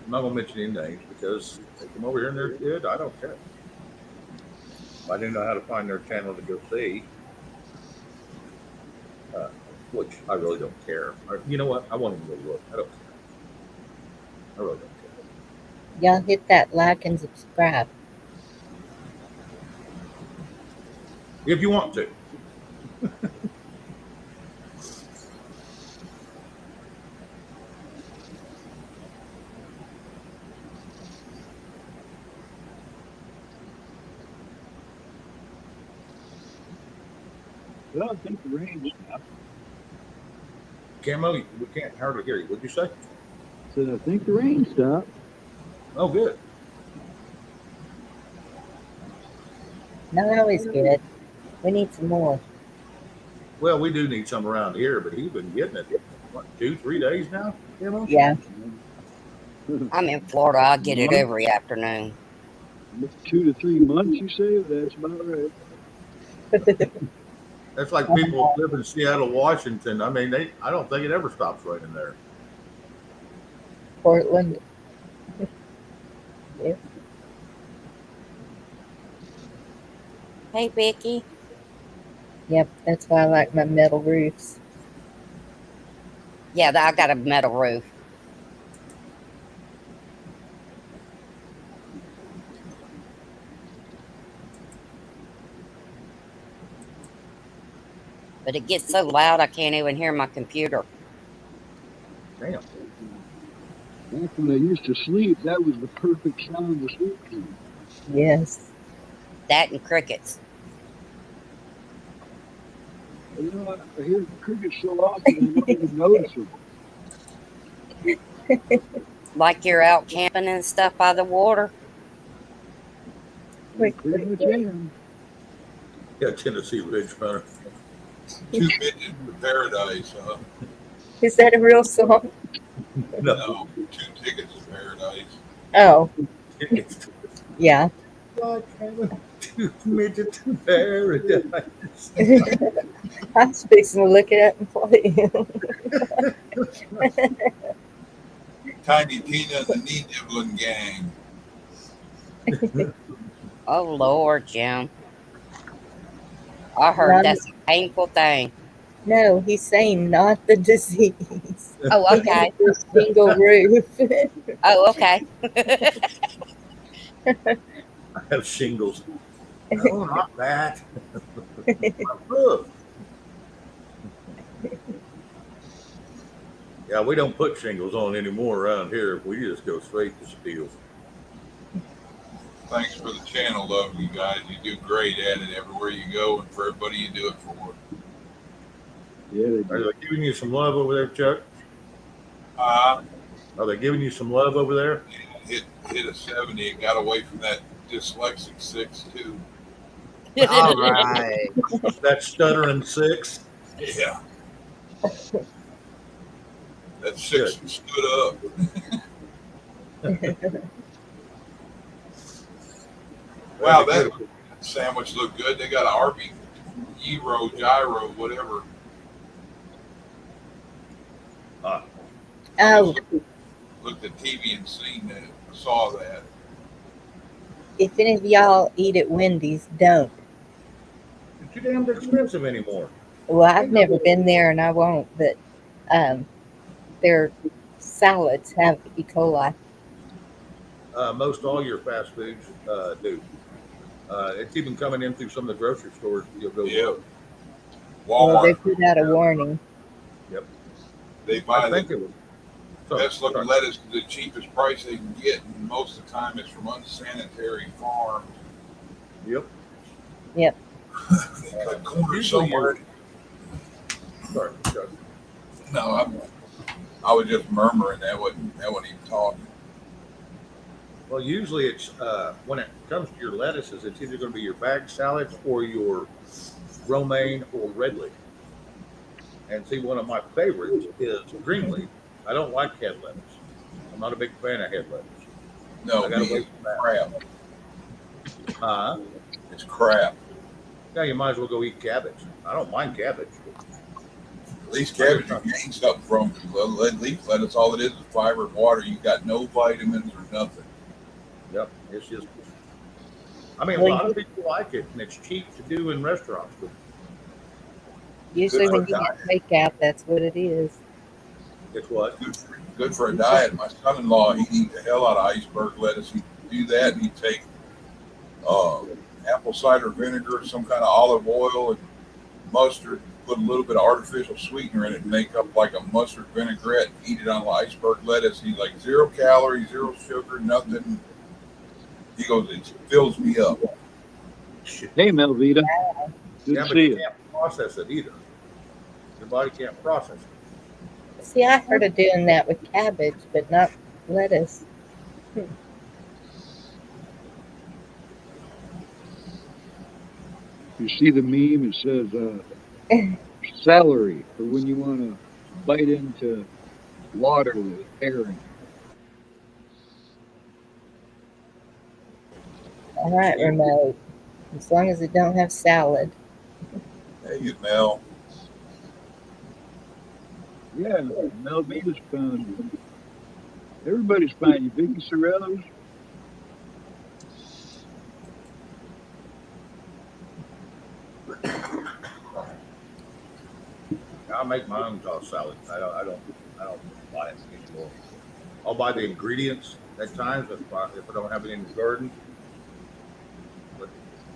I'm not going to mention any names because they come over here and they're good. I don't care. I do know how to find their channel to go see, which I really don't care. You know what? I want them to go look. I don't care. I really don't care. Y'all hit that like and subscribe. If you want to. Well, I think the rain stopped. Camo, we can't hardly hear you. What'd you say? Said I think the rain stopped. Oh, good. Not always good. We need some more. Well, we do need some around here, but he's been getting it, what, 2-3 days now? Camo? Yeah. I'm in Florida. I get it every afternoon. 2 to 3 months, you say? That's about right. That's like people live in Seattle, Washington. I mean, I don't think it ever stops raining there. Portland. Yep. Hey, Becky. Yep, that's why I like my metal roofs. Yeah, I got a metal roof. But it gets so loud I can't even hear my computer. Damn. Back when I used to sleep, that was the perfect sound to sleep to. Yes. That and crickets. You know, I hear crickets so often, I don't even notice them. Like you're out camping and stuff by the water. I pretty much am. Yeah, Tennessee Ridge Runner. 2 midgets to paradise, huh? Is that a real song? No. No, 2 tickets to paradise. Oh, It's yeah. like having 2 midgets to paradise. I was fixing to look it up and play. Tiny Tina and the Knee Nibbling Gang. Oh, Lord, Jim. I heard that's a painful thing. No, he's saying not the disease. Oh, okay. The single roof. Oh, okay. I have shingles. No, not that. Look. Yeah, we don't put shingles on anymore around here. We just go straight to steel. Thanks for the channel, love you guys. You do great at it everywhere you go, and for everybody you do it for. Yeah, they Are do. they giving you some love over there, Chuck? Uh, Are they giving you some love over there? hit a 70 and got away from that dyslexic 6 too. All right. That stuttering 6? Yeah. That 6 stood up. Wow, that sandwich looked good. They got an Arby gyro, whatever. Oh, Looked at TV and saw that. if any of y'all eat at Wendy's, don't. It's too damn expensive anymore. Well, I've never been there and I won't, but their salads have E. coli. Most all your fast foods do. It's even coming in through some of the grocery stores. You'll go Yeah. look. Well, they Walmart, put out a warning. they I buy think the it was. best looking lettuce at the cheapest price they can get, and most of the time it's from unsanitary farms. Yep. Yep. They cut corners somewhere. Sorry, Chuck. No, I was just murmuring. That wasn't even talking. Well, usually it's when it comes to your lettuces, it's either going to be your bag salads or your romaine or red leaf. And see, one of my favorites is green leaf. I don't like head lettuce. I'm not a big fan of head lettuce. No, I gotta me, wait it's for that. crap. It's crap. Yeah, you might as well go eat cabbage. I don't mind cabbage. At least cabbage you gain something from. Leaf lettuce, all it is fiber and water. You got no vitamins or nothing. Yep, it's just. I mean, a lot of people like it, and it's cheap to do in restaurants. But Usually when for you get takeout, that's what it is. it's what? Good for a diet. My son-in-law, he'd eat the hell out of iceberg lettuce. He'd do that, and he'd take apple cider vinegar, some kind of olive oil, and mustard. Put a little bit of artificial sweetener in it, and make up like a mustard vinaigrette. Eat it on the iceberg lettuce. He's like 0 calories, 0 sugar, nothing. He goes, it fills me up. Hey, Melvita. Good Yeah, to but see you you. can't process it either. Your body can't process it. See, I heard of doing that with cabbage, but not lettuce. You see the meme? It says celery for when you want to bite into water with air in it. All right, remote. As long as it don't have salad. Hey, Mel. Yeah, Melvita's found you. Everybody's found you. Vicky Sorrello's. I'll make my own tossed salad. I don't I don't buy it anymore. I'll buy the ingredients at times if I don't have it in the garden. But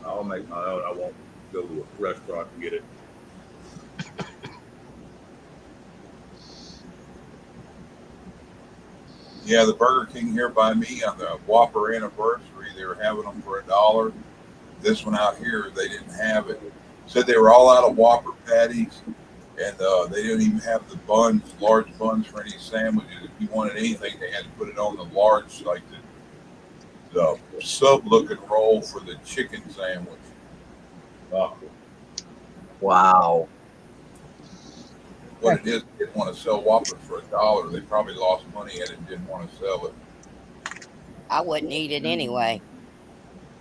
I'll make my own. I won't go to a restaurant and get it. Yeah, the Burger King here by me on the Whopper anniversary, they were having them for $1. This one out here, they didn't have it. Said they were all out of Whopper patties, and they didn't even have the buns, large buns for any sandwiches. If you wanted anything, they had to put it on the large, like the sub-looking roll for the chicken sandwich. Oh, Wow. What it is, they didn't want to sell Whoppers for $1. They probably lost money at it and didn't want to sell it. I wouldn't eat it anyway.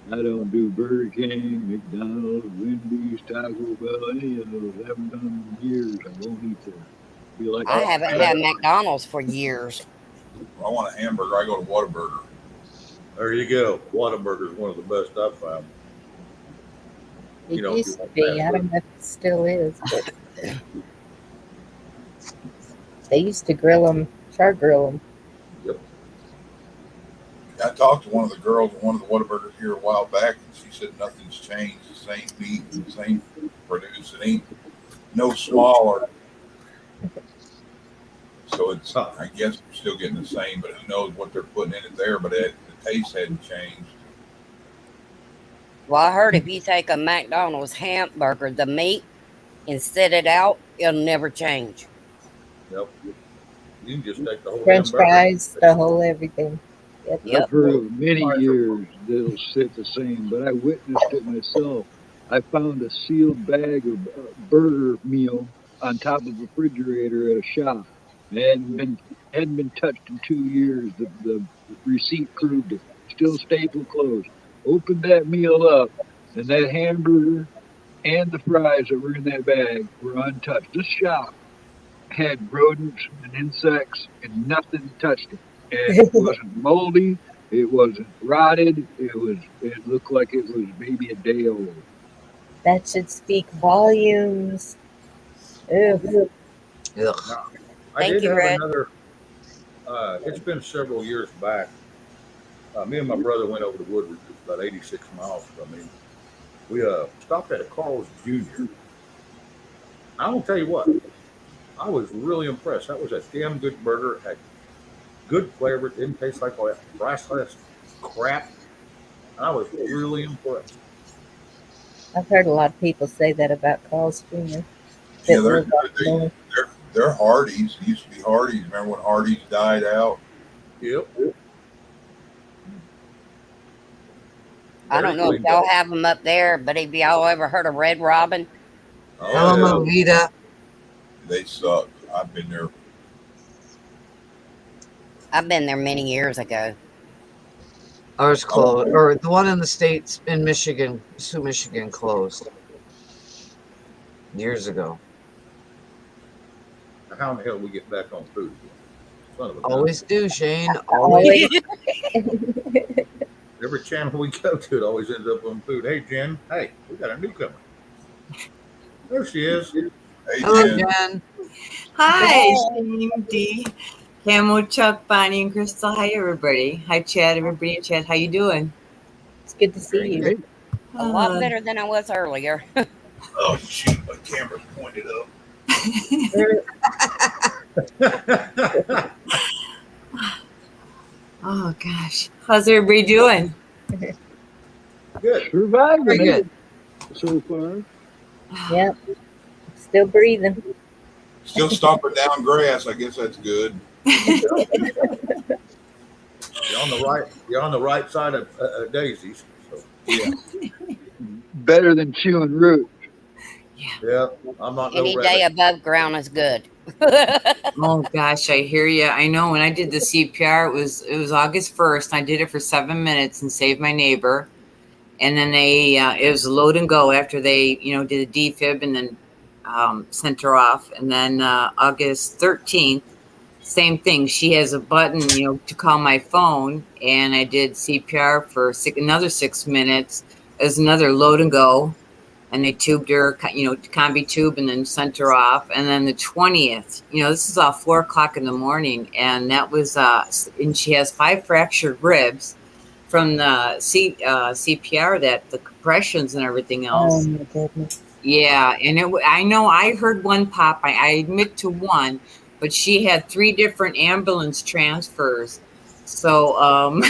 I don't do Burger King, McDonald's, Wendy's, Taco Bell, any of those. I haven't done them in years. I won't eat them. Feel like I haven't had McDonald's for years. If I want a hamburger, I go to Whataburger. there you go. Whataburger is one of the best I've found. It You know, if used you to want be. fast I don't know if it still is, but they used to grill them, char grill them. I talked to one of the girls at one of the Whataburgers here a while back, and she said nothing's changed. The same meat, the same produce. It ain't no smaller. So it's, I guess we're still getting the same, but who knows what they're putting in it there. But the taste hadn't changed. Well, I heard if you take a McDonald's hamburger, the meat, and set it out, it'll never change. Yep. You can just take the whole French hamburger. fries, the whole everything. Yep. I've heard of many years that it'll sit the same, but I witnessed it myself. I found a sealed bag of burger meal on top of a refrigerator at a shop. It hadn't been touched in 2 years. The receipt proved it. Still stapled closed. Opened that meal up, and that hamburger and the fries that were in that bag were untouched. This shop had rodents and insects, and nothing touched it. And it wasn't moldy. It wasn't rotted. It looked like it was maybe a day old. That should speak volumes. Ugh. Ugh. I Thank did you, have Red. another. It's been several years back. Me and my brother went over to Woodridge, it's about 86 miles from me. We stopped at a Carl's Jr. I don't tell you what, I was really impressed. That was a damn good burger. Had good flavor. It didn't taste like all that priceless crap. I was really impressed. I've heard a lot of people say that about Carl's Jr. Yeah, that live up north. they're Hardee's. It used to be Hardee's. Remember when Hardee's died out? Yep. I don't know if y'all have them up there, but have y'all ever heard of Red Robin? Alma Vita. They suck. I've been there. I've been there many years ago. Ours closed, or the one in the States in Michigan, Sioux, Michigan closed years ago. How in the hell we get back on food? Son of a gun. Always do, Shane. Always. Every channel we go to, it always ends up on food. Hey, Jen. Hey, we got a newcomer. There she is. Hey, Hello, Jen. Jen. Hi, Shane, Dee, Camo, Chuck, Bonnie, and Crystal. Hi, everybody. Hi, Chad. Everybody in Chad. How you doing? It's good to see you. A lot better than I was earlier. Oh, shoot. My camera's pointed up. Oh, gosh. How's everybody doing? Good. Surviving Very it good. so far. Yep. Still breathing. Still stomping down grass. I guess that's good. You're on the right side of daisies. So, Yeah. Better than chewing root. yeah, I'm not Any no day rabbit. above ground is good. Oh, gosh. I hear you. I know when I did the CPR, it was August 1st. I did it for 7 minutes and saved my neighbor. And then it was a load and go after they, did a defib and then sent her off. And then August 13th, same thing. She has a button, to call my phone. And I did CPR for another 6 minutes as another load and go. and they tubed her, combi tube, and then sent her off. And then the 20th, this is all 4:00 in the morning, and that was, and she has 5 fractured ribs from the CPR, that the compressions and everything else. Oh my goodness. Yeah, and I know I heard one pop. I admit to one, but she had 3 different ambulance transfers. So,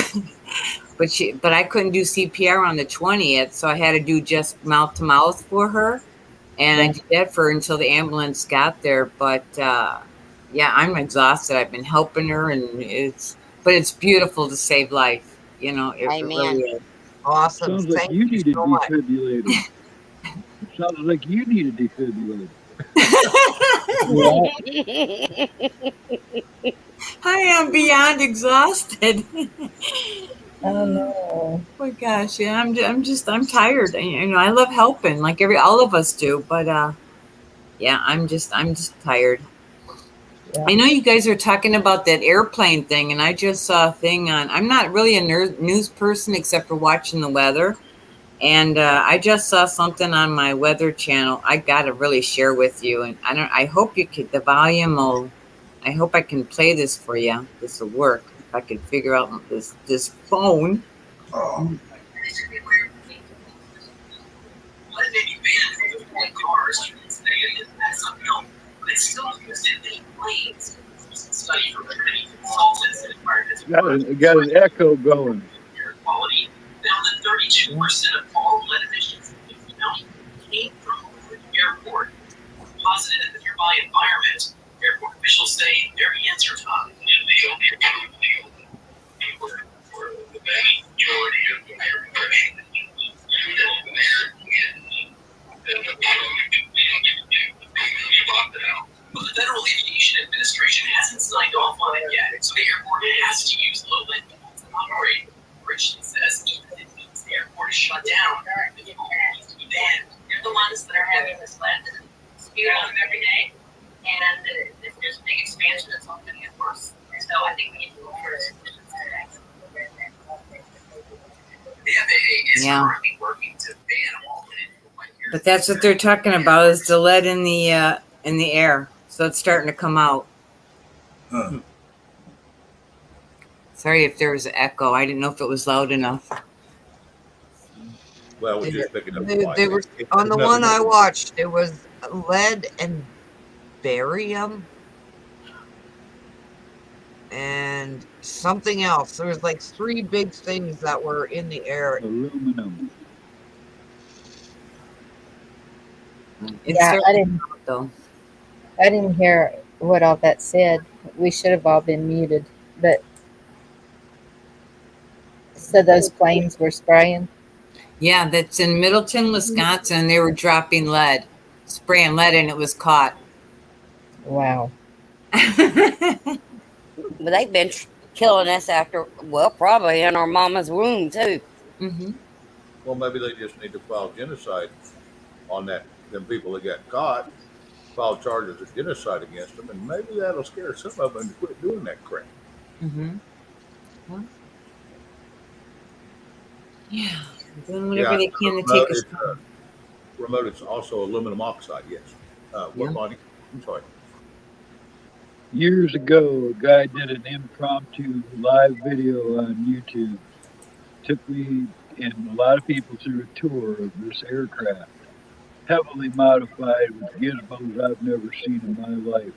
but I couldn't do CPR on the 20th, so I had to do just mouth to mouth for her, and I did that for until the ambulance got there. But yeah, I'm exhausted. I've been helping her, and it's beautiful to save life. It Amen. really is. Awesome. Sounds like Thank you need a so much. defibrillator. Sounds like you need a defibrillator. I am beyond exhausted. Oh no. Oh my gosh, yeah, I'm tired. I love helping, like all of us do, but yeah, I'm just tired. Yeah. I know you guys are talking about that airplane thing, and I just saw a thing on. I'm not really a news person except for watching the weather, and I just saw something on my weather channel. I gotta really share with you, and I hope you could. The volume will. I hope I can play this for you. This will work if I can figure out this phone. Oh. Got an echo going. Found that 32% of all lead emissions in the county came from the airport, deposited in the nearby environment. Airport officials say their hands are tied. The vast majority of the air pollution but the Federal Aviation Administration hasn't signed off on it yet, so the airport has to use low-lead fuels to operate. Richland says even if it means the airport is shut down, the fuel needs to be banned. They're the ones that are having this lead spewed on them every day, and if there's a big expansion, it's all going to get worse. So I think we need to go first. The FAA is currently working to ban all lead. But that's what they're talking about, is the lead in the air. So it's starting to come out. Sorry if there was an echo. I didn't know if it was loud enough. Well, we're just picking up. They were on the one I watched. It was lead and barium and something else. There was like 3 big things that were in the air. Aluminum. Yeah, I didn't hear what all that said. We should have all been muted. But so those planes were spraying? Yeah, that's in Middleton, Wisconsin. They were dropping lead, spraying lead, and it was caught. Wow. But they've been killing us probably in our mama's womb too. Mm-hmm. Well, maybe they just need to file genocide on that. Them people that got caught, file charges of genocide against them, and maybe that'll scare some of them to quit doing that crap. Mm-hmm. Well, yeah, doing whatever they can to take us down. Remote, it's also aluminum oxide, yes. What, Bonnie? I'm sorry. Years ago, a guy did an impromptu live video on YouTube. Took me and a lot of people through a tour of this aircraft. Heavily modified with gizmos I've never seen in my life.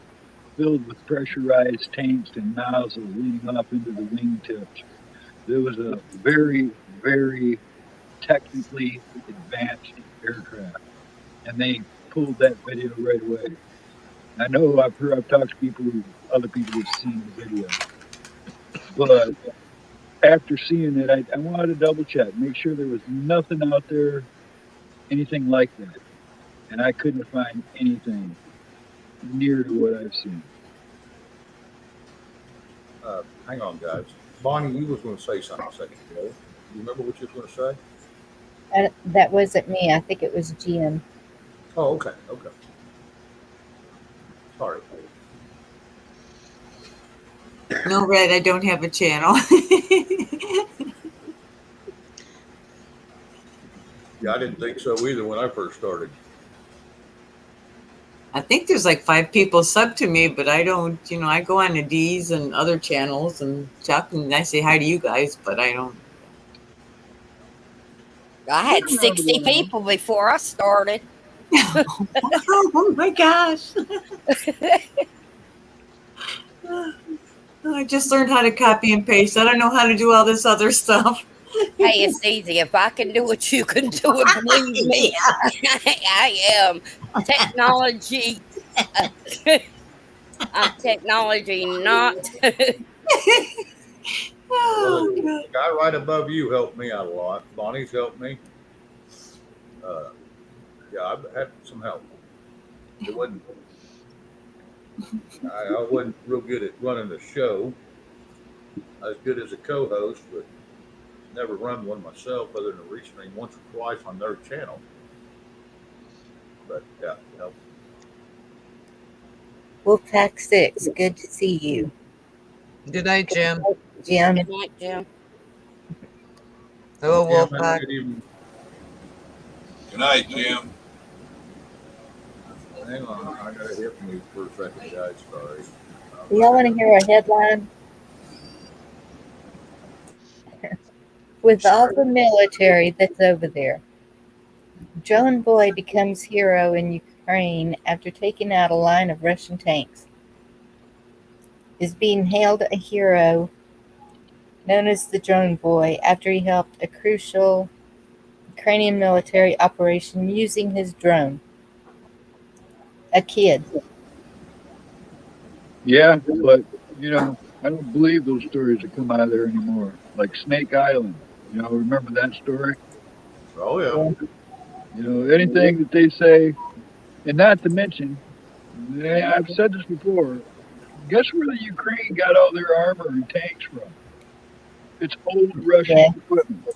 Filled with pressurized tanks and nozzles leading off into the wingtips. There was a very, very technically advanced aircraft. And they pulled that video right away. I know I've talked to people other people have seen the video. But after seeing it, I wanted to double check, make sure there was nothing out there, anything like that. And I couldn't find anything near to what I've seen. Hang on, guys. Bonnie, you was going to say something a second ago. You remember what you were going to say? That wasn't me. I think it was Jim. Oh, okay. Okay. Sorry. No, Red, I don't have a channel. Yeah, I didn't think so either when I first started. I think there's like 5 people sub to me, but I don't, I go on to D's and other channels and Chuck, and I say hi to you guys, but I don't. I had 60 people before I started. Oh my gosh. I just learned how to copy and paste. I don't know how to do all this other stuff. Hey, it's easy. If I can do it, you can do it. Believe me, I am technology. I'm technology, not. Well, the guy right above you helped me out a lot. Bonnie's helped me. Yeah, I've had some help. It wasn't. I wasn't real good at running the show. I was good as a co-host, but never run one myself, other than recently once or twice on their channel. But yeah, Wolfpack 6, good to see you. Good night, Jim. Jim. Good night, Jim. Hello, Yeah, Wolfpack. Good night, Jim. Hang on, I gotta hear from you for a second, guys. Sorry. Do y'all want to hear a headline? With all the military that's over there, John Boy becomes hero in Ukraine after taking out a line of Russian tanks. Is being hailed a hero known as the Drone Boy after he helped a crucial Ukrainian military operation using his drone. A kid. Yeah, but I don't believe those stories that come out of there anymore. Like Snake Island. Remember that story? Oh yeah. Anything that they say, and not to mention, I've said this before. Guess where the Ukraine got all their armor and tanks from? It's old Russian equipment.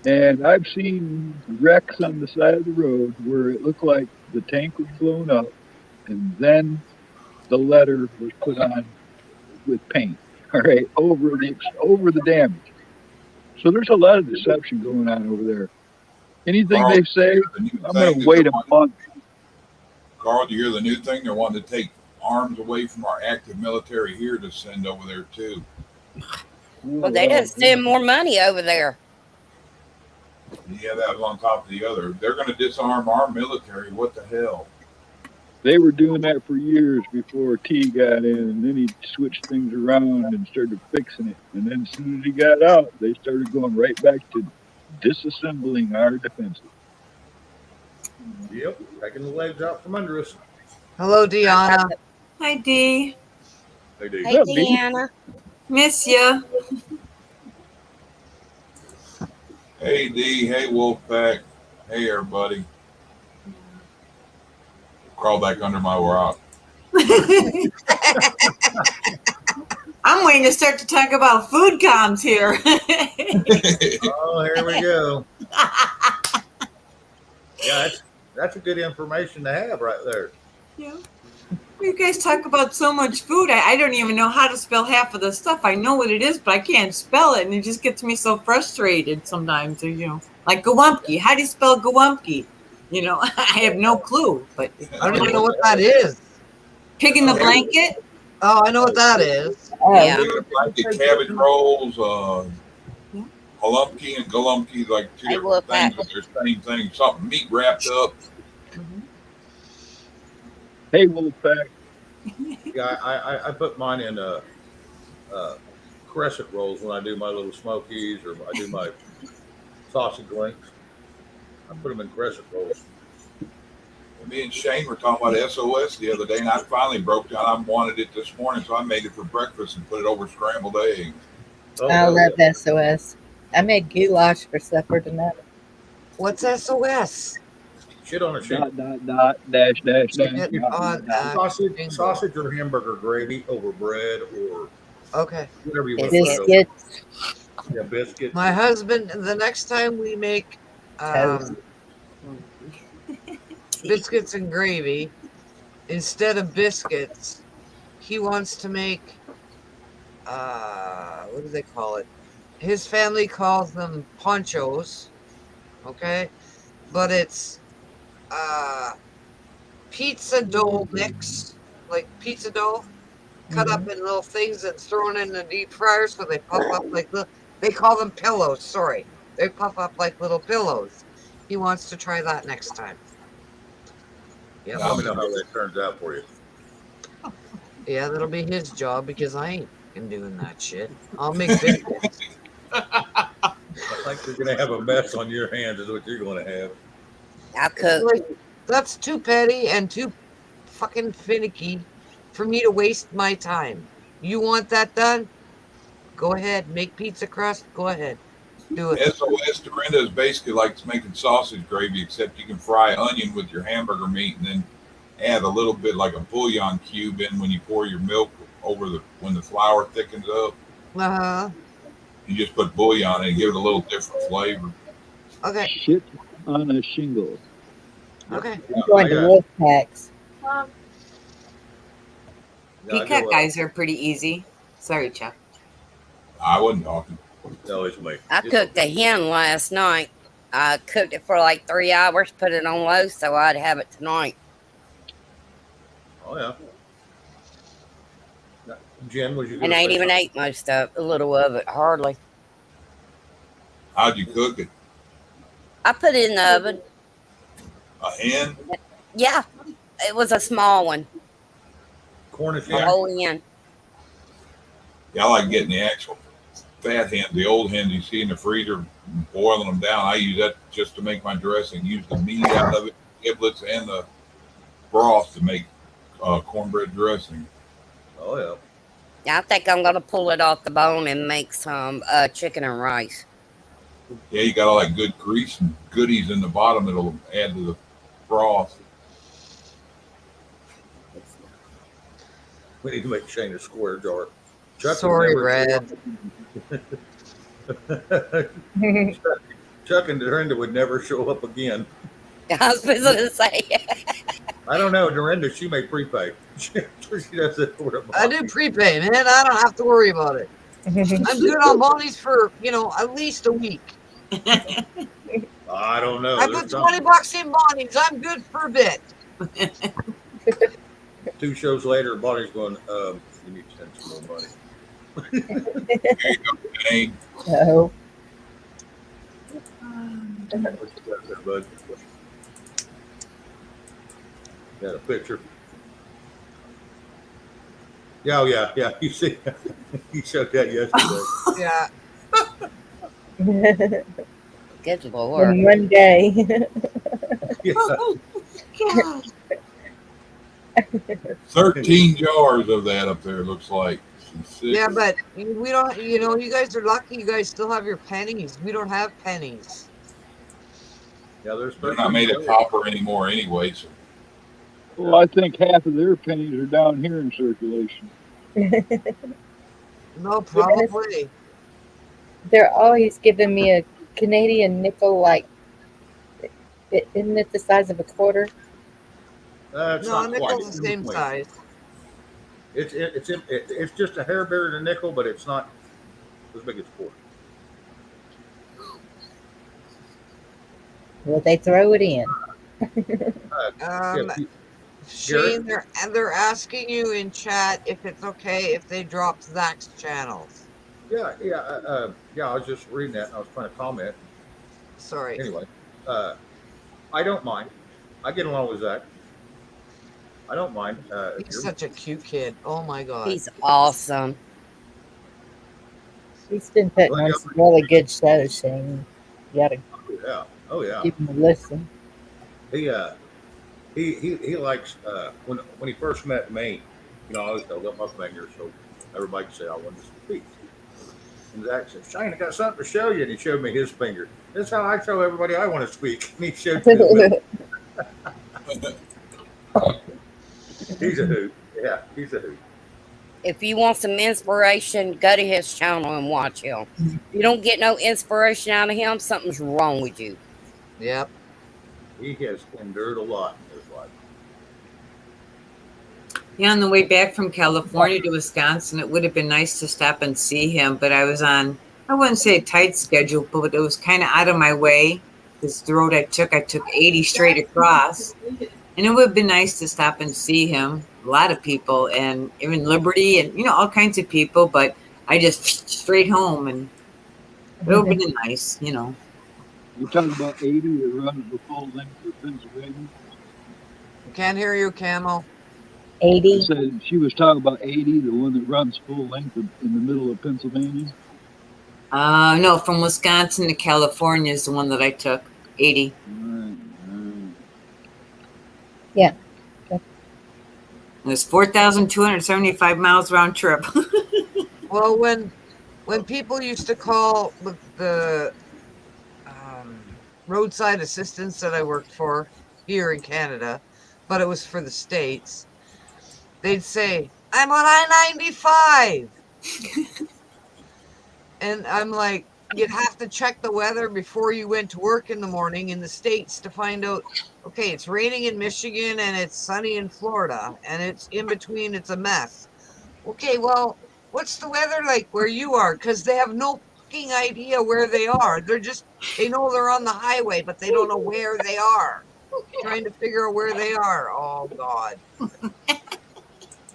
And I've seen wrecks on the side of the road where it looked like the tank was blown up, and then the letter was put on with paint, all right, over the damage. So there's a lot of deception going on over there. Anything Carl, they say, I'm going to wait a month. Carl, do you hear the new thing? They're wanting to take arms away from our active military here to send over there too. Well, they didn't send more money over there. Yeah, that was on top of the other. They're going to disarm our military. What the hell? They were doing that for years before T got in, and then he switched things around and started fixing it. And then as soon as he got out, they started going right back to disassembling our defenses. Yep, taking the legs out from under us. Hello, Deanna. Hi, Dee. Hey, Dee. Hey, Deanna. Miss ya. Hey, D. Hey, Wolfpack. Hey, everybody. Crawl back under my rock. I'm waiting to start to talk about food comms here. Oh, here we go. Yeah, that's a good information to have right there. Yeah. You guys talk about so much food. I don't even know how to spell half of the stuff. I know what it is, but I can't spell it, and it just gets me so frustrated sometimes. Like Gawumpki. How do you spell Gawumpki? I have no clue. But I don't even know what that is. Pig in the blanket. Oh, I know what that is. Yeah. Pig in the blanket, cabbage rolls, Halumpki and Golumpki, like two different things, but they're the same thing. Something meat wrapped up. Hey, Wolfpack. Yeah, I put mine in crescent rolls when I do my little smokies or I do my sausage links. I put them in crescent rolls. Me and Shane were talking about SOS the other day, and I finally broke down. I wanted it this morning, so I made it for breakfast and put it over scrambled eggs. Oh, I love SOS. I made goulash for supper tonight. What's SOS? Shit on a shit. Dash. Sausage or hamburger gravy over bread or Okay. whatever you want. Biscuits. Yeah, biscuits. My husband, the next time we make biscuits and gravy, instead of biscuits, he wants to make, what do they call it? His family calls them ponchos, okay? but it's pizza dough mix, like pizza dough, cut up in little things and thrown in the deep fryer so they puff up like they call them pillows. Sorry, they puff up like little pillows. He wants to try that next time. Yep. Let me know how that turns out for you. Yeah, that'll be his job because I ain't doing that shit. I'll make biscuits. I think you're gonna have a mess on your hands. Is what you're gonna have. I cook. Like, that's too petty and too fucking finicky for me to waste my time. You want that done? Go ahead. Make pizza crust. Go ahead. Do it. SOS Dorinda is basically like making sausage gravy, except you can fry onion with your hamburger meat and then add a little bit like a bouillon cube in when you pour your milk over when the flour thickens up. Uh-huh. You just put bouillon in and give it a little different flavor. Okay. Shit on a shingle. Okay. I'm going to wolf packs. Peacock guys are pretty easy. Sorry, Chuck. I wasn't talking. No, it's me. I cooked a hen last night. I cooked it for like 3 hours, put it on low so I'd have it tonight. Oh yeah. Jen, was you? And I ain't even ate most of a little of it, hardly. How'd you cook it? I put it in the oven. A hen? Yeah, it was a small one. Cornish A hen. whole hen. Yeah, I like getting the actual fat hens, the old hens you see in the freezer, boiling them down. I use that just to make my dressing. Use the meat out of it, giblets, and the broth to make cornbread dressing. Oh yeah. Yeah, I think I'm gonna pull it off the bone and make some chicken and rice. Yeah, you got all that good grease and goodies in the bottom that'll add to the broth. We need to make Shane a square jar. Chuck Sorry, Red. Chuck and Dorinda would never show up again. I was supposed to say. I don't know, Dorinda. She may prepay. She does it for a I do prepay, man. I don't have to worry about it. I'm good on Bonnie's for, at least a week. I don't know. I put $20 in Bonnie's. I'm good for a bit. 2 shows later, Bonnie's going, you need to send some more money. There you go, Jane. No. What you got there, bud? Got a picture. Yeah, oh, yeah. You see, you showed that yesterday. Yeah. Good Lord. In one day. Yeah. Oh, God. 13 jars of that up there, looks like. Yeah, but we don't, you guys are lucky. You guys still have your pennies. We don't have pennies. Yeah, They're not made of copper anymore anyway. So. Well, I think half of their pennies are down here in circulation. No, probably. They're always giving me a Canadian nickel, like, isn't it the size of a quarter? It's No, not nickel's quite. the same size. It's just a hair bigger than nickel, but it's not as big as a quarter. Well, they throw it in. Shane, they're asking you in chat if it's okay if they drop Zach's channels. Yeah. I was just reading that and I was trying to comment. Sorry. Anyway, I don't mind. I get along with Zach. I don't mind. He's such a cute kid. Oh my God. He's awesome. He's been putting on some really good shows, Shane. You gotta Oh yeah. give him a listen. He likes when he first met me, I always held up my finger so everybody could say I wanted to speak. And Zach said, "Shane, I got something to show you," and he showed me his finger. That's how I show everybody I want to speak. And he showed me his finger. He's a hoot. Yeah, he's a hoot. If you want some inspiration, go to his channel and watch him. If you don't get no inspiration out of him, something's wrong with you. Yep. He has endured a lot in his life. Yeah, on the way back from California to Wisconsin, it would have been nice to stop and see him, but I was on, I wouldn't say a tight schedule, but it was kind of out of my way. Because the road I took 80 straight across. And it would have been nice to stop and see him. A lot of people, and even Liberty, and all kinds of people. But I just straight home, and it would have been nice, You're talking about 80 that runs the full length of Pennsylvania? Can't hear you, Camel. 80. I said she was talking about 80, the one that runs full length in the middle of Pennsylvania. No, from Wisconsin to California is the one that I took. 80. Right. Yeah. It was 4,275 miles round trip. Well, when people used to call the roadside assistance that I worked for here in Canada, but it was for the States, they'd say, I'm on I-95. And I'm like, you'd have to check the weather before you went to work in the morning in the States to find out, okay, it's raining in Michigan and it's sunny in Florida and it's in between, it's a mess. Okay, well, what's the weather like where you are? Because they have no fucking idea where they are. They know they're on the highway, but they don't know where they are. Trying to figure out where they are. Oh, God.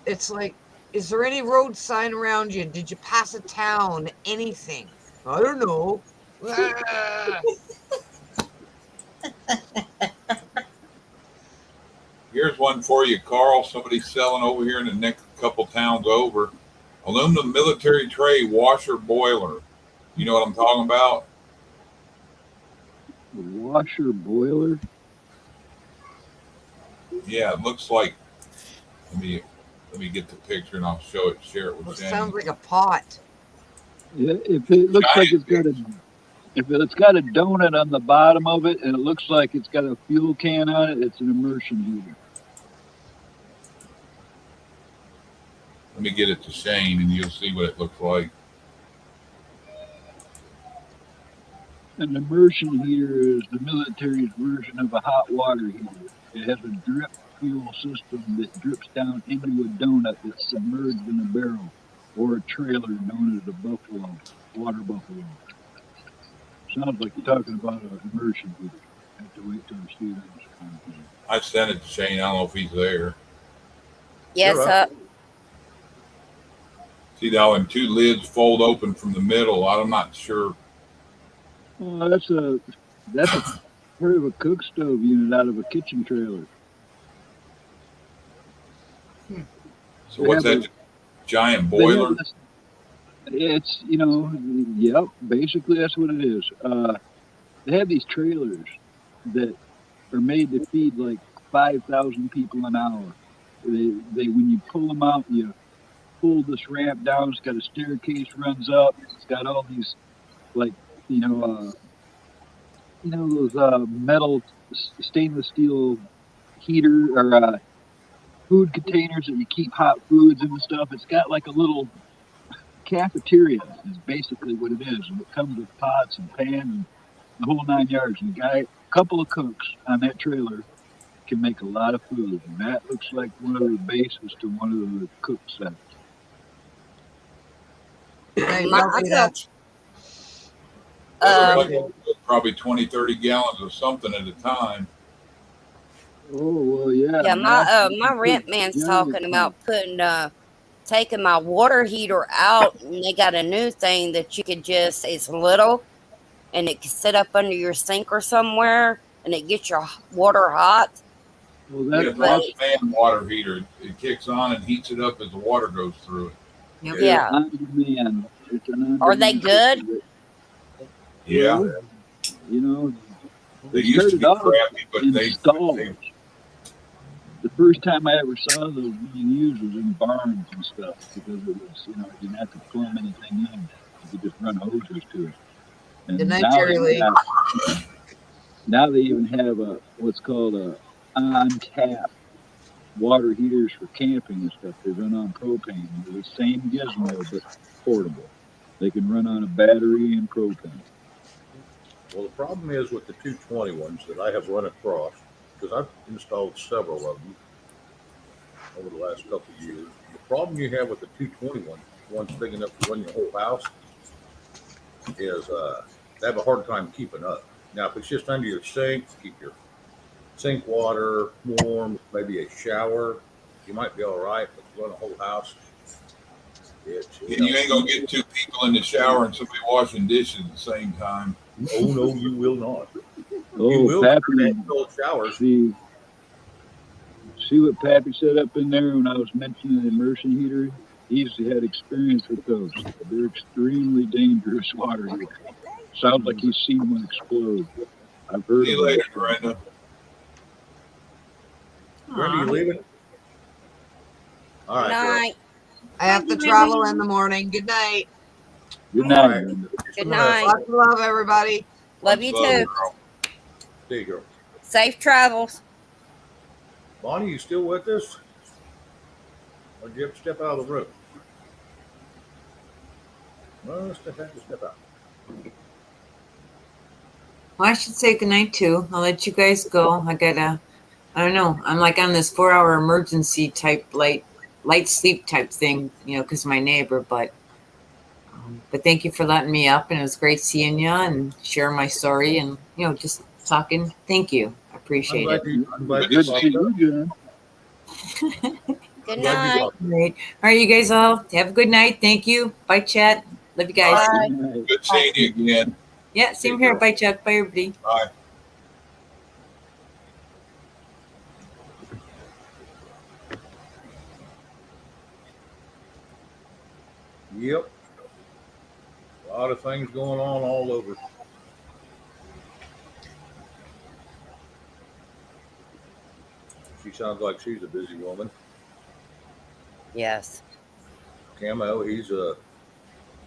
It's like, is there any road sign around you? Did you pass a town? Anything? I don't know. Here's one for you, Carl. Somebody's selling over here in the next couple towns over. Aluminum military tray washer boiler. You know what I'm talking about? The washer boiler? Yeah, it looks like. Let me get the picture and I'll share it with Shane. Sounds like a pot. Yeah, if it looks like it's got a donut on the bottom of it and it looks like it's got a fuel can on it, it's an immersion heater. Let me get it to Shane and you'll see what it looks like. An immersion heater is the military's version of a hot water heater. It has a drip fuel system that drips down into a donut that's submerged in a barrel or a trailer known as a water buffalo. Sounds like you're talking about an immersion heater. I have to wait till I see that. I sent it to Shane. I don't know if he's there. Yes, right. See how them two lids fold open from the middle. I'm not sure. That's a part of a cook stove unit out of a kitchen trailer. So what's that? Giant boiler? It's, yep, basically that's what it is. They have these trailers that are made to feed like 5,000 people an hour. They when you pull them out, you pull this ramp down. It's got a staircase runs up. It's got all these like those metal stainless steel heater or food containers that you keep hot foods and stuff. It's got like a little cafeteria is basically what it is. And it comes with pots and pans and the whole 9 yards. And a couple of cooks on that trailer can make a lot of food. And that looks like one of the bases to one of the cook sets. Probably 20, 30 gallons of something at a time. Oh, well, yeah. Yeah, my rent man's talking about taking my water heater out, and they got a new thing that you could it's little, and it can sit up under your sink or somewhere, and it gets your water hot. Well, that's a fan water heater. It kicks on and heats it up as the water goes through it. Yep. Yeah. Are they good? Yeah. They used to be crappy, but they the first time I ever saw those being used was in barns and stuff because it was, you didn't have to plumb anything in. You could just run hoses to it. And now they even have what's called a on-tap water heaters for camping and stuff. They run on propane. They're the same gizmo, but portable. They can run on a battery and propane. Well, the problem is with the 220 ones that I have run across, because I've installed several of them over the last couple of years. The problem you have with the 220 ones big enough to run your whole house, is they have a hard time keeping up. Now, if it's just under your sink, keep your sink water warm, maybe a shower, you might be all right. But if you run a whole house, it's, And you ain't gonna get two people in the shower and somebody washing dishes at the same time. Oh no, you will not. You Oh, will Pappy, cold showers. see what Pappy set up in there when I was mentioning the immersion heater? He's had experience with those. They're extremely dangerous water heaters. Sounds like he's seen one explode. I've heard See of you later, them. Brenda. Brenda, you leaving? All right, girl. Night. I have to travel in the morning. Good night. Good All night, right. Brenda. Good night. Lots of love, everybody. Love you too. Girl. See you, girl. Safe travels. Bonnie, you still with us? Or did you have to step out of the room? Well, step out. Well, I should say goodnight too. I'll let you guys go. I don't know. I'm like on this 4-hour emergency type light sleep type thing, because of my neighbor. But thank you for letting me up, and it was great seeing you and sharing my story and just talking. Thank you. I appreciate it. I'm glad Good to see you, John. Good night. Great. All right, you guys all have a good night. Thank you. Bye, chat. Love you guys. Bye. Good night. Good seeing you again. Yeah, same here. Bye, Chuck. Bye, everybody. Bye. Yep. A lot of things going on all over. She sounds like she's a busy woman. Yes. Camo, he's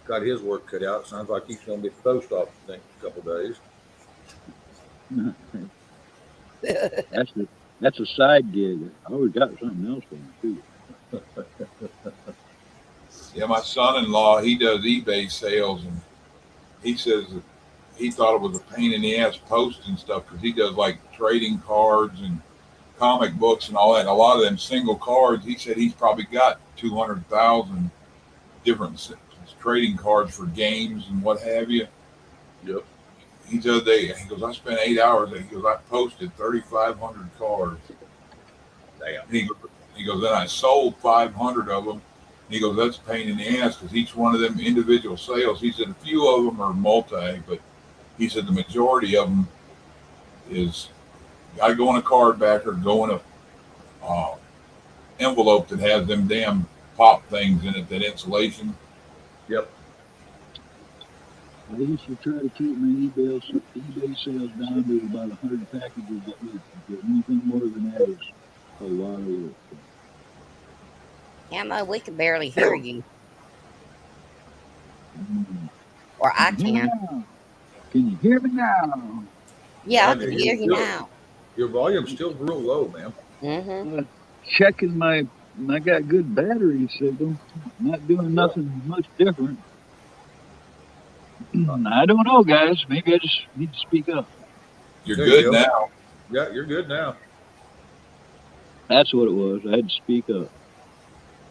got his work cut out. Sounds like he's going to be at the post office in a couple days. That's a side gig. I always got something else on too. Yeah, my son-in-law, he does eBay sales, and he says that he thought it was a pain in the ass posting stuff because he does like trading cards and comic books and all that. And a lot of them single cards, he said he's probably got 200,000 different trading cards for games and what have you. Yep. He said he goes, I spent 8 hours. He goes, I posted 3,500 cards. Damn. He goes, then I sold 500 of them. He goes, that's a pain in the ass because each one of them individual sales, he said a few of them are multi, but he said the majority of them is got to go in a card back or go in a envelope that has them damn pop things in it, that insulation. Yep. I used to try to keep my eBay sales down to about 100 packages a week. Because anything more than that is a lot of work. Camo, we can barely hear you. Mm. Or I can. Can you hear me now? Yeah, I Yeah, can you hear you do. now. Your volume's still real low, man. Mm-hmm. Checking I got good battery signal. Not doing nothing much different. I don't know, guys. Maybe I just need to speak up. You're There you good go. now. Yeah, you're good now. That's what it was. I had to speak up.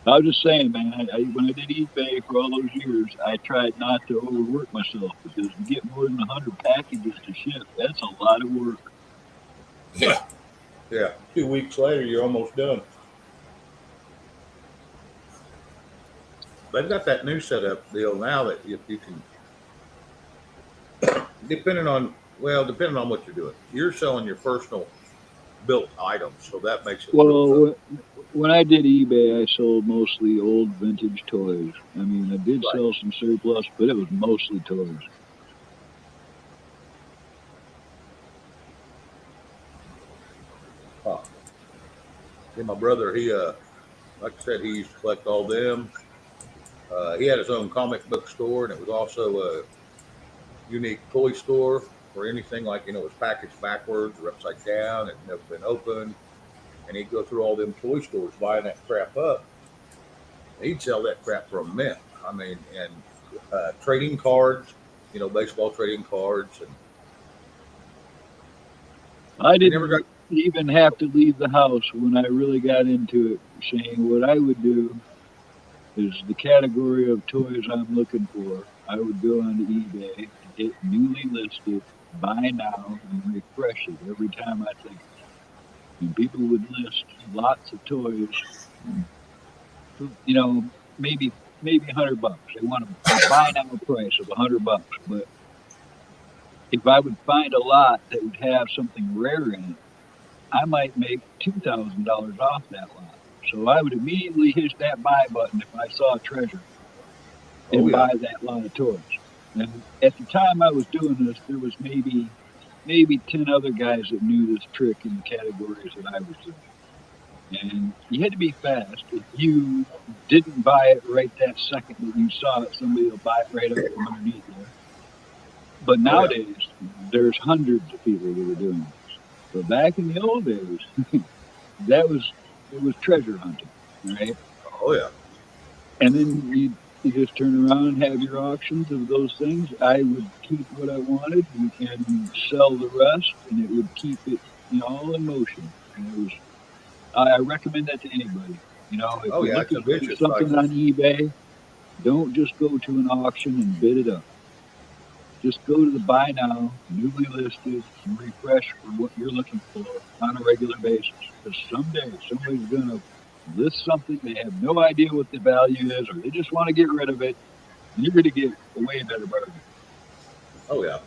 I was just saying, man, when I did eBay for all those years, I tried not to overwork myself because to get more than 100 packages to ship, that's a lot of work. Yeah. Yeah. 2 weeks later, you're almost done. They've got that new setup deal now that if you can, depending on what you're doing, you're selling your personal built items, so that makes it. Well, when I did eBay, I sold mostly old vintage toys. I mean, I did sell some surplus, but it was mostly toys. Yeah, my brother, he like I said, he used to collect all them. He had his own comic book store, and it was also a unique toy store for anything like, it was packaged backwards or upside down, it never been opened. And he'd go through all them toy stores buying that crap up. He'd sell that crap for a mint. I mean, and trading cards, baseball trading cards. And I didn't even have to leave the house when I really got into it, Shane. What I would do is the category of toys I'm looking for, I would go onto eBay and hit newly listed, buy now and refresh it every time I think. And people would list lots of toys, you know, maybe $100. They want a buy now price of $100. But if I would find a lot that would have something rare in it, I might make $2,000 off that lot. So I would immediately hit that buy button if I saw a treasure Oh and yeah. buy that lot of toys. And at the time I was doing this, there was maybe 10 other guys that knew this trick in the categories that I was doing. And you had to be fast. If you didn't buy it right that second that you saw it, somebody will buy it right up from underneath you. But Oh yeah. nowadays, there's hundreds of people that are doing this. But back in the old days, it was treasure hunting, right? Oh yeah. And then you just turn around and have your auctions of those things. I would keep what I wanted and sell the rest, and it would keep it, all in motion. And it was I recommend that to anybody. If Oh you're yeah. It's a looking for vicious something cycle. on eBay, don't just go to an auction and bid it up. Just go to the buy now, newly listed, and refresh for what you're looking for on a regular basis. Because someday somebody's going to list something, they have no idea what the value is, or they just want to get rid of it, and you're going to get a way better bargain. Oh yeah.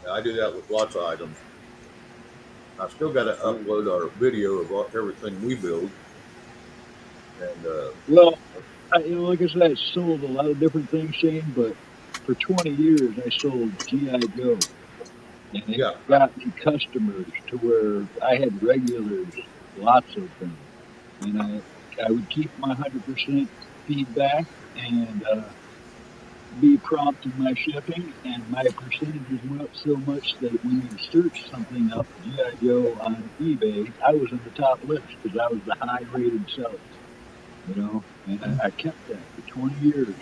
Yeah, I do that with lots of items. I still got to upload our video of everything we build. And Well, like I said, I sold a lot of different things, Shane, but for 20 years I sold G.I. Joe. And it yeah. got me customers to where I had regulars, lots of them. And I would keep my 100% feedback and be prompt in my shipping. And my percentages went up so much that when you search something up, G.I. Joe on eBay, I was on the top list because I was the high rated seller. And I kept that for 20 years.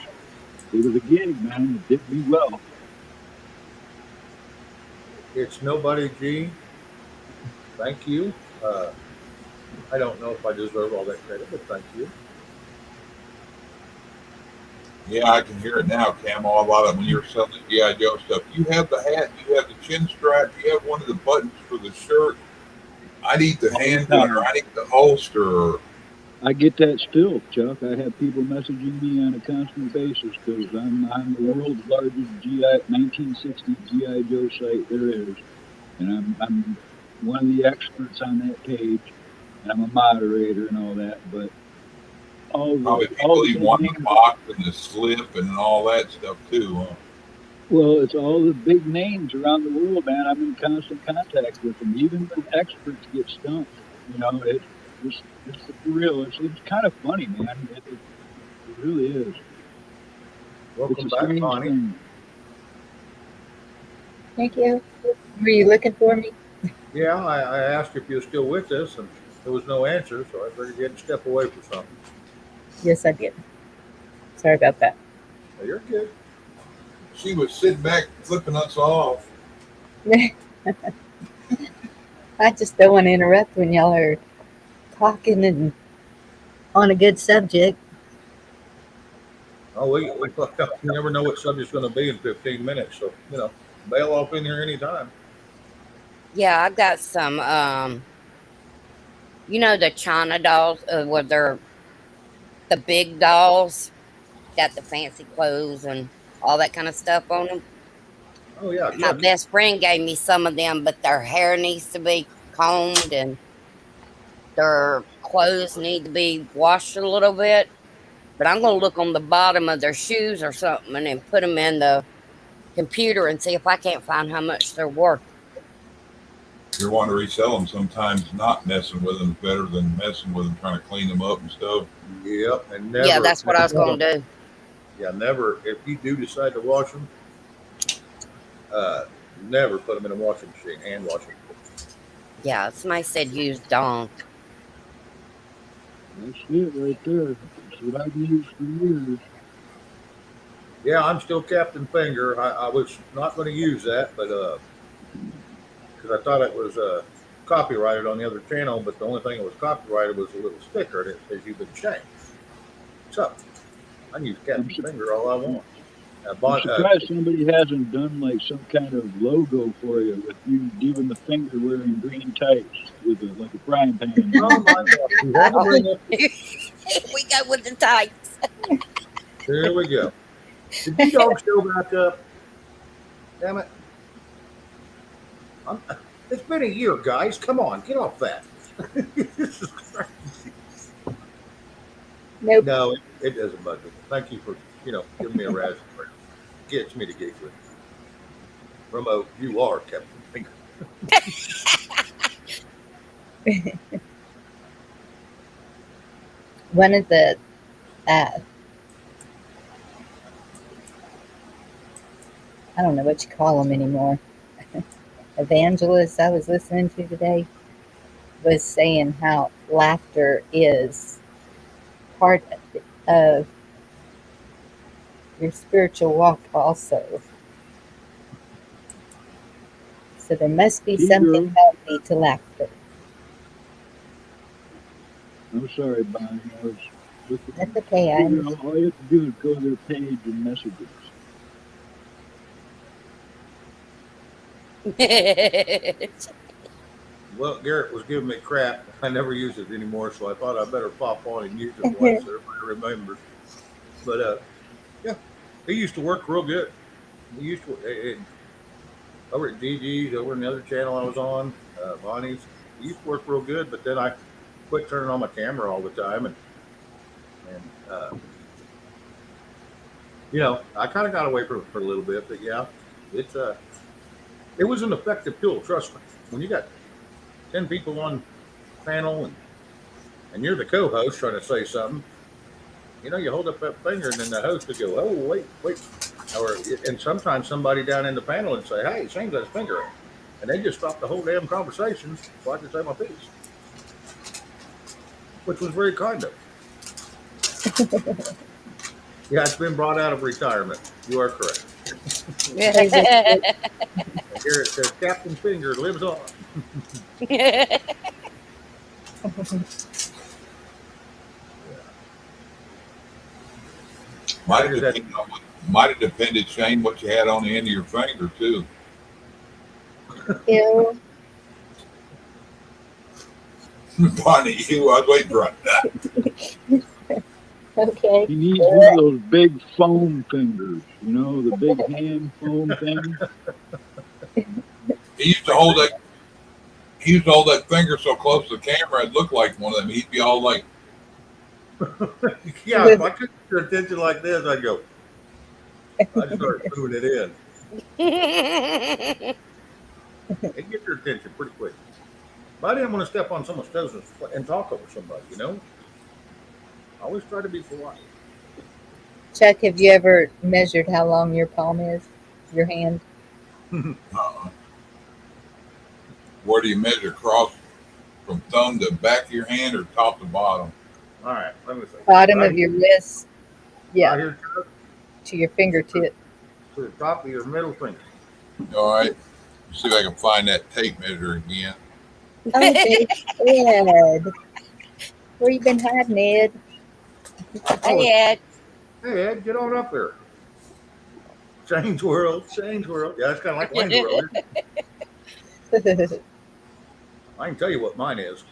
It was a gig, man. It did me well. It's nobody, G. Thank you. I don't know if I deserve all that credit, but thank you. Yeah, I can hear it now, Cam. A lot of when you're selling the G.I. Joe stuff. You have the hat, you have the chin strap, you have one of the buttons for the shirt. I need the handle, or I need the holster. I get that still, Chuck. I have people messaging me on a constant basis because I'm the world's largest 1960 GI Joe site there is, and I'm one of the experts on that page, and I'm a moderator and all that. But Probably people even want the box and the slip and all that stuff too. Huh? Well, it's all the big names around the world, man. I'm in constant contact with them. Even the experts get stumped. It's for real. It's kind of funny, man. It really is. Welcome back, Connie. Thing. Thank you. Were you looking for me? Yeah, I asked if you were still with us, and there was no answer, so I figured you had to step away for something. Yes, I did. Sorry about that. Well, you're good. She was sitting back flipping us off. I just don't want to interrupt when y'all are talking and on a good subject. Oh, we fucked up. You never know what subject's going to be in 15 minutes, so bail off in here anytime. Yeah, I got some. The China dolls, where they're the big dolls, got the fancy clothes and all that kind of stuff on them. Oh yeah. My best friend gave me some of them, but their hair needs to be combed and their clothes need to be washed a little bit. But I'm going to look on the bottom of their shoes or something and then put them in the computer and see if I can't find how much they're worth. If you want to resell them, sometimes not messing with them is better than messing with them, trying to clean them up and stuff. Yep, and never. Yeah, that's what I was going to do. Yeah, never. If you do decide to wash them, never put them in a washing machine, hand wash them. Yeah, somebody said use Dawn. That's it right there. That's what I've used for years. Yeah, I'm still Captain Finger. I was not going to use that, but because I thought it was copyrighted on the other channel, but the only thing that was copyrighted was a little sticker that says you've been shamed. So I can use Captain Finger all I want. I'm surprised somebody hasn't done like some kind of logo for you with you giving the finger wearing green tights with like a frying pan. Oh my God! We had to bring up. We go with the tights. Here we go. Did you dogs show back up? Damn it! It's been a year, guys. Come on, get off that. This is crazy. Nope. No, it doesn't bug me. Thank you for giving me a raspberry. Gets me to giggle. Remote, you are Captain Finger. One of the I don't know what you call them anymore. Evangelists I was listening to today was saying how laughter is part of your spiritual walk also. So there must be something healthy to laughter. I'm sorry, Bonnie. I was looking. That's okay. All you have to do is go to their page and messages. Well, Garrett was giving me crap. I never use it anymore, so I thought I better pop on and use it once so everybody remembers. But yeah, he used to work real good. He used to over at DG's, over in the other channel I was on, Bonnie's. He used to work real good, but then I quit turning on my camera all the time, and I kind of got away from it for a little bit. But yeah, it was an effective tool. Trust me. When you got 10 people on panel and you're the co-host trying to say something, you hold up that finger and then the host will go, oh, wait. And sometimes somebody down in the panel would say, hey, Shane's got his finger up. And they just stopped the whole damn conversation so I could say my piece. Which was very kind of. Yeah, it's been brought out of retirement. You are correct. Here it says Captain Finger lives on. Might have depended, Shane, what you had on the end of your finger too. Ew. Bonnie, I was waiting for that. Okay. He needs one of those big foam fingers, the big hand foam thing. He used to hold that finger so close to the camera it looked like one of them. He'd be all like, yeah, if I took your attention like this, I'd go. I'd start moving it in. It gets your attention pretty quick. But I didn't want to step on someone's toes and talk over somebody, I always try to be polite. Chuck, have you ever measured how long your palm is? Your hand? Where do you measure across from thumb to back of your hand or top to bottom? All right, let me see. Bottom of your wrist. Yeah. Right here, to your fingertip. To the top of your middle finger. All right. Let's see if I can find that tape measure again. Okay, Ed. Where you been hiding, Ed? Hey, Ed. Hey, Ed, get on up there. Shane's World. Yeah, it's kind of like Wayne's World. I can tell you what mine is.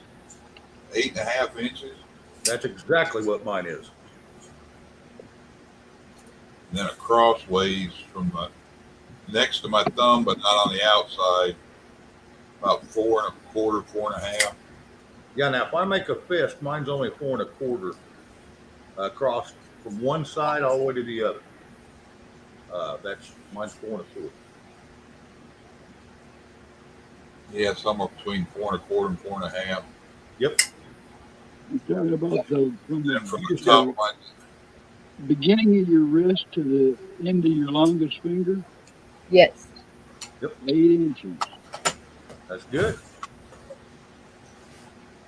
8.5 inches. That's exactly what mine is. And then across ways from next to my thumb, but not on the outside. About 4 1/4, 4.5. Yeah, now if I make a fist, mine's only 4 1/4 across from one side all the way to the other. Mine's 4 1/4. Yeah, somewhere between 4 1/4 and 4.5. Yep. You're talking about from the top of my beginning of your wrist to the end of your longest finger? Yes. Yep. 8 inches. That's good.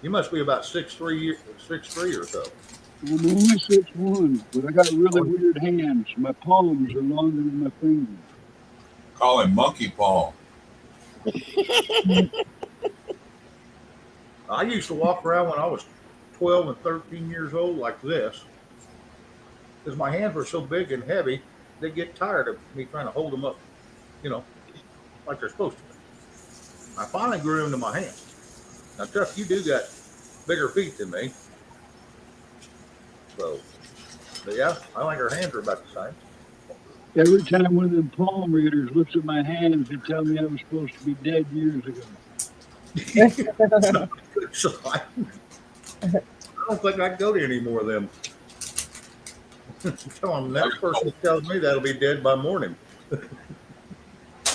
You must be about 6'3" or so. I'm only 6'1", but I got really weird hands. My palms are longer than my fingers. Call him monkey paw. I used to walk around when I was 12 and 13 years old like this because my hands were so big and heavy. they get tired of me trying to hold them up, you know, like they're supposed to. I finally grew them to my hand. Now, Chuck, you do got bigger feet than me. So, but yeah, I think our hands are about the same. Every time one of them palm readers looks at my hands, they tell me I was supposed to be dead years ago. So I don't think I can go to any more of them. Tell them the next person who tells me that'll be dead by morning.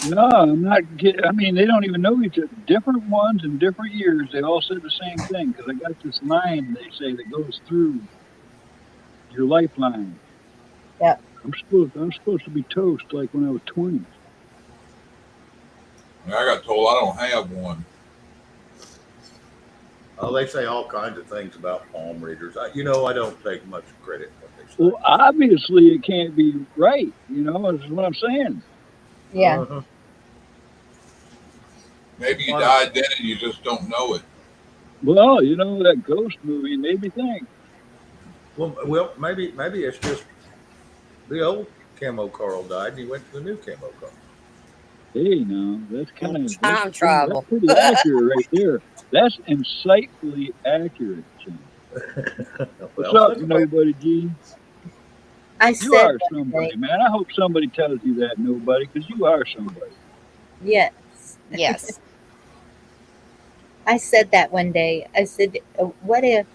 No, I'm not kidding. I mean, they don't even know each other. Different ones in different years, they all said the same thing because I got this line they say that goes through your lifeline. Yep. I'm supposed to be toast like when I was 20. I got told I don't have one. Oh, they say all kinds of things about palm readers. I don't take much credit for what they say. Well, obviously it can't be right. Is what I'm saying. Yeah. Uh-huh. Maybe you died then and you just don't know it. Well, that ghost movie made me think. Well, maybe it's just the old Camo Carl died and he went to the new Camo Carl. Hey, now that's kind of Time travel. That's pretty accurate right there. That's insightfully accurate, Jim. What's up, nobody, G? I You said are that somebody, thing. man. I hope somebody tells you that, nobody, because you are somebody. Yes. Yes. I said that one day. I said, what if?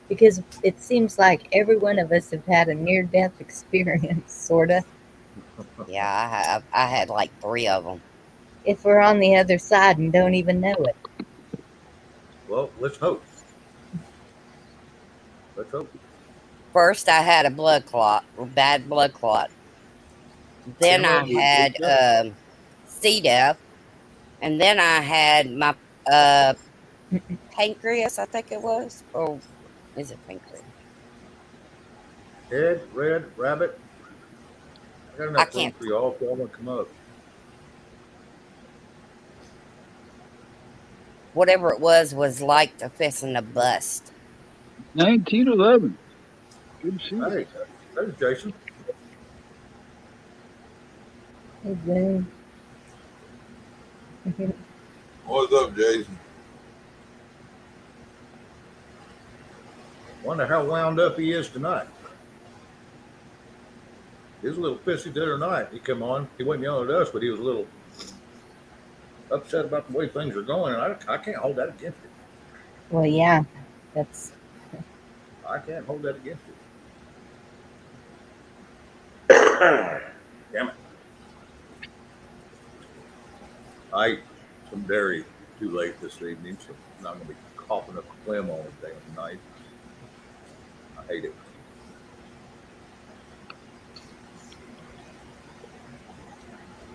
Because it seems like every one of us have had a near-death experience, sort of. Yeah, I have. I had like 3 of them. If we're on the other side and don't even know it. Well, let's hope. Let's hope. First, I had a blood clot, a bad blood clot. Then I had C. diff, and then I had my pancreas, I think it was, or is it pancreas? Head, red, rabbit. I got enough room for you all if y'all want to come up. Whatever it was like the fist a bust. 1911. Good to see you. Hey, there's Jason. Hey, Boone. What's up, Jason? Wonder how wound up he is tonight. He was a little pissy the other night. He come on. He wasn't yelling at us, but he was a little upset about the way things are going, and I can't hold that against him. Well, yeah, that's. I can't hold that against him. Damn it. I ate some dairy too late this evening, so I'm not going to be coughing up a phlegm all day and night. I hate it.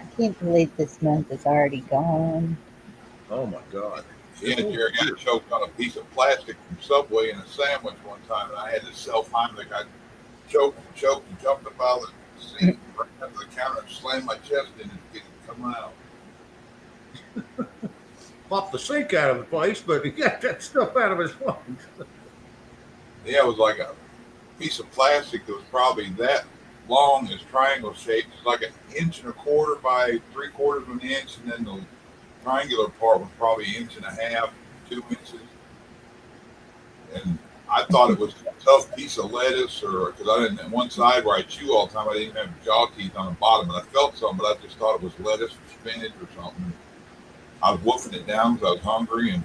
I can't believe this month is already gone. Oh my God. Yeah, Jerry got choked on a piece of plastic from Subway in a sandwich one time, and I had to self-Heimlich. I choked and jumped up out of the seat, right up to the counter, and slammed my chest in and it didn't come out. Popped the sink out of the place, but he got that stuff out of his lungs. Yeah, it was like a piece of plastic that was probably that long, as triangle shaped. It's like 1.25 inches by 3/4 of an inch, and then the triangular part was probably 1.5 inches, 2 inches. And I thought it was a tough piece of lettuce, or because I didn't, on one side where I chew all the time, I didn't have jaw teeth on the bottom, and I felt something, but I just thought it was lettuce or spinach or something. I was wolfing it down because I was hungry, and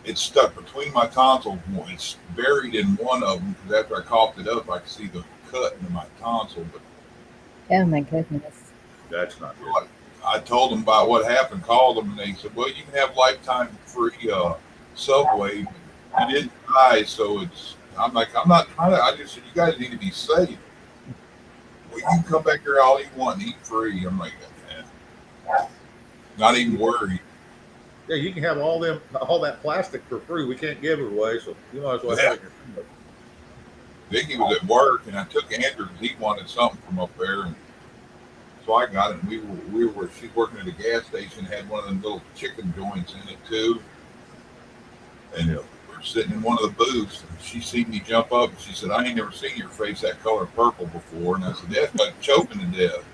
it stuck between my tonsils. It's buried in one of them because after I coughed it up, I could see the cut in my tonsil. But Oh my goodness. That's not good. I told them about what happened, called them, and they said, "Well, you can have lifetime free Subway. You didn't die, so it's." I'm like, I'm not trying to. I just said, you guys need to be safe. Well, you can come back here all you want and eat free. I'm like, man, not even worried. Yeah, you can have all that plastic for free. We can't give it away, so you might as well have it. Vicky was at work, and I took Andrew because he wanted something from up there, and so I got it. And we were. She's working at a gas station, had one of them little chicken joints in it too, and we were sitting in one of the booths, and she seen me jump up, and she said, "I ain't never seen your face that color purple before." And I said, "That's like choking to death."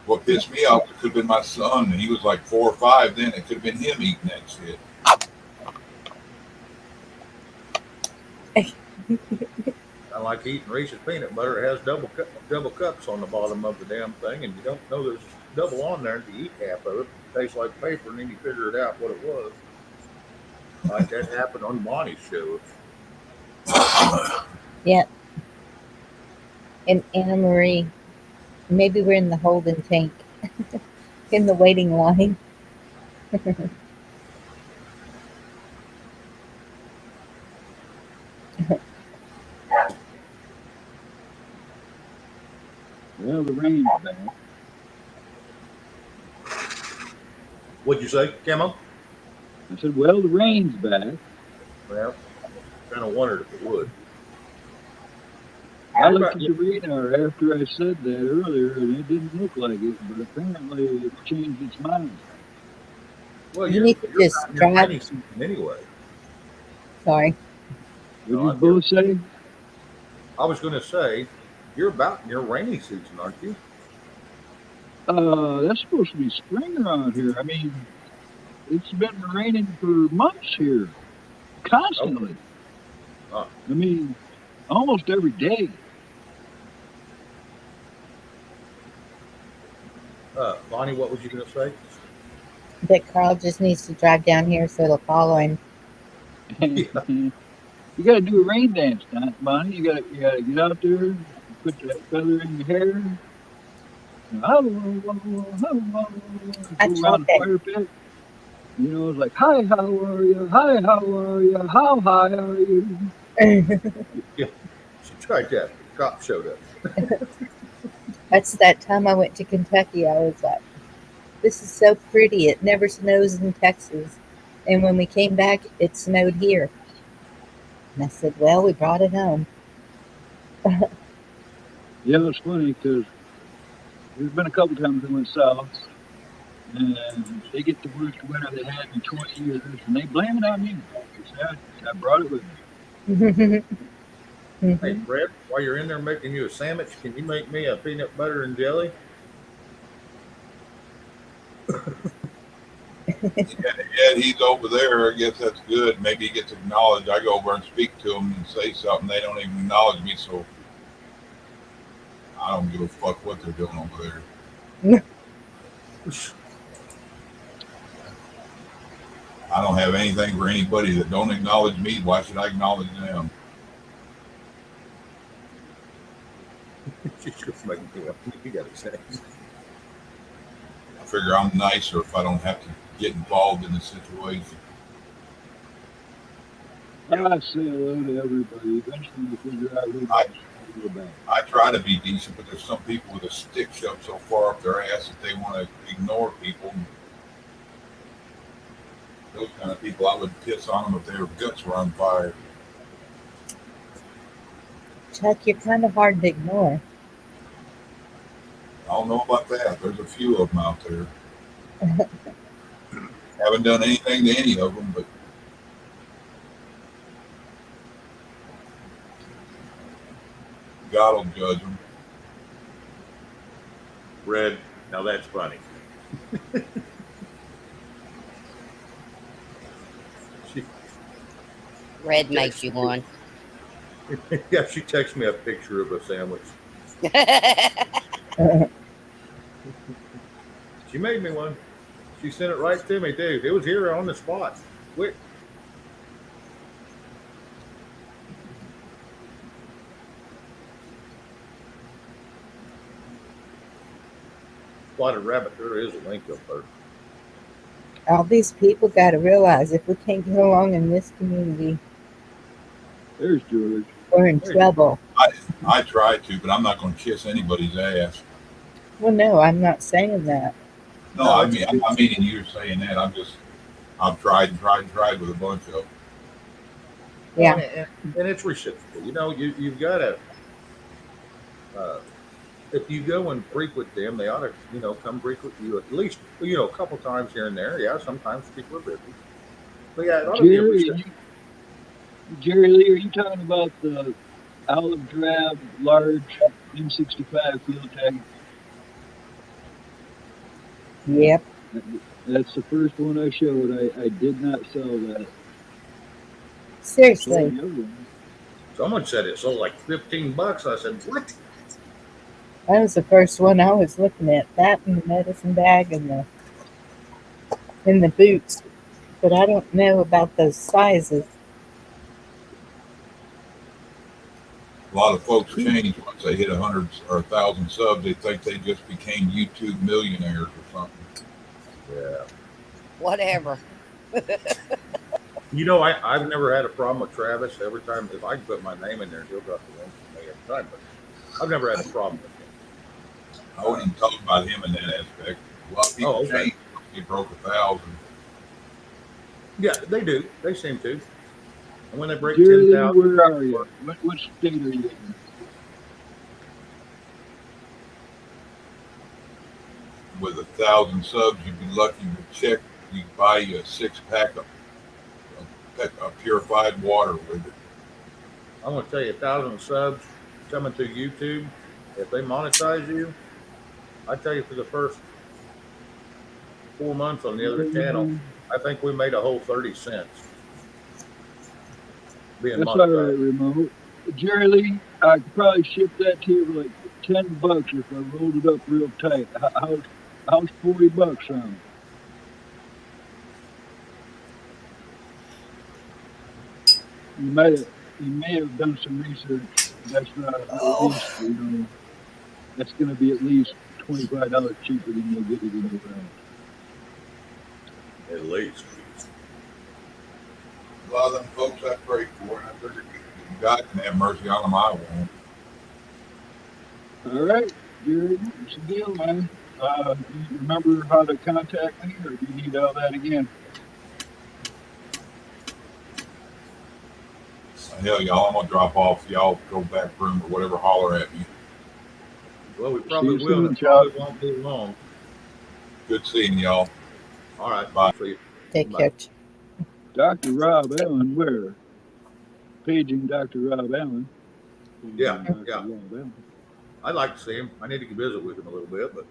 What pissed me off, it could have been my son, and he was like 4 or 5 then. It could have been him eating that shit. I like eating Reese's peanut butter. It has double cups on the bottom of the damn thing, and you don't know there's double on there until you eat half of it. It tastes like paper, and then you figure it out what it was. Like that happened on Bonnie's show. Yeah. And Anna Marie, maybe we're in the holding tank, in the waiting line. Well, the rain's back. What'd you say, Camo? I said, well, the rain's back. Well, kind of wondered if it would. I looked at the radar after I said that earlier, and it didn't look like it, but apparently it's changed its mind. Well, You need to just out in your drive. rainy season anyway. Sorry. What did you both say? I was going to say, you're about in your rainy season, aren't you? That's supposed to be spring around here. I mean, it's been raining for months here, constantly. Oh. I mean, almost every day. Bonnie, what was you going to say? That Carl just needs to drive down here so it'll follow him. You got to do a rain dance, Bonnie. You got to get out there, put that feather in your hair. I Around the fire pit. You know, it's like, hi, how are you? Hi, how are you? How high are you? Yeah, she tried that. The cop showed up. That's that time I went to Kentucky. I was like, this is so pretty. It never snows in Texas. And when we came back, it snowed here. And I said, well, we brought it home. Yeah, it's funny because there's been a couple times we went south, and they get the worst winter they had in 20 years, and they blame it on me. They say, I brought it with me. Hey, Brett, while you're in there making you a sandwich, can you make me a peanut butter and jelly? Yeah, he's over there. I guess that's good. Maybe he gets acknowledged. I go over and speak to him and say something. They don't even acknowledge me, so I don't give a fuck what they're doing over there. I don't have anything for anybody that don't acknowledge me. Why should I acknowledge them? She's just making me up. You got to say. I figure I'm nicer if I don't have to get involved in the situation. I say hello to everybody. Eventually you figure out who I try to be decent, but there's some people with a stick shoved so far up their ass that they want to ignore people. Those kind of people, I would piss on them if their guts were on fire. Chuck, you're kind of hard to ignore. I don't know about that. There's a few of them out there. Haven't done anything to any of them, but God will judge them. Red, now that's funny. Red makes you one. Yeah, she texted me a picture of a sandwich. She made me one. She sent it right to me, too. It was here on the spot. Quick. Spotted rabbit, there is a link up there. All these people got to realize if we can't get along in this community, There's George. we're in trouble. I try to, but I'm not going to kiss anybody's ass. Well, no, I'm not saying that. No, I mean, I'm not meaning you're saying that. I've tried with a bunch of them. Yeah. And it's reciprocal. You know, you've got to, if you go and frequent them, they ought to, come frequent you at least, a couple times here and there. Yeah, sometimes people are busy. But yeah, it ought to be a Jerry Lee, are you talking about the olive drab large M65 field tag? Yep. That's the first one I showed. I did not sell that. Seriously. Sold the other one. Someone said it sold like $15. I said, what? That was the first one I was looking at. That and the medicine bag and the boots. But I don't know about those sizes. A lot of folks change once they hit 100 or 1,000 subs. They think they just became YouTube millionaires or something. Yeah. Whatever. You know, I've never had a problem with Travis. Every time, if I can put my name in there, he'll drop the link for me every time. But I've never had a problem with him. I wouldn't even talk about him in that aspect. A lot of people change. He broke 1,000. Yeah, they do. They seem to. And when they break Jerry, 10,000, where are you? What state are you in? With 1,000 subs, you'd be lucky to check. You could buy you a 6-pack of purified water with it. I'm going to tell you, 1,000 subs coming through YouTube, if they monetize you, I tell you, for the first 4 months on the other channel, I think we made a whole 30 cents. Being That's monetized. all right, remote. Jerry Lee, I could probably ship that to you for like $10 if I rolled it up real tight. How's $40 sound? You may have done some research. That's not at least, that's going to be at least $25 cheaper than you'll get it anywhere else. At least. A lot of them folks I pray for, and I figured God can have mercy on them, I won't. All right, Jerry, it's a deal, man. Do you remember how to contact me, or do you need all that again? Hell, y'all, I'm going to drop off. Y'all go back room or whatever, holler at me. Well, we probably See you will, soon, and it probably won't be long. Good seeing y'all. All right, bye. See you. Take Bye. care. Dr. Rob Allen, where? Paging Dr. Rob Allen. Yeah, Dr. yeah. Rob Allen. I'd like to see him. I need to visit with him a little bit, but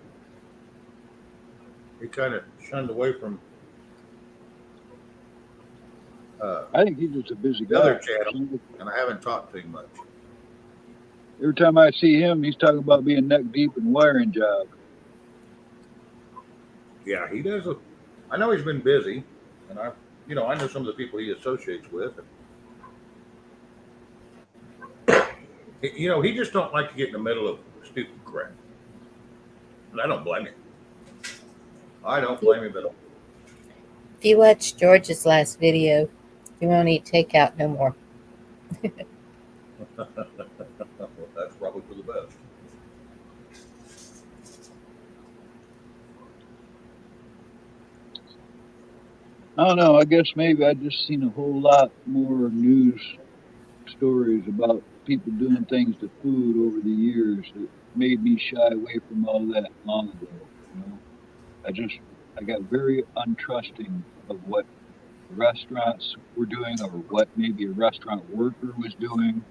he kind of shunned away from I think he's just a busy the guy. other channel, and I haven't talked to him much. Every time I see him, he's talking about being neck deep in wiring job. Yeah, he does. I know he's been busy, and I know some of the people he associates with. And, he just don't like to get in the middle of stupid crap, and I don't blame him. I don't blame him at all. If you watch George's last video, you won't eat takeout no more. Well, that's probably for the best. I don't know. I guess maybe I just seen a whole lot more news stories about people doing things to food over the years that made me shy away from all that long ago. I got very untrusting of what restaurants were doing, or what maybe a restaurant worker was doing,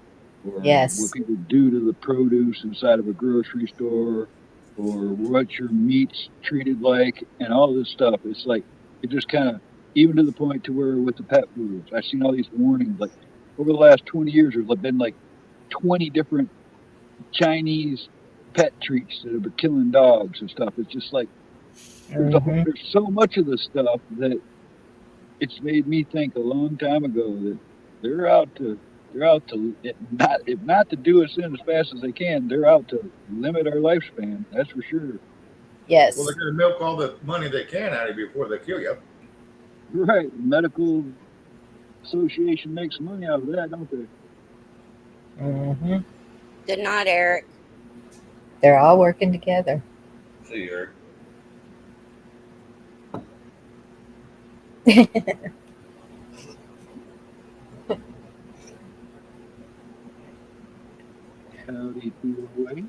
or Yes. what people do to the produce inside of a grocery store, or what your meat's treated like, and all this stuff. It's like, it just kind of, even to the point to where with the pet foods, I've seen all these warnings, like over the last 20 years, there's been like 20 different Chinese pet treats that have been killing dogs and stuff. It's just like, there's so much of this stuff that it's made me think a long time ago that they're out to if not to do us in as fast as they can, they're out to limit our lifespan. That's for sure. Yes. Well, they're going to milk all the money they can out of you before they kill you. Right. Medical Association makes money out of that, don't they? Mm-hmm. Good night, Eric. They're all working together. See you, Eric. Howdy, away.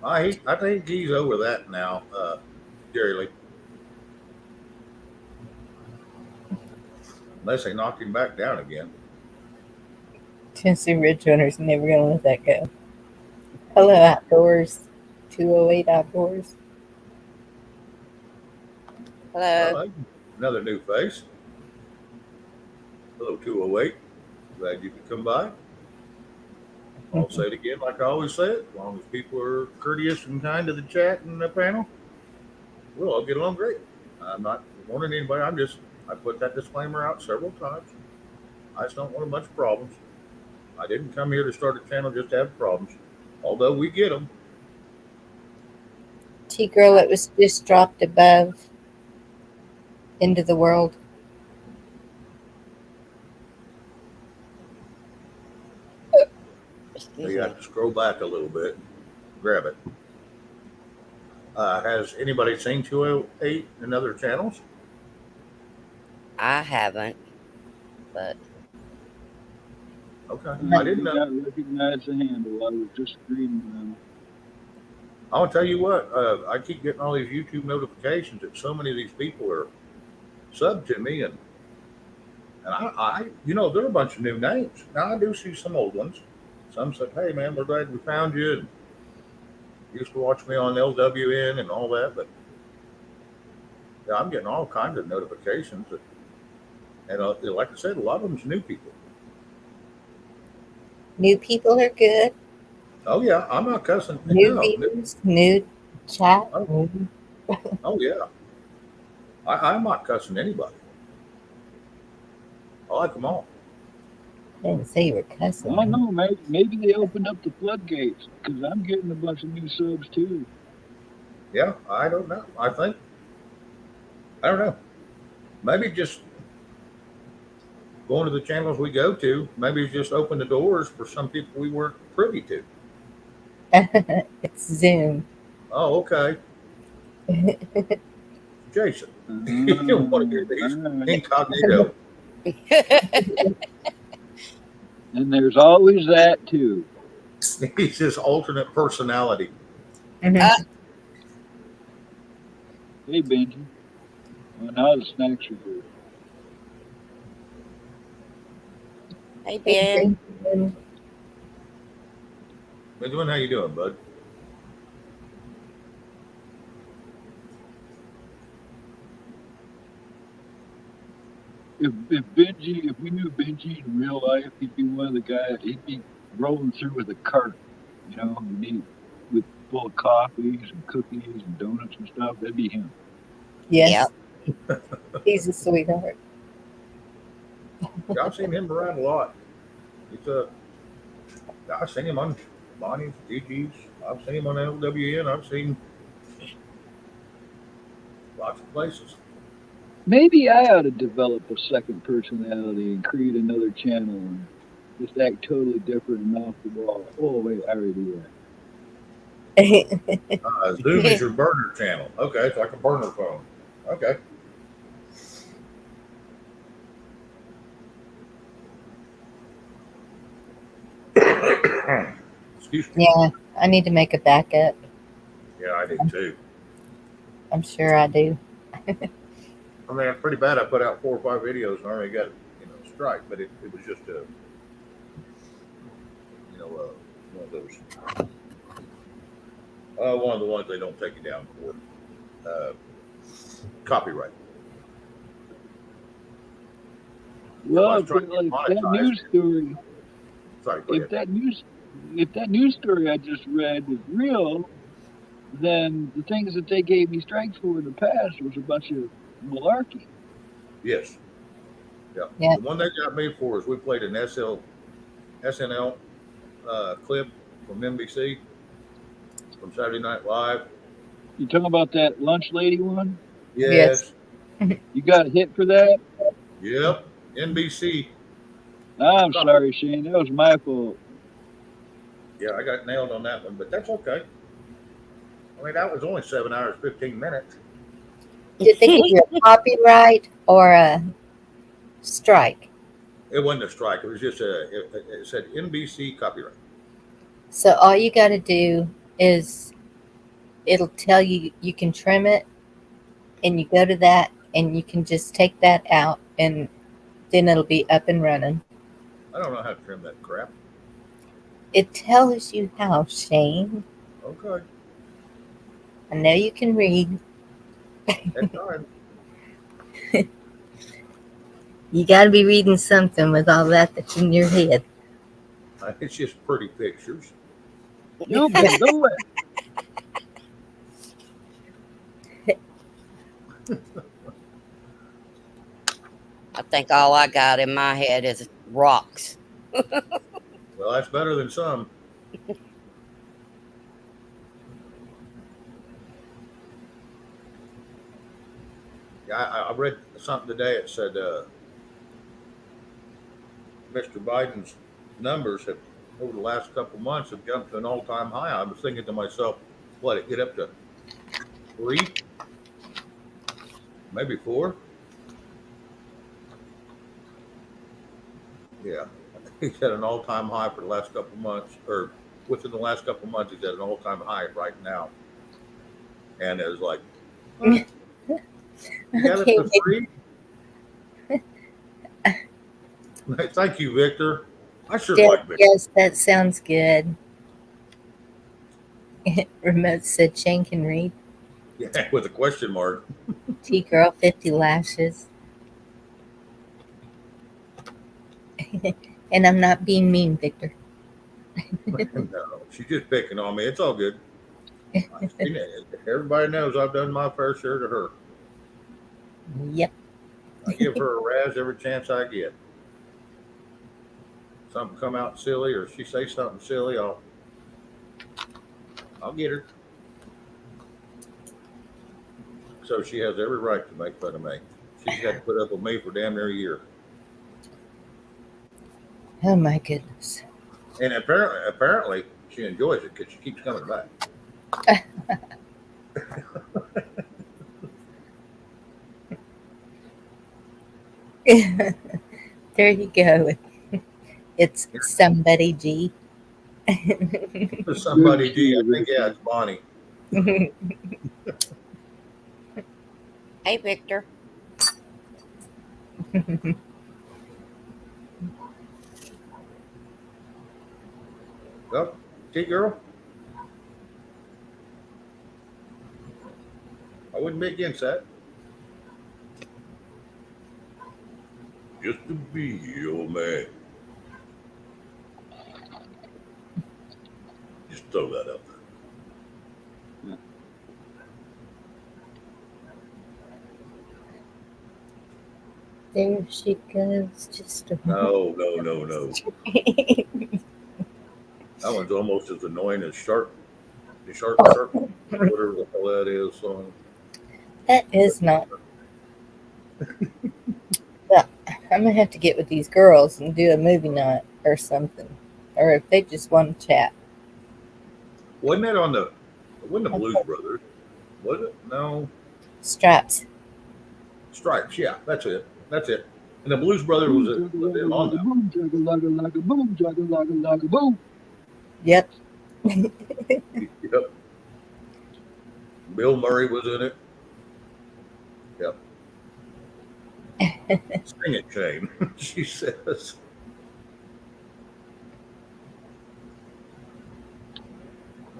I think he's over that now, Jerry Lee. unless they knocked him back down again. Tennessee Ridge Runner's never gonna let that go. Hello, Outdoors. 208 Outdoors. Hello. Well, another new face. Hello, 208. Glad you could come by. I'll say it again like I always say it. As long as people are courteous and kind to the chat and the panel, we'll all get along great. I'm not warning anybody. I put that disclaimer out several times. I just don't want a bunch of problems. I didn't come here to start a channel just to have problems, although we get them. T-Girl, it was just dropped above into the world. So you have to scroll back a little bit, grab it. Has anybody seen 208 in other channels? I haven't, but Okay, I I didn't know. not recognize the handle. I was just reading them. I'll tell you what, I keep getting all these YouTube notifications that so many of these people are sub to me, and I there are a bunch of new names. Now I do see some old ones. Some said, "Hey man, we're glad we found you." And used to watch me on LWN and all that, but yeah, I'm getting all kinds of notifications, and like I said, a lot of them's new people. New people are good. Oh yeah, I'm not cussing. New No, views, new chat. oh yeah, I'm not cussing anybody. I like them all. I didn't say you were cussing. I don't know. Maybe they opened up the floodgates because I'm getting a bunch of new subs too. Yeah, I don't know. I don't know. Maybe just going to the channels we go to, maybe just open the doors for some people we weren't privy to. It's Zoom. Oh, okay. Jason, you don't want to hear these incognito. And there's always that too. He's his alternate personality. Hey Benji. Well, now the snacks are here. Hey Ben. Benjamin, how you doing, bud? If we knew Benji in real life, he'd be one of the guys. He'd be rolling through with a cart, with full of coffees and cookies and donuts and stuff. That'd be him. Yes. Yep. He's a sweetheart. Yeah, I've seen him around a lot. I've seen him on Bonnie's, DG's. I've seen him on LWN. I've seen lots of places. Maybe I ought to develop a second personality and create another channel and just act totally different and off the wall. Oh, wait, I already do that. Zoom is your burner channel. Okay, it's like a burner phone. Okay. Excuse me. Yeah, I need to make a backup. Yeah, I do too. I'm sure I do. I mean, it's pretty bad. I put out 4 or 5 videos and I already got, a strike, but it was just one of those. One of the ones they don't take you down for. Copyright. Well, if that news story. Sorry, if that news story I just read is real, then the things that they gave me strikes for in the past was a bunch of malarkey. Yes. Yeah. The one they got me for is we played an SNL clip from NBC from Saturday Night Live. You talking about that lunch lady one? Yes. You got hit for that? Yep. NBC. I'm sorry, Shane. That was my fault. Yeah, I got nailed on that one, but that's okay. I mean, that was only 7 hours, 15 minutes. Did they give you a copyright or a strike? It wasn't a strike. It was just it said NBC copyright. So all you got to do is it'll tell you you can trim it, and you go to that, and you can just take that out and then it'll be up and running. I don't know how to trim that crap. It tells you how, Shane. Okay. I know you can read. That's fine. You got to be reading something with all that's in your head. It's just pretty pictures. You can do it. I think all I got in my head is rocks. Well, that's better than some. Yeah, I read something today. It said Mr. Biden's numbers have, over the last couple months, have jumped to an all-time high. I was thinking to myself, what, it get up to 3, maybe 4? Yeah, he's at an all-time high for the last couple months, or within the last couple months, he's at an all-time high right now. And it was like, what? You got it for 3? Thank you, Victor. I sure like Victor. Yes, that sounds good. Remote said Shane can read. Yeah, with a question mark. T-girl, 50 lashes. And I'm not being mean, Victor. No, she's just picking on me. It's all good. Everybody knows I've done my fair share to her. Yep. I give her a razz every chance I get. Something come out silly, or she say something silly, I'll get her. So she has every right to make fun of me. She's had to put up with me for damn near a year. Oh my goodness. And apparently she enjoys it because she keeps coming back. There you go. It's somebody G. Somebody G. I think, yeah, it's Bonnie. Hey, Victor. Well, T-girl, I wouldn't be against that. Just to be your man. Just throw that up there. There she goes. Just a No. That one's almost as annoying as Shark Circle, whatever the hell that is. That is not. Well, I'm gonna have to get with these girls and do a movie night or something, or if they just want to chat. Wasn't the Blues Brothers? Was it? No. Stripes. Stripes. Yeah, that's it. And the Blues Brothers was it on that? Yep. Yep. Bill Murray was in it. Yep. Sing it, Shane. She says.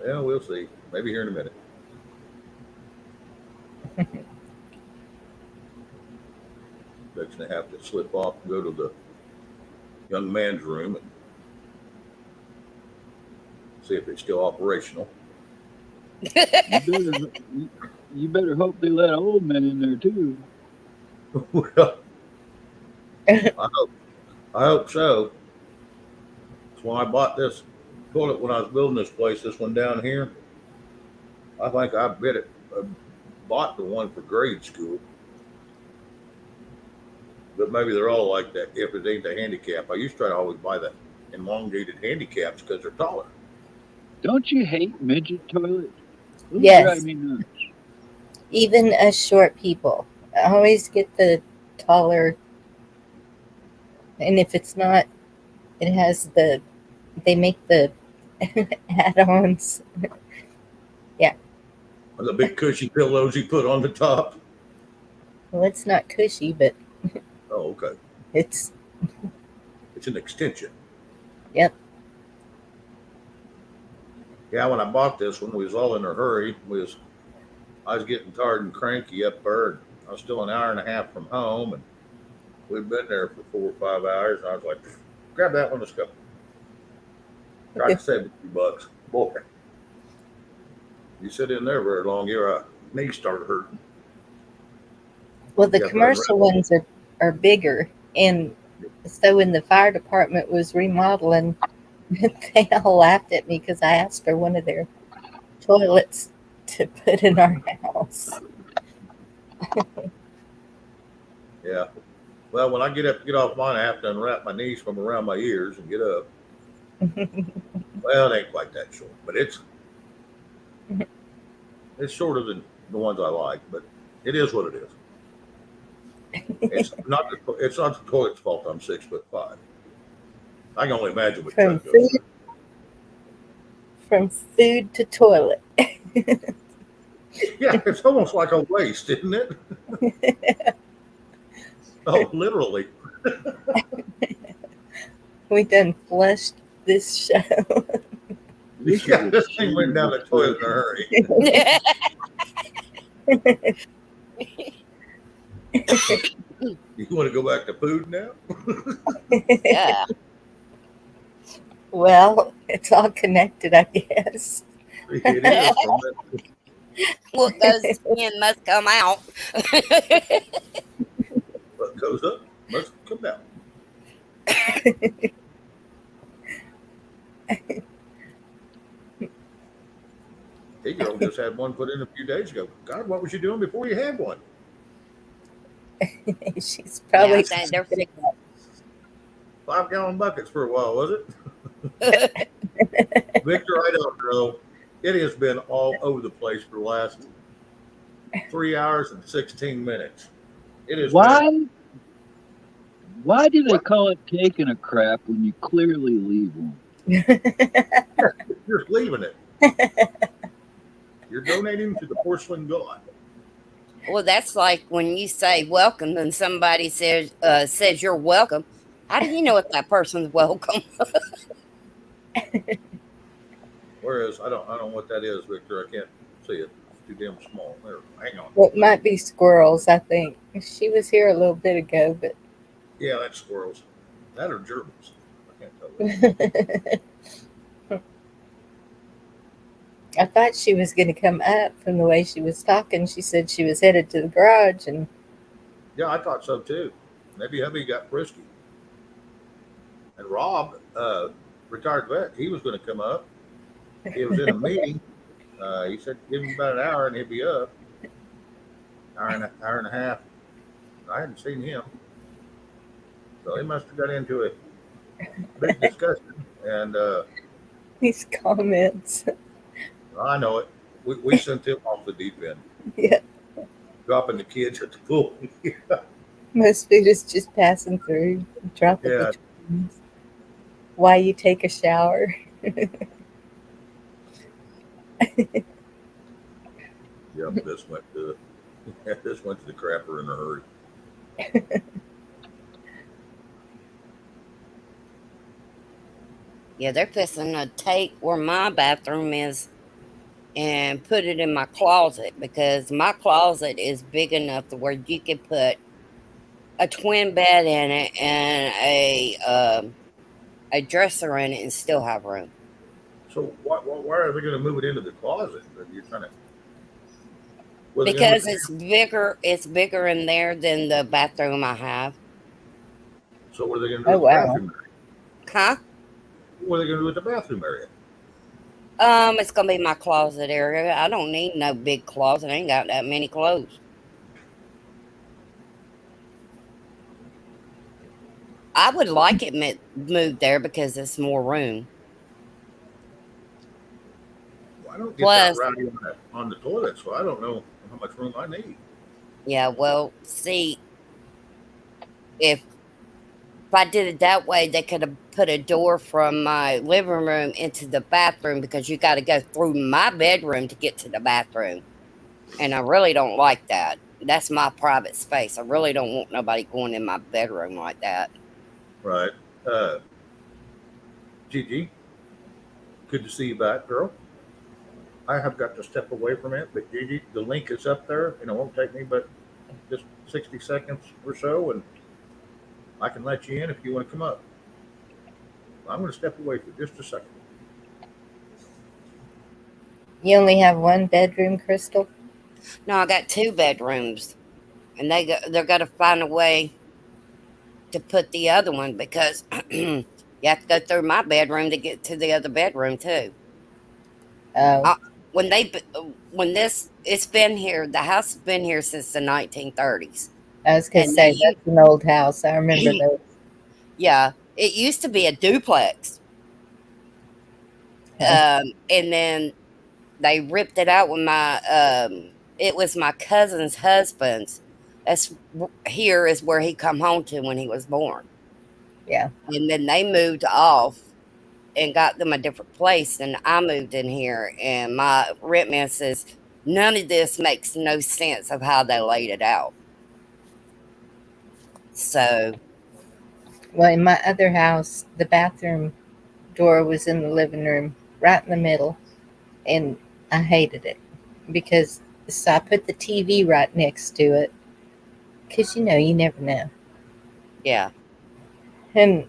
Yeah, we'll see. Maybe here in a minute. Fixing to have to slip off and go to the young man's room and see if it's still operational. You better hope they let old men in there too. Well, I hope so. That's why I bought this toilet when I was building this place. This one down here. I think I bought the one for grade school. But maybe they're all like that if it ain't the handicap. I used to try to always buy the elongated handicaps because they're taller. Don't you hate midget toilets? Those Yes. drive me nuts. Even us short people. I always get the taller. And if it's not, it has they make the add-ons. Yeah. The big cushy pillows you put on the top. Well, it's not cushy, but Oh, okay. It's It's an extension. Yep. Yeah, when I bought this one, we was all in a hurry. I was getting tired and cranky up there. I was still an hour and a half from home, and we'd been there for 4 or 5 hours. And I was like, grab that one, let's go. Tried to save a few bucks. Boy, you sit in there very long, your knees start hurting. Well, the Yeah, commercial ones are bigger, and so when the fire department was remodeling, they all laughed at me because I asked for one of their toilets to put in our house. Yeah. Well, when I get off mine, I have to unwrap my knees from around my ears and get up. Well, it ain't quite that short, but it's shorter than the ones I like, but it is what it is. It's not the toilet's fault I'm 6'5". I can only imagine what From Chuck goes food, from food to toilet. Yeah, it's almost like a waste, isn't it? Oh, literally. We done flushed this show. Yeah, this thing went down the toilet in a hurry. You want to go back to food now? Yeah. Well, it's all connected, I guess. It is. What goes in must come out. What goes up must come down. Hey, girl just had one put in a few days ago. God, what was you doing before you had one? She's probably Yeah, they're 5-gallon buckets for a while, was it? Victor, I don't know. It has been all over the place for the last 3 hours and 16 minutes. It is. Why do they call it taking a crap when you clearly leave one? You're leaving it. You're donating to the porcelain god. Well, that's like when you say welcome and somebody says you're welcome. How do you know if that person's welcome? Whereas I don't know what that is, Victor. I can't see it. It's too damn small. There, hang on. Well, it might be squirrels, I think. She was here a little bit ago, but Yeah, that's squirrels. That are gerbils. I can't tell. I thought she was going to come up from the way she was talking. She said she was headed to the garage, and Yeah, I thought so too. Maybe hubby got frisky. And Rob, retired vet, he was going to come up. He was in a meeting. He said give him about an hour and he'd be up. Hour and a half. I hadn't seen him. So he must have got into a big discussion. And these comments. I know it. We sent him off the deep end. Yeah. Dropping the kids at the pool. Most food is just passing through. Dropping Yeah. the twins. Why you take a shower. Yep, this went to the crapper in a hurry. Yeah, they're fixing to take where my bathroom is and put it in my closet because my closet is big enough to where you could put a twin bed in it and a dresser in it and still have room. So why are they going to move it into the closet? You're trying to. Because it's bigger. It's bigger in there than the bathroom I have. So what are they going to do Oh, with the wow. bathroom area? Huh? What are they going to do with the bathroom area? It's gonna be my closet area. I don't need no big closet. I ain't got that many clothes. I would like it moved there because it's more room. Well, I don't get Plus- that rowdy on the toilet, so I don't know how much room I need. Yeah, well, see, if I did it that way, they could have put a door from my living room into the bathroom because you got to go through my bedroom to get to the bathroom. And I really don't like that. that's my private space. I really don't want nobody going in my bedroom like that. Right. Gigi, good to see you back, girl. I have got to step away from it, but Gigi, the link is up there, and it won't take me but just 60 seconds or so, and I can let you in if you want to come up. I'm going to step away for just a second. You only have one bedroom, Crystal? No, I got 2 bedrooms, and they're gonna find a way to put the other one because you have to go through my bedroom to get to the other bedroom too. Oh, When it's been here, the house has been here since the 1930s, I was going to and say, that's an old house. I remember those. yeah, it used to be a duplex, and then they ripped it out when it was my cousin's husband's. Here is where he come home to when he was born. Yeah. And then they moved off and got them a different place, and I moved in here, and my rent man says none of this makes no sense of how they laid it out. So Well, in my other house, the bathroom door was in the living room, right in the middle, and I hated it because so I put the TV right next to it because you never know. yeah, And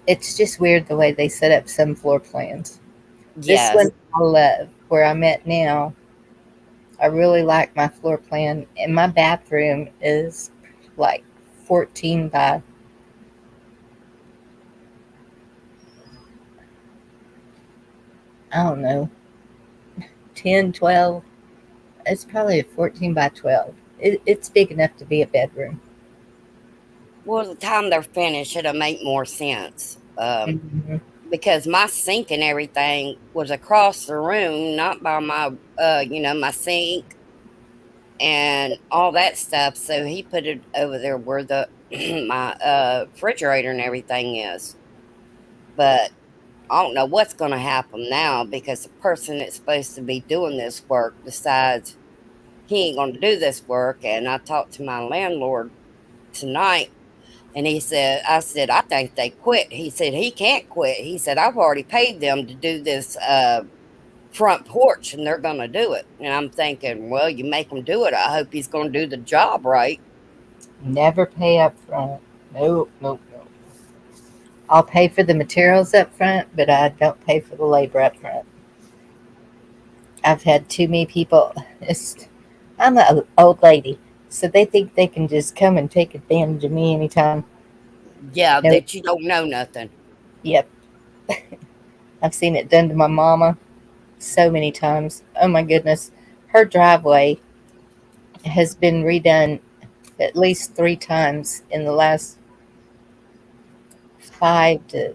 it's just weird the way they set up some floor plans. This yes, one I love. Where I'm at now, I really like my floor plan, and my bathroom is like 14 by, I don't know, 10, 12. It's probably a 14 by 12. It's big enough to be a bedroom. well, the time they're finished, it'll make more sense. Mhm. Because my sink and everything was across the room, not by my, my sink and all that stuff. So he put it over there where the my refrigerator and everything is. But I don't know what's going to happen now because the person that's supposed to be doing this work decides he ain't going to do this work. And I talked to my landlord tonight, and I said, I think they quit. He said, he can't quit. He said, I've already paid them to do this front porch, and they're going to do it. And I'm thinking, well, you make him do it. I hope he's going to do the job right. Never pay up front. Nope, nope, nope. I'll pay for the materials up front, but I don't pay for the labor up front. I've had too many people. I'm an old lady, so they think they can just come and take advantage of me anytime. Yeah, Nope. that you don't know nothing. Yep. I've seen it done to my mama so many times. Oh my goodness. Her driveway has been redone at least 3 times in the last 5 to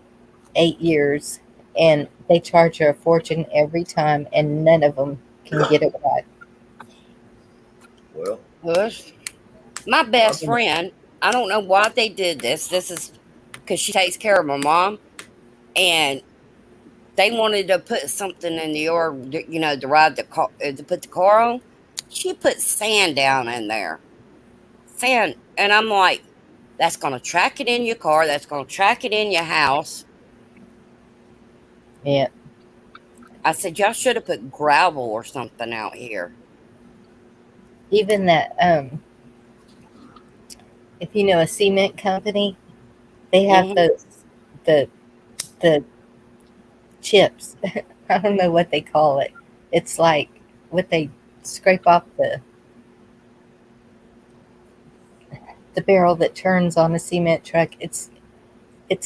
8 years, and they charge her a fortune every time, and none of them can get it right. Well, Hush. My I'm best gonna, friend, I don't know why they did this. This is because she takes care of my mom, and they wanted to put something in the yard, to ride the car, to put the car on. She put sand down in there. Sand. And I'm like, that's going to track it in your car. That's going to track it in your house. Yeah. I said, y'all should have put gravel or something out here. Even that, if you know a cement company, they have Hmm. those, the chips. I don't know what they call it. It's like what they scrape off the barrel that turns on a cement truck. It's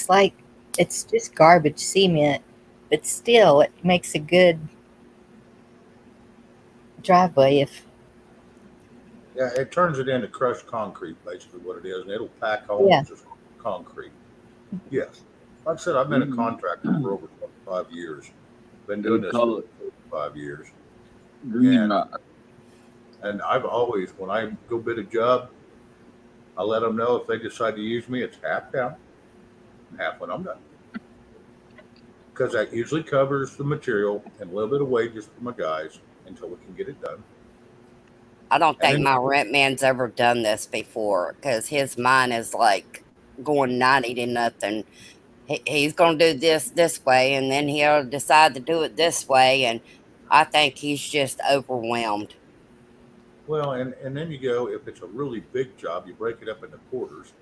like it's just garbage cement, but still it makes a good driveway. If yeah, it turns it into crushed concrete, basically what it is, and it'll pack Yeah. homes as concrete. Yes. Like I said, I've been a contractor for over 25 years. Been doing They this call for 5 years. green And rock. and I've always, when I go bid a job, I let them know if they decide to use me, it's half down, and half when I'm done. Because that usually covers the material and a little bit of wages for my guys, until we can get it done. I don't And think then, my rent man's ever done this before because his mind is like going 90 to nothing. He's going to do this way, and then he'll decide to do it this way. And I think he's just overwhelmed. well, and then you go, if it's a really big job, you break it up into quarters.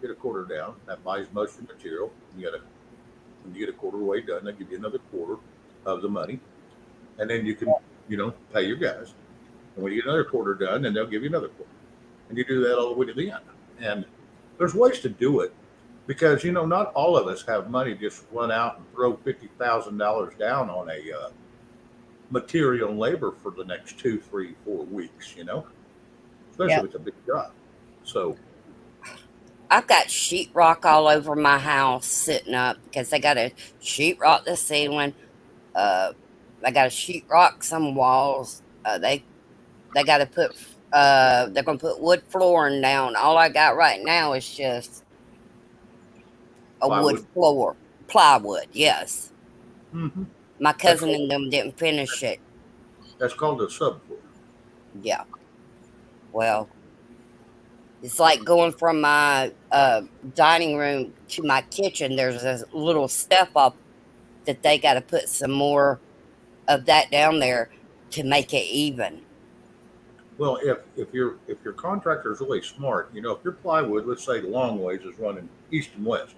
Get a quarter down. That buys most of the material. When you get a quarter way done, they give you another quarter of the money, and then you can, pay your guys. And when you get another quarter done, then they'll give you another quarter, and you do that all the way to the end. And there's ways to do it because not all of us have money to just run out and throw $50,000 down on a material and labor for the next 2, 3, 4 weeks. Especially Yep. if it's a big job. So I've got sheetrock all over my house sitting up because they got to sheetrock the ceiling. They got to sheetrock some walls. They got to put. They're gonna put wood flooring down. All I got right now is just a wood plywood. floor, plywood. Yes, Mm-hmm. my That's cousin and them didn't finish it. That's called a subfloor. Yeah. Well, it's like going from my dining room to my kitchen. There's a little step up that they got to put some more of that down there to make it even. Well, if your contractor is really smart, if your plywood, let's say the long ways is running east and west,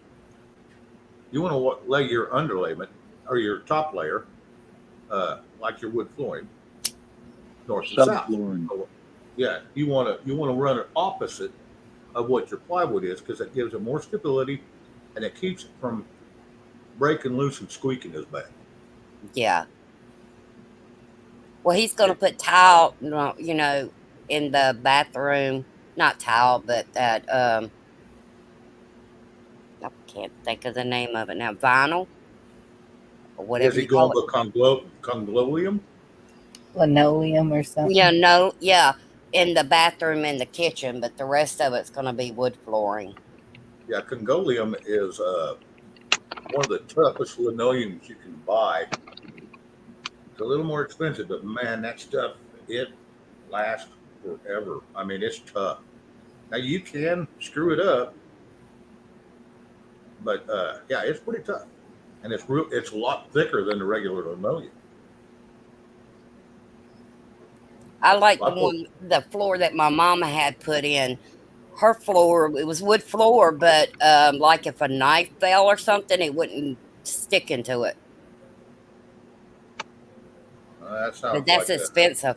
you want to lay your underlayment or your top layer, like your wood flooring, north and south. Subflooring. So, yeah, you want to run it opposite of what your plywood is because it gives it more stability and it keeps it from breaking loose and squeaking as bad. Yeah. Well, he's going to put tile, in the bathroom. Not tile, but that, I can't think of the name of it now. Vinyl? Or Is whatever he you call going it. the conglolium? Linoleum or something. Yeah, in the bathroom and the kitchen, but the rest of it's going to be wood flooring. Yeah, congoleum is one of the toughest linoleums you can buy. It's a little more expensive, but man, that stuff, it lasts forever. I mean, it's tough. Now you can screw it up, but yeah, it's pretty tough, and it's a lot thicker than the regular linoleum. I like I the floor that my mama had put in. Her floor, it was wood floor, but like if a knife fell or something, it wouldn't stick into it. That But sounds that's like expensive.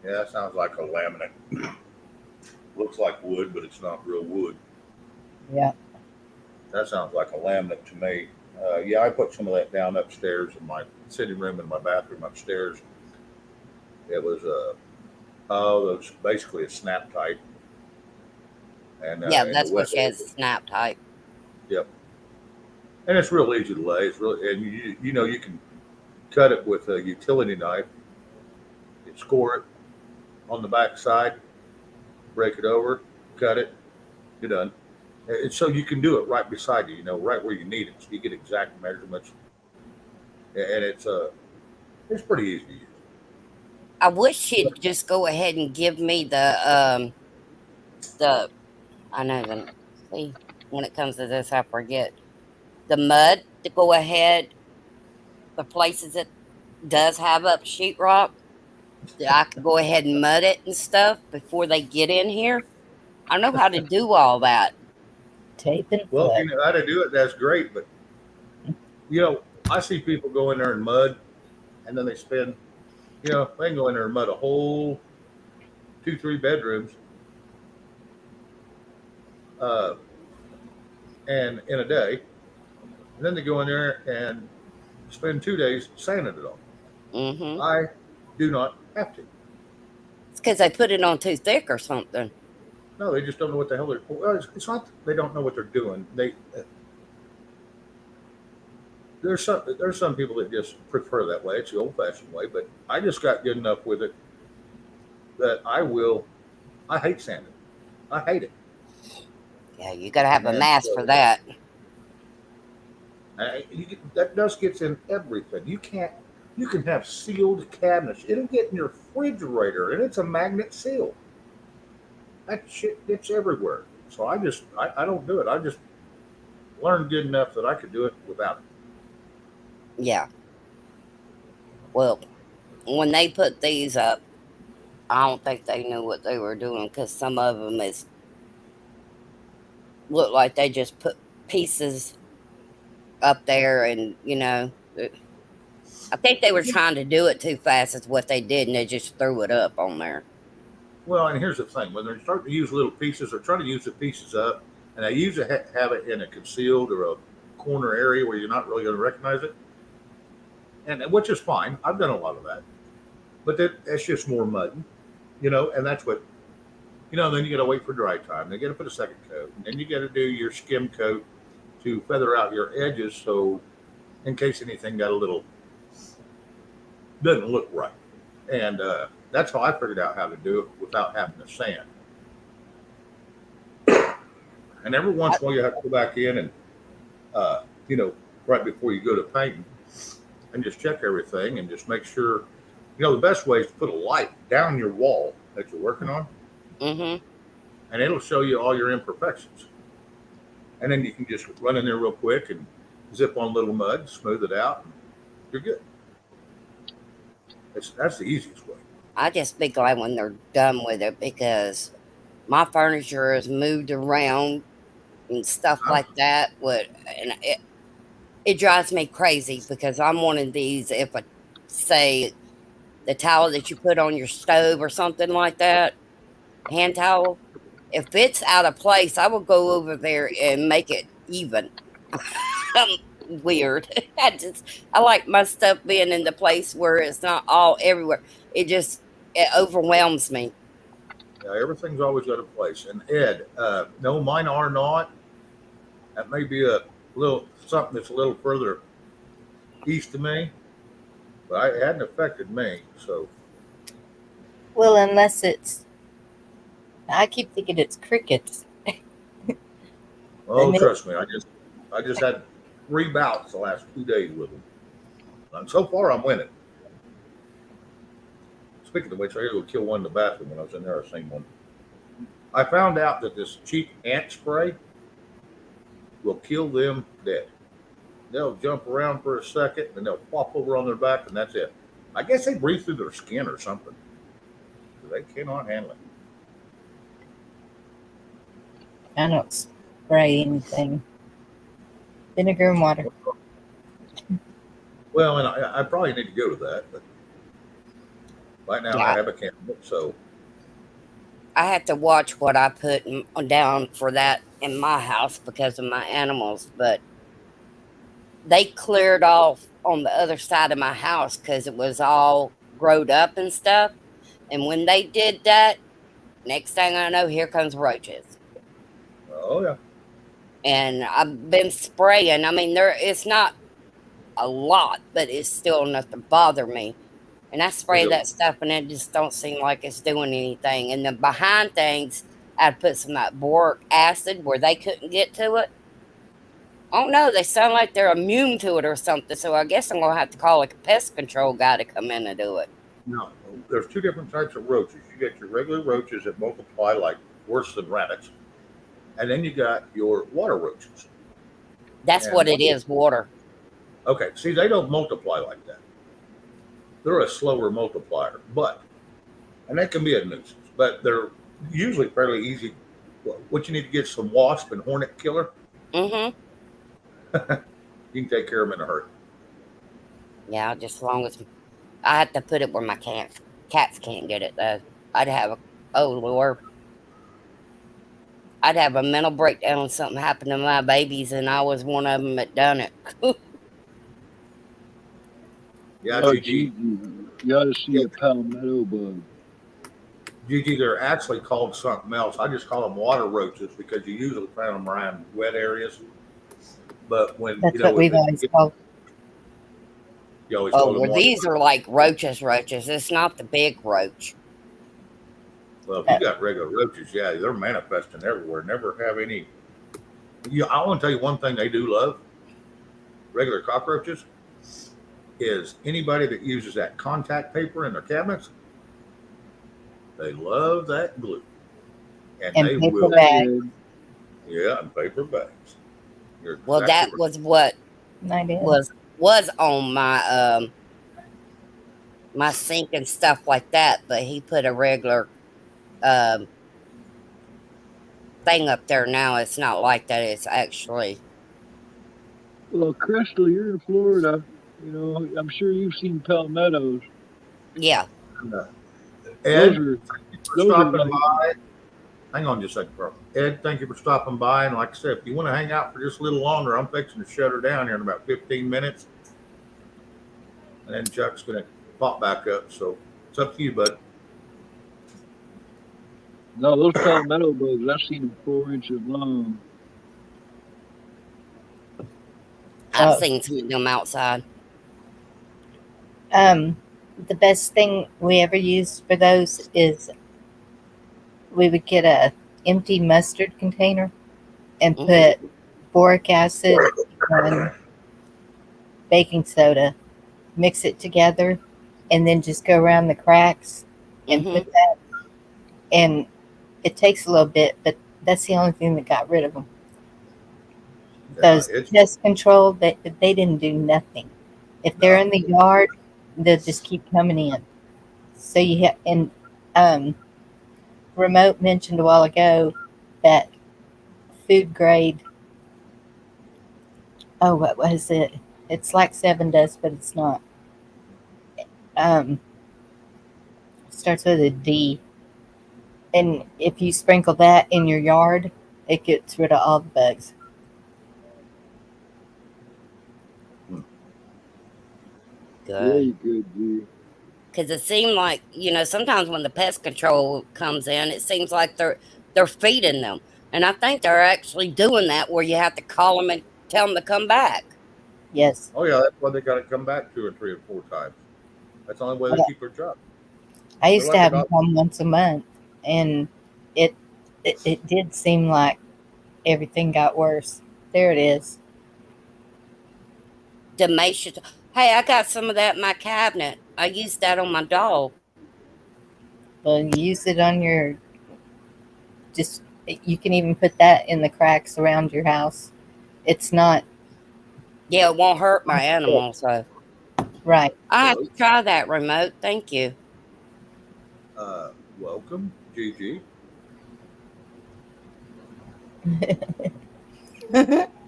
that sounds like a laminate. Looks like wood, but it's not real wood. Yeah. That sounds like a laminate to me. Yeah, I put some of that down upstairs in my sitting room and my bathroom upstairs. It was that's basically a snap type. And Yeah, in that's the what west, she has, snap type. yep. And it's real easy to lay. It's really, and you can cut it with a utility knife. You score it on the back side, break it over, cut it, you're done. And so you can do it right beside you, right where you need it. So you get exact measurements, and it's pretty easy to use. I wish she'd just go ahead and give me the I know the see when it comes to this I forget the mud to go ahead the places that does have up sheetrock that I could go ahead and mud it and stuff before they get in here. I know how to do all that. Tape and Well, if flip. you know how to do it, that's great. But I see people go in there and mud, and then they spend, they can go in there and mud a whole 2, 3 bedrooms, and in a day, and then they go in there and spend 2 days sanding it all. Mm-hmm. I do not have to. It's because they put it on too thick or something. No, they just don't know what the hell they're. Well, it's not that they don't know what they're doing. There's some people that just prefer that way. It's the old-fashioned way. But I just got good enough with it that I hate sanding. I hate it. Yeah, you got to have a And mask so, for that. that dust gets in everything. You can't. You can have sealed cabinets. It'll get in your refrigerator, and it's a magnet seal. That shit gets everywhere. So I don't do it. I just learned good enough that I could do it without it. Yeah. Well, when they put these up, I don't think they knew what they were doing because some of them look like they just put pieces up there, and I think they were trying to do it too fast. Is what they did, and they just threw it up on there. Well, and here's the thing: when they're starting to use little pieces, they're trying to use the pieces up, and they usually have it in a concealed or a corner area where you're not really going to recognize it, and which is fine. I've done a lot of that, but that's just more mud, and that's what, then you got to wait for dry time. They got to put a second coat, and then you got to do your skim coat to feather out your edges, so in case anything got a little doesn't look right, and that's how I figured out how to do it without having to sand. And every once in a while you have to go back in and right before you go to painting and just check everything and just make sure. The best way is to put a light down your wall that you're working on, Mm-hmm. and it'll show you all your imperfections. And then you can just run in there real quick and zip on a little mud, smooth it out, and you're good. That's the easiest way. I just be glad when they're done with it because my furniture is moved around and stuff like that. And it drives me crazy because I'm one of these. If I say the towel that you put on your stove or something like that, hand towel, if it's out of place, I will go over there and make it even. Weird. I like my stuff being in the place where it's not all everywhere. It overwhelms me. Yeah, everything's always got a place. And Ed, no, mine are not. That may be a little something that's a little further east of me, but it hadn't affected me. So, Well, unless I keep thinking it's crickets. oh, trust me, I just had 3 bouts the last 2 days with them, and so far I'm winning. Speaking of which, I had to go kill one in the bathroom when I was in there. I seen one. I found out that this cheap ant spray will kill them dead. They'll jump around for a second, and they'll flop over on their back, and that's it. I guess they breathe through their skin or something. They cannot handle it. I don't spray anything. Vinegar and water. Well, and I probably need to go to that, but right now I have a candle, so I have to watch what I put down for that in my house because of my animals, but they cleared off on the other side of my house because it was all growed up and stuff. And when they did that, next thing I know, here comes roaches. oh yeah. And I've been spraying. I mean, it's not a lot, but it's still enough to bother me. And I spray that stuff, and it just don't seem like it's doing anything. And the behind things, I'd put some of that boric acid where they couldn't get to it. I don't know. They sound like they're immune to it or something. So I guess I'm going to have to call like a pest control guy to come in and do it. No, there's 2 different types of roaches. You get your regular roaches that multiply like worse than rabbits, and then you got your water roaches. That's what it is, water. Okay, see, they don't multiply like that. They're a slower multiplier, and that can be a nuisance, but they're usually fairly easy. What you need to get some wasp and hornet killer. Mm-hmm. You can take care of them in a hurry. Yeah, just as long as I have to put it where my cats can't get it, though. I'd have a mental breakdown when something happened to my babies, and I was one of them that done it. Yeah, Gigi, you gotta see a palmetto bug. Gigi, they're actually called something else. I just call them water roaches because you usually find them around wet areas. But when That's what we've always called. You always call them water these are like roaches. It's not the big roach. Well, if you got regular roaches, yeah, they're manifesting everywhere. Never have any. I want to tell you one thing they do love. Regular cockroaches. is anybody that uses that contact paper in their cabinets, they love that glue. And And they paper will, bag. yeah, and paper bags. You're Well, exactly that right. was what I did. was on my my sink and stuff like that, but he put a regular thing up there now. It's not like that. It's actually Well, Crystal, you're in Florida. You know, I'm sure you've seen palmettos. yeah. Those Ed, are thank you for those are stopping like by. Hang on just a second, bro. Ed, thank you for stopping by. And like I said, if you want to hang out for just a little longer, I'm fixing to shut her down here in about 15 minutes. And then Chuck's going to pop back up. So it's up to you, bud. no, those palmetto bugs. I've seen them 4 inches long. I've Oh. seen some of them outside. The best thing we ever used for those is we would get a empty mustard container and put boric acid and baking soda, mix it together, and then just go around the cracks and put that. And it takes a little bit, but that's the only thing that got rid of them. Those pest control, they didn't do nothing. If they're in the yard, they'll just keep coming in. So you have, and Remote mentioned a while ago that food grade. Oh, what was it? It's like 7 Dust, but it's not. Starts with a D. And if you sprinkle that in your yard, it gets rid of all the bugs. Very good, G. Because it seemed like, sometimes when the pest control comes in, it seems like they're feeding them. And I think they're actually doing that where you have to call them and tell them to come back. Yes. Oh, yeah, that's why they got to come back 2 or 3 or 4 times. That's the only way they keep their job. I used to have them come once a month, and it did seem like everything got worse. There it is. Demascia. Hey, I got some of that in my cabinet. I used that on my dog. Well, use it on you can even put that in the cracks around your house. It's not. Yeah, it won't hurt my animals, so. Right. I have to try that, Remote. Thank you. Welcome, Gigi.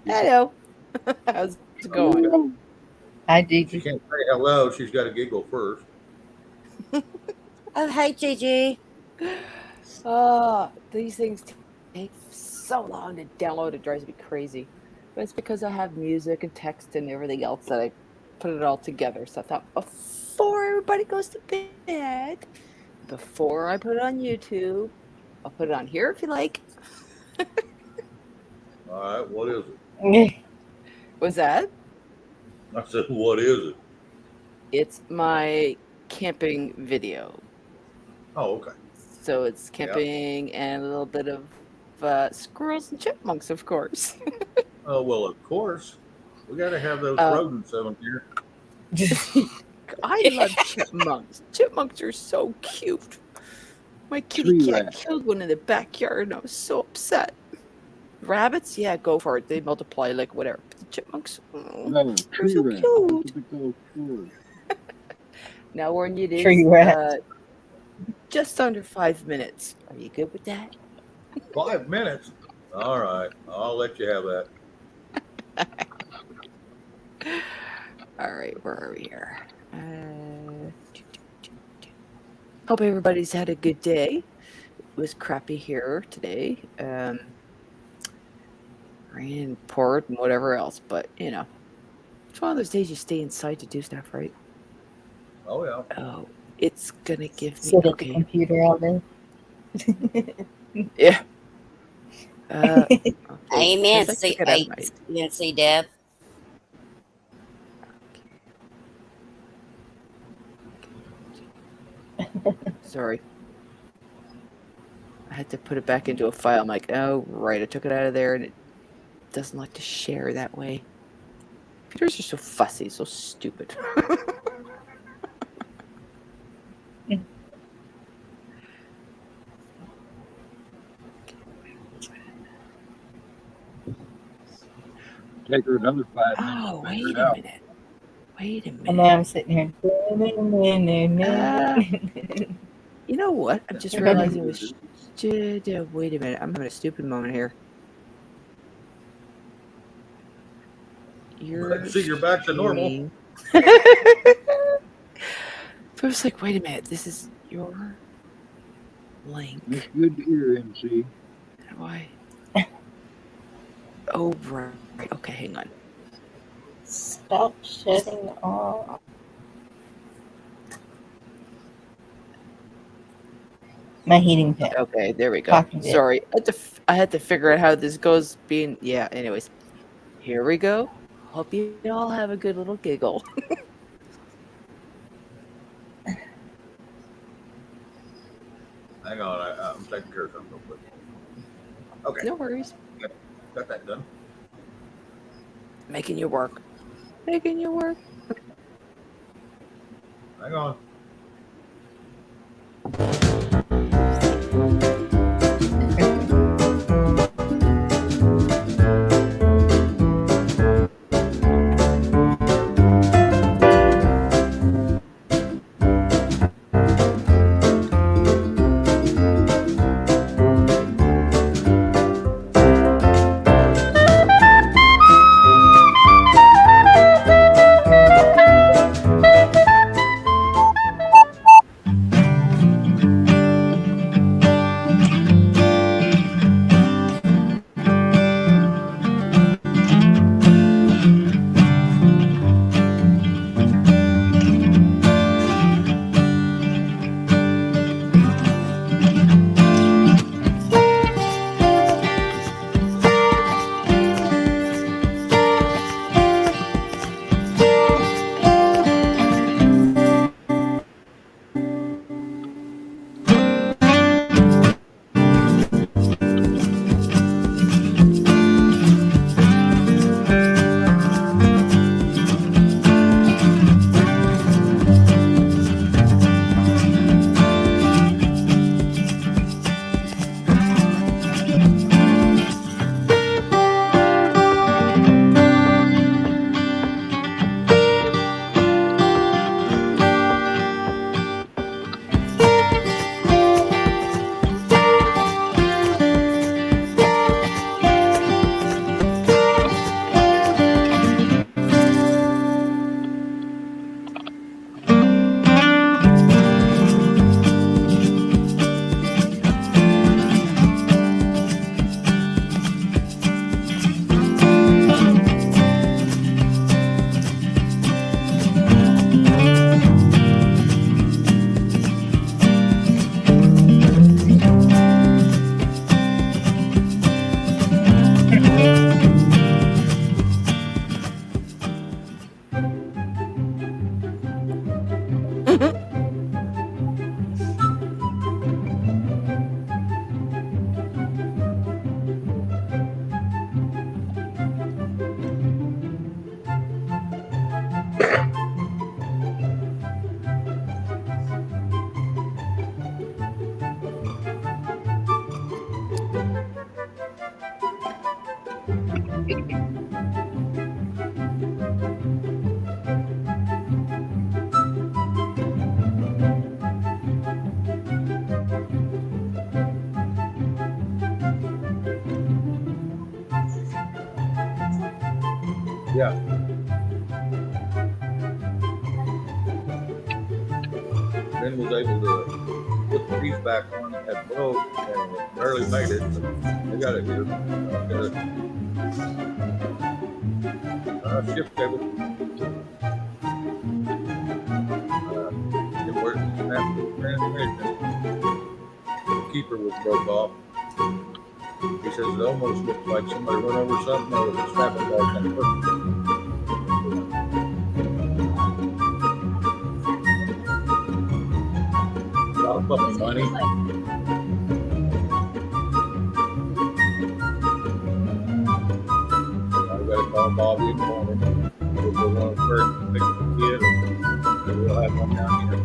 Hello. How's it going? Hi, Gigi. She can't say hello. She's got to giggle first. Oh, hey, Gigi. These things take so long to download. It drives me crazy. But it's because I have music and text and everything else that I put it all together. So I thought before everybody goes to bed, before I put it on YouTube, I'll put it on here if you like. All right, what is it? What's that? I said, what is it? It's my camping video. Oh, okay. So it's camping and a little bit of squirrels and chipmunks, of course. Oh, well, of course. We got to have those rodents over here. I love chipmunks. Chipmunks are so cute. My kitty cat killed one in the backyard and I was so upset. Rabbits, yeah, go for it. They multiply like whatever. But the chipmunks, No, tree so rat. cute. Now, when it is Tree rat. just under 5 minutes. Are you good with that? 5 minutes? All right. I'll let you have that. All right, where are we here? Hope everybody's had a good day. It was crappy here today. Rain, poured, and whatever else. But, it's one of those days you stay inside to do stuff, right? Oh, yeah. Oh, it's going to give me... Sit at the computer all day. Yeah. Amen. See, Deb. Sorry. I had to put it back into a file. I'm like, oh, right. I took it out of there and it doesn't like to share that way. Computers are so fussy, so stupid. Take her another 5 minutes. Oh, to wait figure it a out. minute. Wait a And minute. now I'm sitting here. You know what? I'm just realizing we should. Wait a minute. I'm having a stupid moment here. Let's see, you're back to normal. But I was like, wait a minute. This is your link. It's good to hear, MC. How do I? Oh, right. Okay, hang on. Stop shutting off. My heating pad. Okay, there we go. Talking to it. Sorry, I had to figure out how this goes. Yeah. Anyways, here we go. Hope you all have a good little giggle. Hang on, I'm taking care of something real quick. Okay. No worries. Got that done. Making you work. Making you work. Hang on. Yeah. Ben was able to put the piece back on that broke and it barely made it. I got it here. Shift cable. It worked. Snapped the transmission. The keeper was broke off. He says it almost looks like somebody run over something or the snapping bar kind of hooked. A lot of fucking money. I gotta call Bobby in the morning. kid. Maybe we'll have one down here.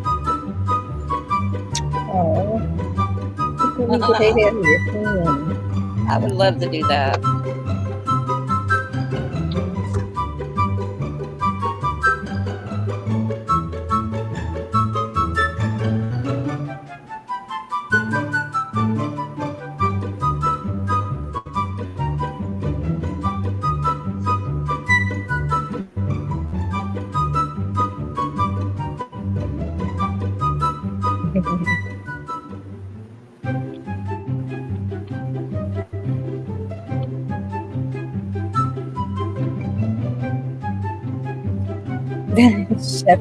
Oh, you can get it out of your hand. I would love to do that. Shut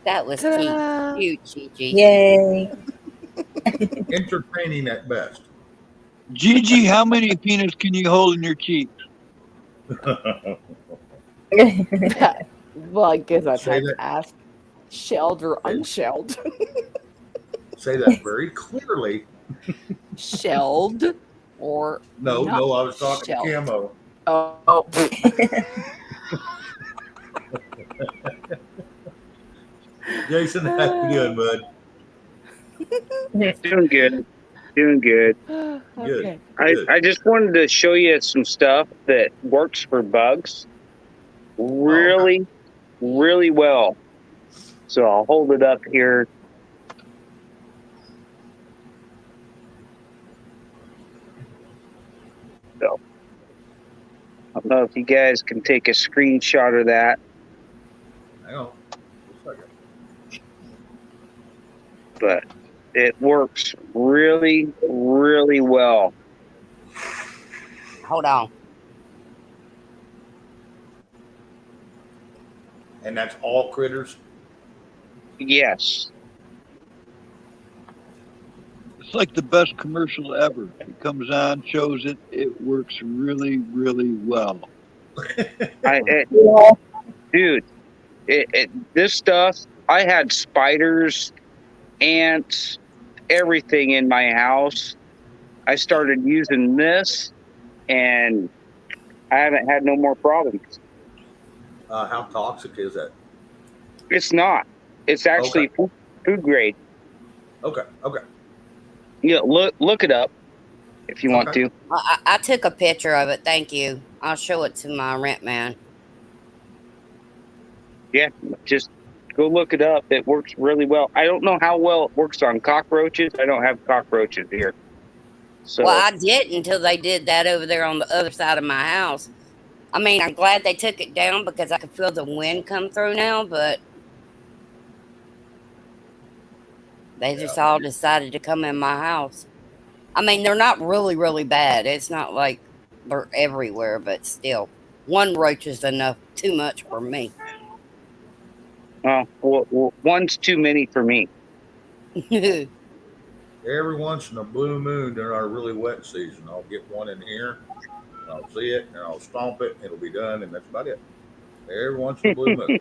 That was Ta-da! cute, Gigi. Yay. Entertaining at best. Gigi, how many peanuts can you hold in your cheeks? Well, I guess I've Say had that. to ask, shelled or Say- unshelled? Say that very clearly. Shelled or No, not I was talking to shelled? Camo. Oh, Jason, how you doing, bud? Doing good. Doing good. okay. I just wanted to show you some stuff that works for bugs really, really well. So I'll hold it up here. So I don't know if you guys can take a screenshot of that. Hang on. Just a second. But it works really, really well. Hold on. And that's all critters? Yes. It's like the best commercial ever. It comes on, shows it. It works really, really well. Dude, this stuff, I had spiders, ants, everything in my house. I started using this, and I haven't had no more problems. How toxic is that? It's not. It's actually food grade. Okay. Yeah, look it up if you want to. I took a picture of it. Thank you. I'll show it to my rent man. Yeah, just go look it up. It works really well. I don't know how well it works on cockroaches. I don't have cockroaches here. So Well, I didn't until they did that over there on the other side of my house. I mean, I'm glad they took it down because I could feel the wind come through now, but they just all decided to come in my house. I mean, they're not really, really bad. It's not like they're everywhere, but still. One roach is too much for me. well, one's too many for me. Every once in a blue moon during our really wet season, I'll get one in here, and I'll see it, and I'll stomp it, and it'll be done, and that's about it. Every once in a blue moon.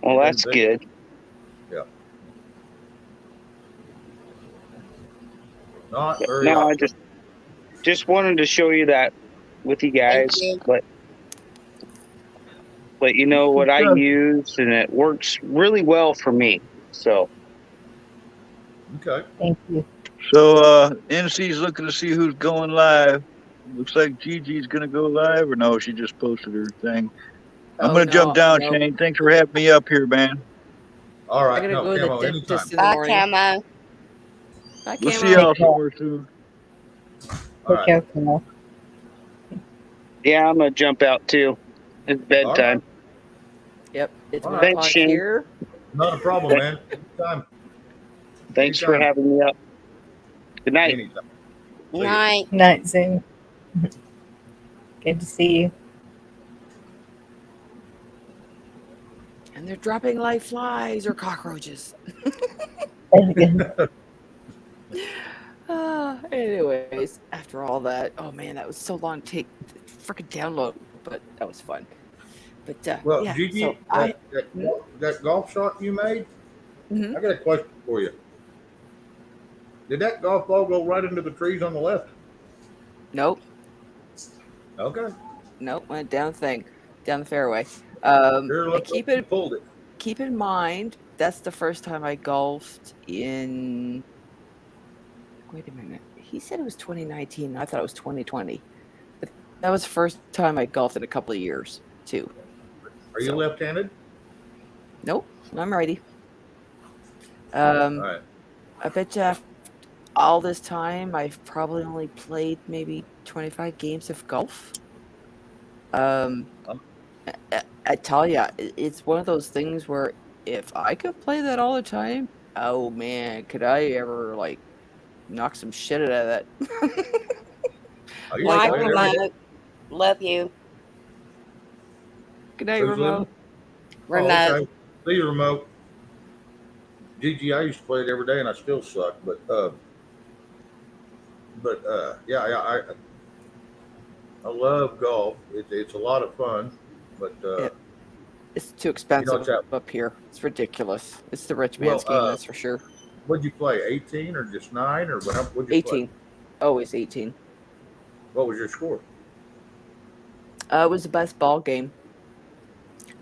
Well, that's good. Yeah. Not very No, I often. just wanted to show you that with you guys. But you know what I use, and it works really well for me. So. Okay. Thank you. So NC's looking to see who's going live. Looks like Gigi's gonna go live, or no? She just posted her thing. I'm gonna jump down, Shane. Thanks for having me up here, man. All right. I gotta go to the dentist in the Bye, morning. Camo. Bye, We'll Camo. see y'all somewhere soon. All Take care, Camo. Yeah, I'm gonna jump out too. It's bedtime. Yep, it's All 1 right. o'clock Thanks, Shane. here. Not a problem, man. Anytime. Thanks for having me up. Good night. Anytime. See ya. Night. Night, Zoom. Good to see you. And they're dropping like flies or cockroaches. Anyways, after all that, oh man, that was so long to take the freaking download, but that was fun. But Well, yeah, Gigi, so that golf shot you made, Mhm. I got a question for you. Did that golf ball go right into the trees on the left? Nope. Okay. Nope, went down the fairway. Sure looked like you pulled it. Keep in mind, that's the first time I golfed in. Wait a minute. He said it was 2019. I thought it was 2020. But that was the first time I golfed in a couple of years, too. Are you left-handed? Nope, I'm righty. All right. I bet you after all this time, I've probably only played maybe 25 games of golf. I tell you, it's one of those things where if I could play that all the time, oh man, could I ever like knock some shit out of that? Night, remote. Love you. Good night, Who's remote. living? Remote. Oh, okay. See you, remote. Gigi, I used to play it every day, and I still suck. But yeah, I love golf. It's a lot of fun, but It's too expensive it's up here. It's ridiculous. It's the rich man's game, that's for sure. What'd you play? 18 or just 9 or what? What'd you 18. play? Always 18. What was your score? It was the best ball game.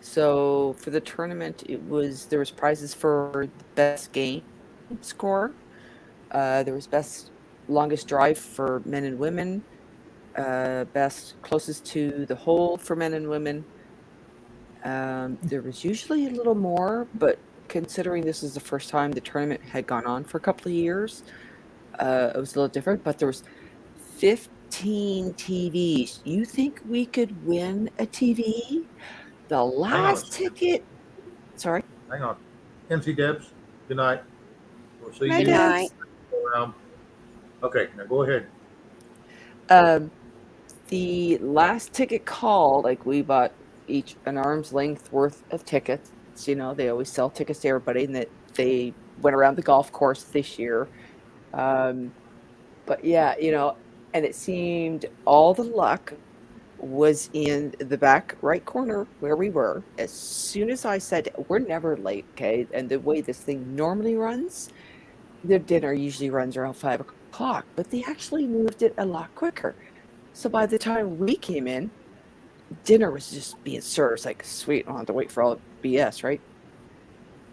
So for the tournament, there was prizes for the best game score. There was best longest drive for men and women. Best closest to the hole for men and women. There was usually a little more, but considering this is the first time the tournament had gone on for a couple of years, it was a little different. But there was 15 TVs. You think we could win a TV? The last ticket. Sorry. Hang on. MC Debs, good night. We'll see Night, you. Debs. Around. Okay, now go ahead. The last ticket call, like we bought each an arm's length worth of tickets. You know, they always sell tickets to everybody, and that they went around the golf course this year. But yeah, you know, and it seemed all the luck was in the back right corner where we were. As soon as I said, we're never late, okay? And the way this thing normally runs, the dinner usually runs around 5 o'clock, but they actually moved it a lot quicker. So by the time we came in, dinner was just being served. It's like, sweet, I don't have to wait for all the BS, right?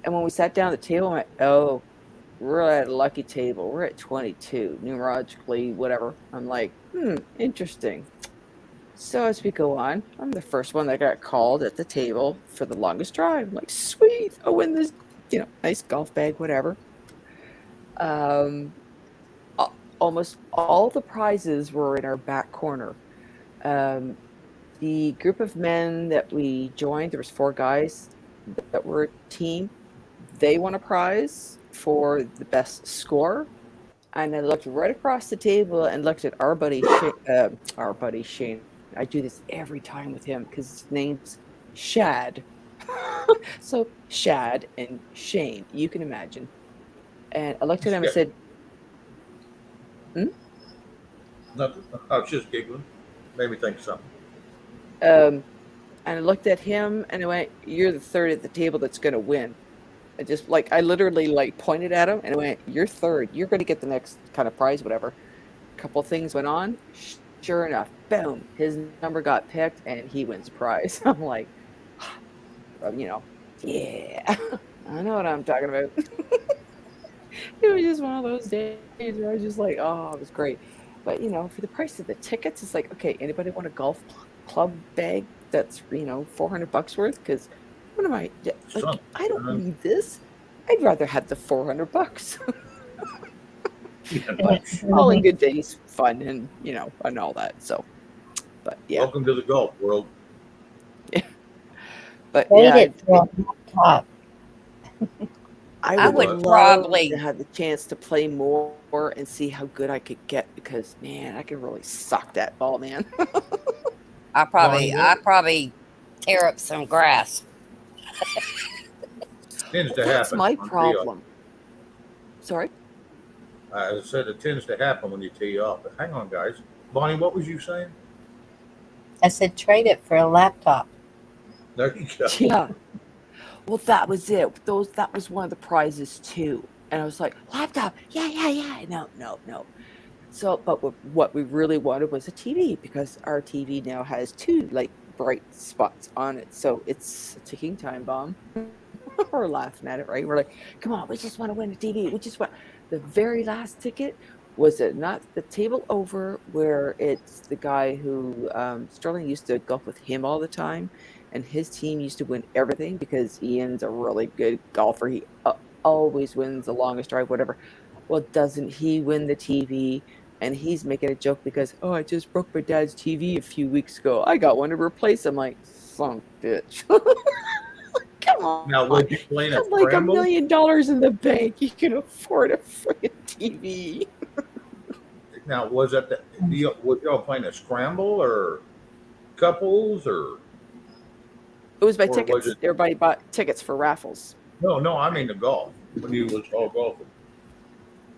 And when we sat down at the table, I went, oh, we're at a lucky table. We're at 22, numerologically, whatever. I'm like, interesting. So as we go on, I'm the first one that got called at the table for the longest drive. I'm like, sweet, I'll win this, you know, nice golf bag, whatever. Almost all the prizes were in our back corner. The group of men that we joined, there was 4 guys that were a team. They won a prize for the best score. And I looked right across the table and looked at our buddy Shane. I do this every time with him because his name's Shad. So Shad and Shane, you can imagine. And I looked at him and said, Nothing. I was just giggling. Made me think of something. And I looked at him and I went, you're the third at the table that's going to win. I literally pointed at him and I went, you're third. You're going to get the next kind of prize, whatever. A couple of things went on. Sure enough, boom, his number got picked and he wins the prize. I'm like, you know, yeah, I know what I'm talking about. It was just one of those days where I was just like, oh, it was great. But, you know, for the price of the tickets, it's like, okay, anybody want a golf club bag that's, you know, $400 worth? Because what am I, like, I don't need this. I'd rather have the $400. But all in good days, fun and, you know, and all that. So, but yeah. Welcome to the golf world. Yeah. But Made yeah. it from the top. I I would would love probably to have the chance to play more and see how good I could get because man, I can really sock that ball, man. Bonnie, I what probably tear up some grass. tends to That's happen my on tee off? problem. Sorry. As I said, it tends to happen when you tee off. But hang on, guys. Bonnie, what was you saying? I said trade it for a laptop. There you go. Yeah. Well, that was it. That was one of the prizes too. And I was like, laptop, yeah. No. So, but what we really wanted was a TV because our TV now has two like bright spots on it. So it's a ticking time bomb. We're laughing at it, right? We're like, come on, we just want to win a TV. We just want the very last ticket. Was it not the table over where it's the guy who Sterling used to golf with him all the time, and his team used to win everything because Ian's a really good golfer. He always wins the longest drive, whatever. Well, doesn't he win the TV? And he's making a joke because, oh, I just broke my dad's TV a few weeks ago. I got one to replace. I'm like, son of a bitch. Come on. Now, would you play You a have like $1 scramble? million in the bank. You can afford a freaking TV. Now, was that was y'all playing a scramble or couples or? It was by Or was tickets. it- Everybody bought tickets for raffles. No, I mean the golf. When you was all golfing,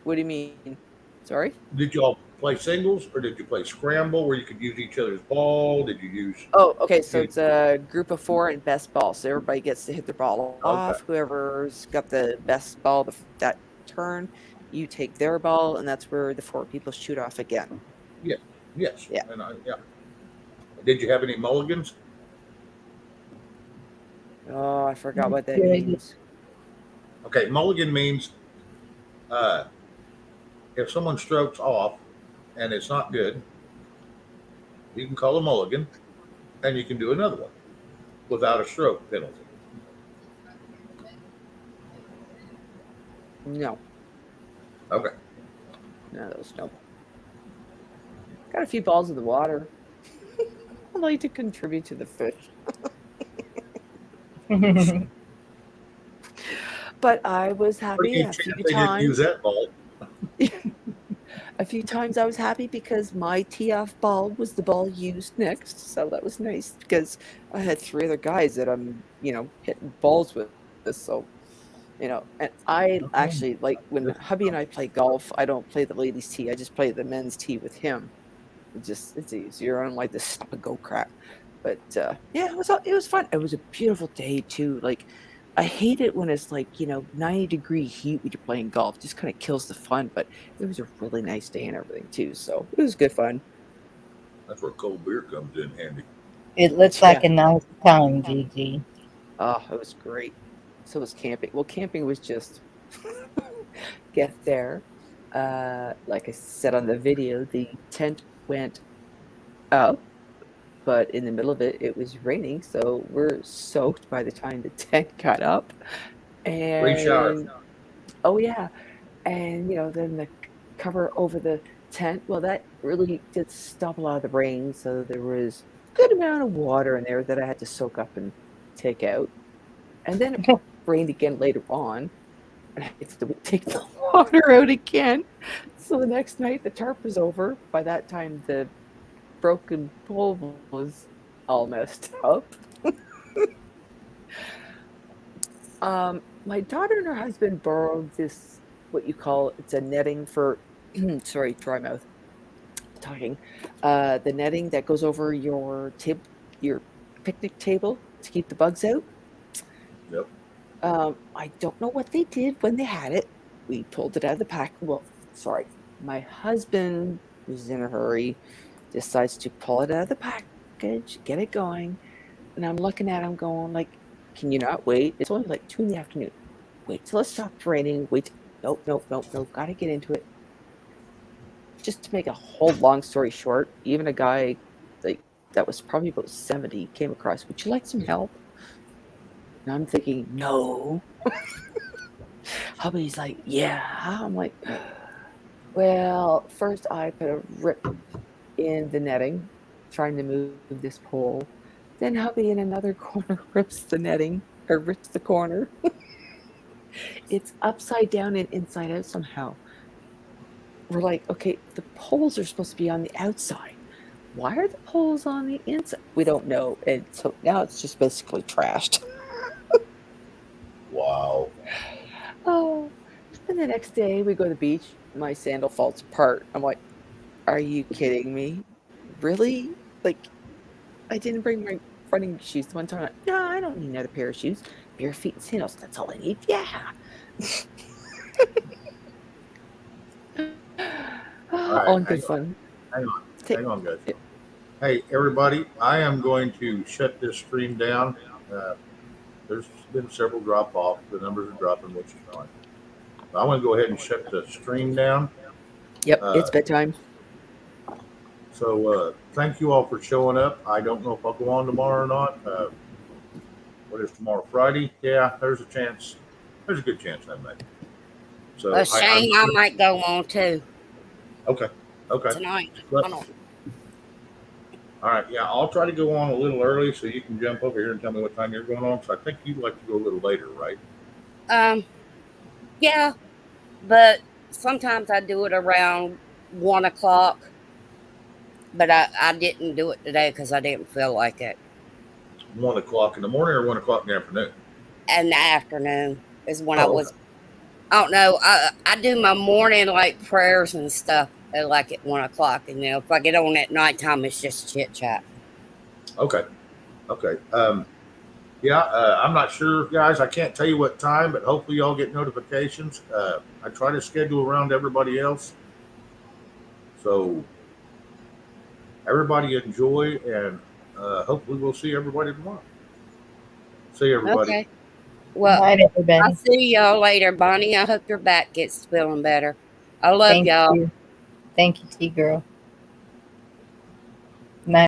What do you mean? Sorry? did y'all play singles or did you play scramble where you could use each other's ball? Did you use? Oh, okay. So it's a group of 4 and best ball. So everybody gets to hit their ball off. Okay. Whoever's got the best ball that turn, you take their ball, and that's where the 4 people shoot off again. Yes. Yeah. And yeah. Did you have any mulligans? Oh, I forgot what that Yeah. means. Okay, mulligan means if someone strokes off and it's not good, you can call a mulligan and you can do another one without a stroke penalty. No. Okay. No, those no. Got a few balls in the water. I'd like to contribute to the fish. But I was happy Pretty a good few chance they didn't use times. that ball. A few times I was happy because my tee-off ball was the ball used next. So that was nice because I had 3 other guys that I'm, hitting balls with. So, and I actually, like when hubby and I play golf, I don't play the ladies' tee. I just play the men's tee with him. It's easier. I don't like this stop and go crap. But yeah, it was fun. It was a beautiful day too. Like I hate it when it's like 90-degree heat when you're playing golf. It just kind of kills the fun. But it was a really nice day and everything too. So it was good fun. That's where cold beer comes in handy. It looks like a nice time, Gigi. Oh, it was great. So was camping. Well, camping was just get there. Like I said on the video, the tent went up, but in the middle of it, it was raining, so we're soaked by the time the tent got up. Free shower. And oh yeah, and then the cover over the tent. Well, that really did stop a lot of the rain, so there was a good amount of water in there that I had to soak up and take out. And then it rained again later on, and I had to take the water out again. So the next night, the tarp was over. By that time, the broken pole was all messed up. My daughter and her husband borrowed this, what you call, it's a netting for, sorry, dry mouth, talking. The netting that goes over your picnic table to keep the bugs out. Yep. I don't know what they did when they had it. We pulled it out of the pack. Well, sorry, my husband was in a hurry, decides to pull it out of the package, get it going, and I'm looking at him going like, can you not wait? It's only like 2 PM. Wait till it stops raining. Wait. Nope. Gotta get into it. Just to make a whole long story short, even a guy like that was probably about 70 came across, would you like some help? And I'm thinking, no. Hubby's like, yeah. I'm like, well, first I put a rip in the netting, trying to move this pole. Then hubby in another corner rips the netting, or rips the corner. It's upside down and inside out somehow. We're like, okay, the poles are supposed to be on the outside. Why are the poles on the inside? We don't know. And so now it's just basically trashed. Wow. Oh, and the next day we go to the beach. My sandal falls apart. I'm like, are you kidding me? Really? Like, I didn't bring my running shoes the one time. No, I don't need another pair of shoes. Bare feet and sandals. That's all I need. Yeah. All right, On good fun. Hang on, guys. Hey, everybody, I am going to shut this stream down. There's been several drop off. The numbers are dropping, which is fine. I'm going to go ahead and shut the stream down. Yep, it's bedtime. So thank you all for showing up. I don't know if I'll go on tomorrow or not. What is tomorrow? Friday? Yeah, there's a chance. There's a good chance I may. So Well, Shane, I might go on too. Okay. Tonight. All right. Yeah, I'll try to go on a little early so you can jump over here and tell me what time you're going on. So I think you'd like to go a little later, right? Yeah, but sometimes I do it around 1 o'clock. But I didn't do it today because I didn't feel like it. 1 o'clock in the morning or 1 o'clock in the afternoon? In the afternoon is when I was. I don't know. I do my morning like prayers and stuff at like at 1 o'clock, and if I get on at nighttime, it's just chit chat. Okay. Yeah, I'm not sure, guys. I can't tell you what time, but hopefully y'all get notifications. I try to schedule around everybody else. So everybody enjoy, and hopefully we'll see everybody tomorrow. See everybody. Okay. Well, Night, everybody. I'll see y'all later, Bonnie. I hope your back gets feeling better. I love y'all. Thank you, T girl.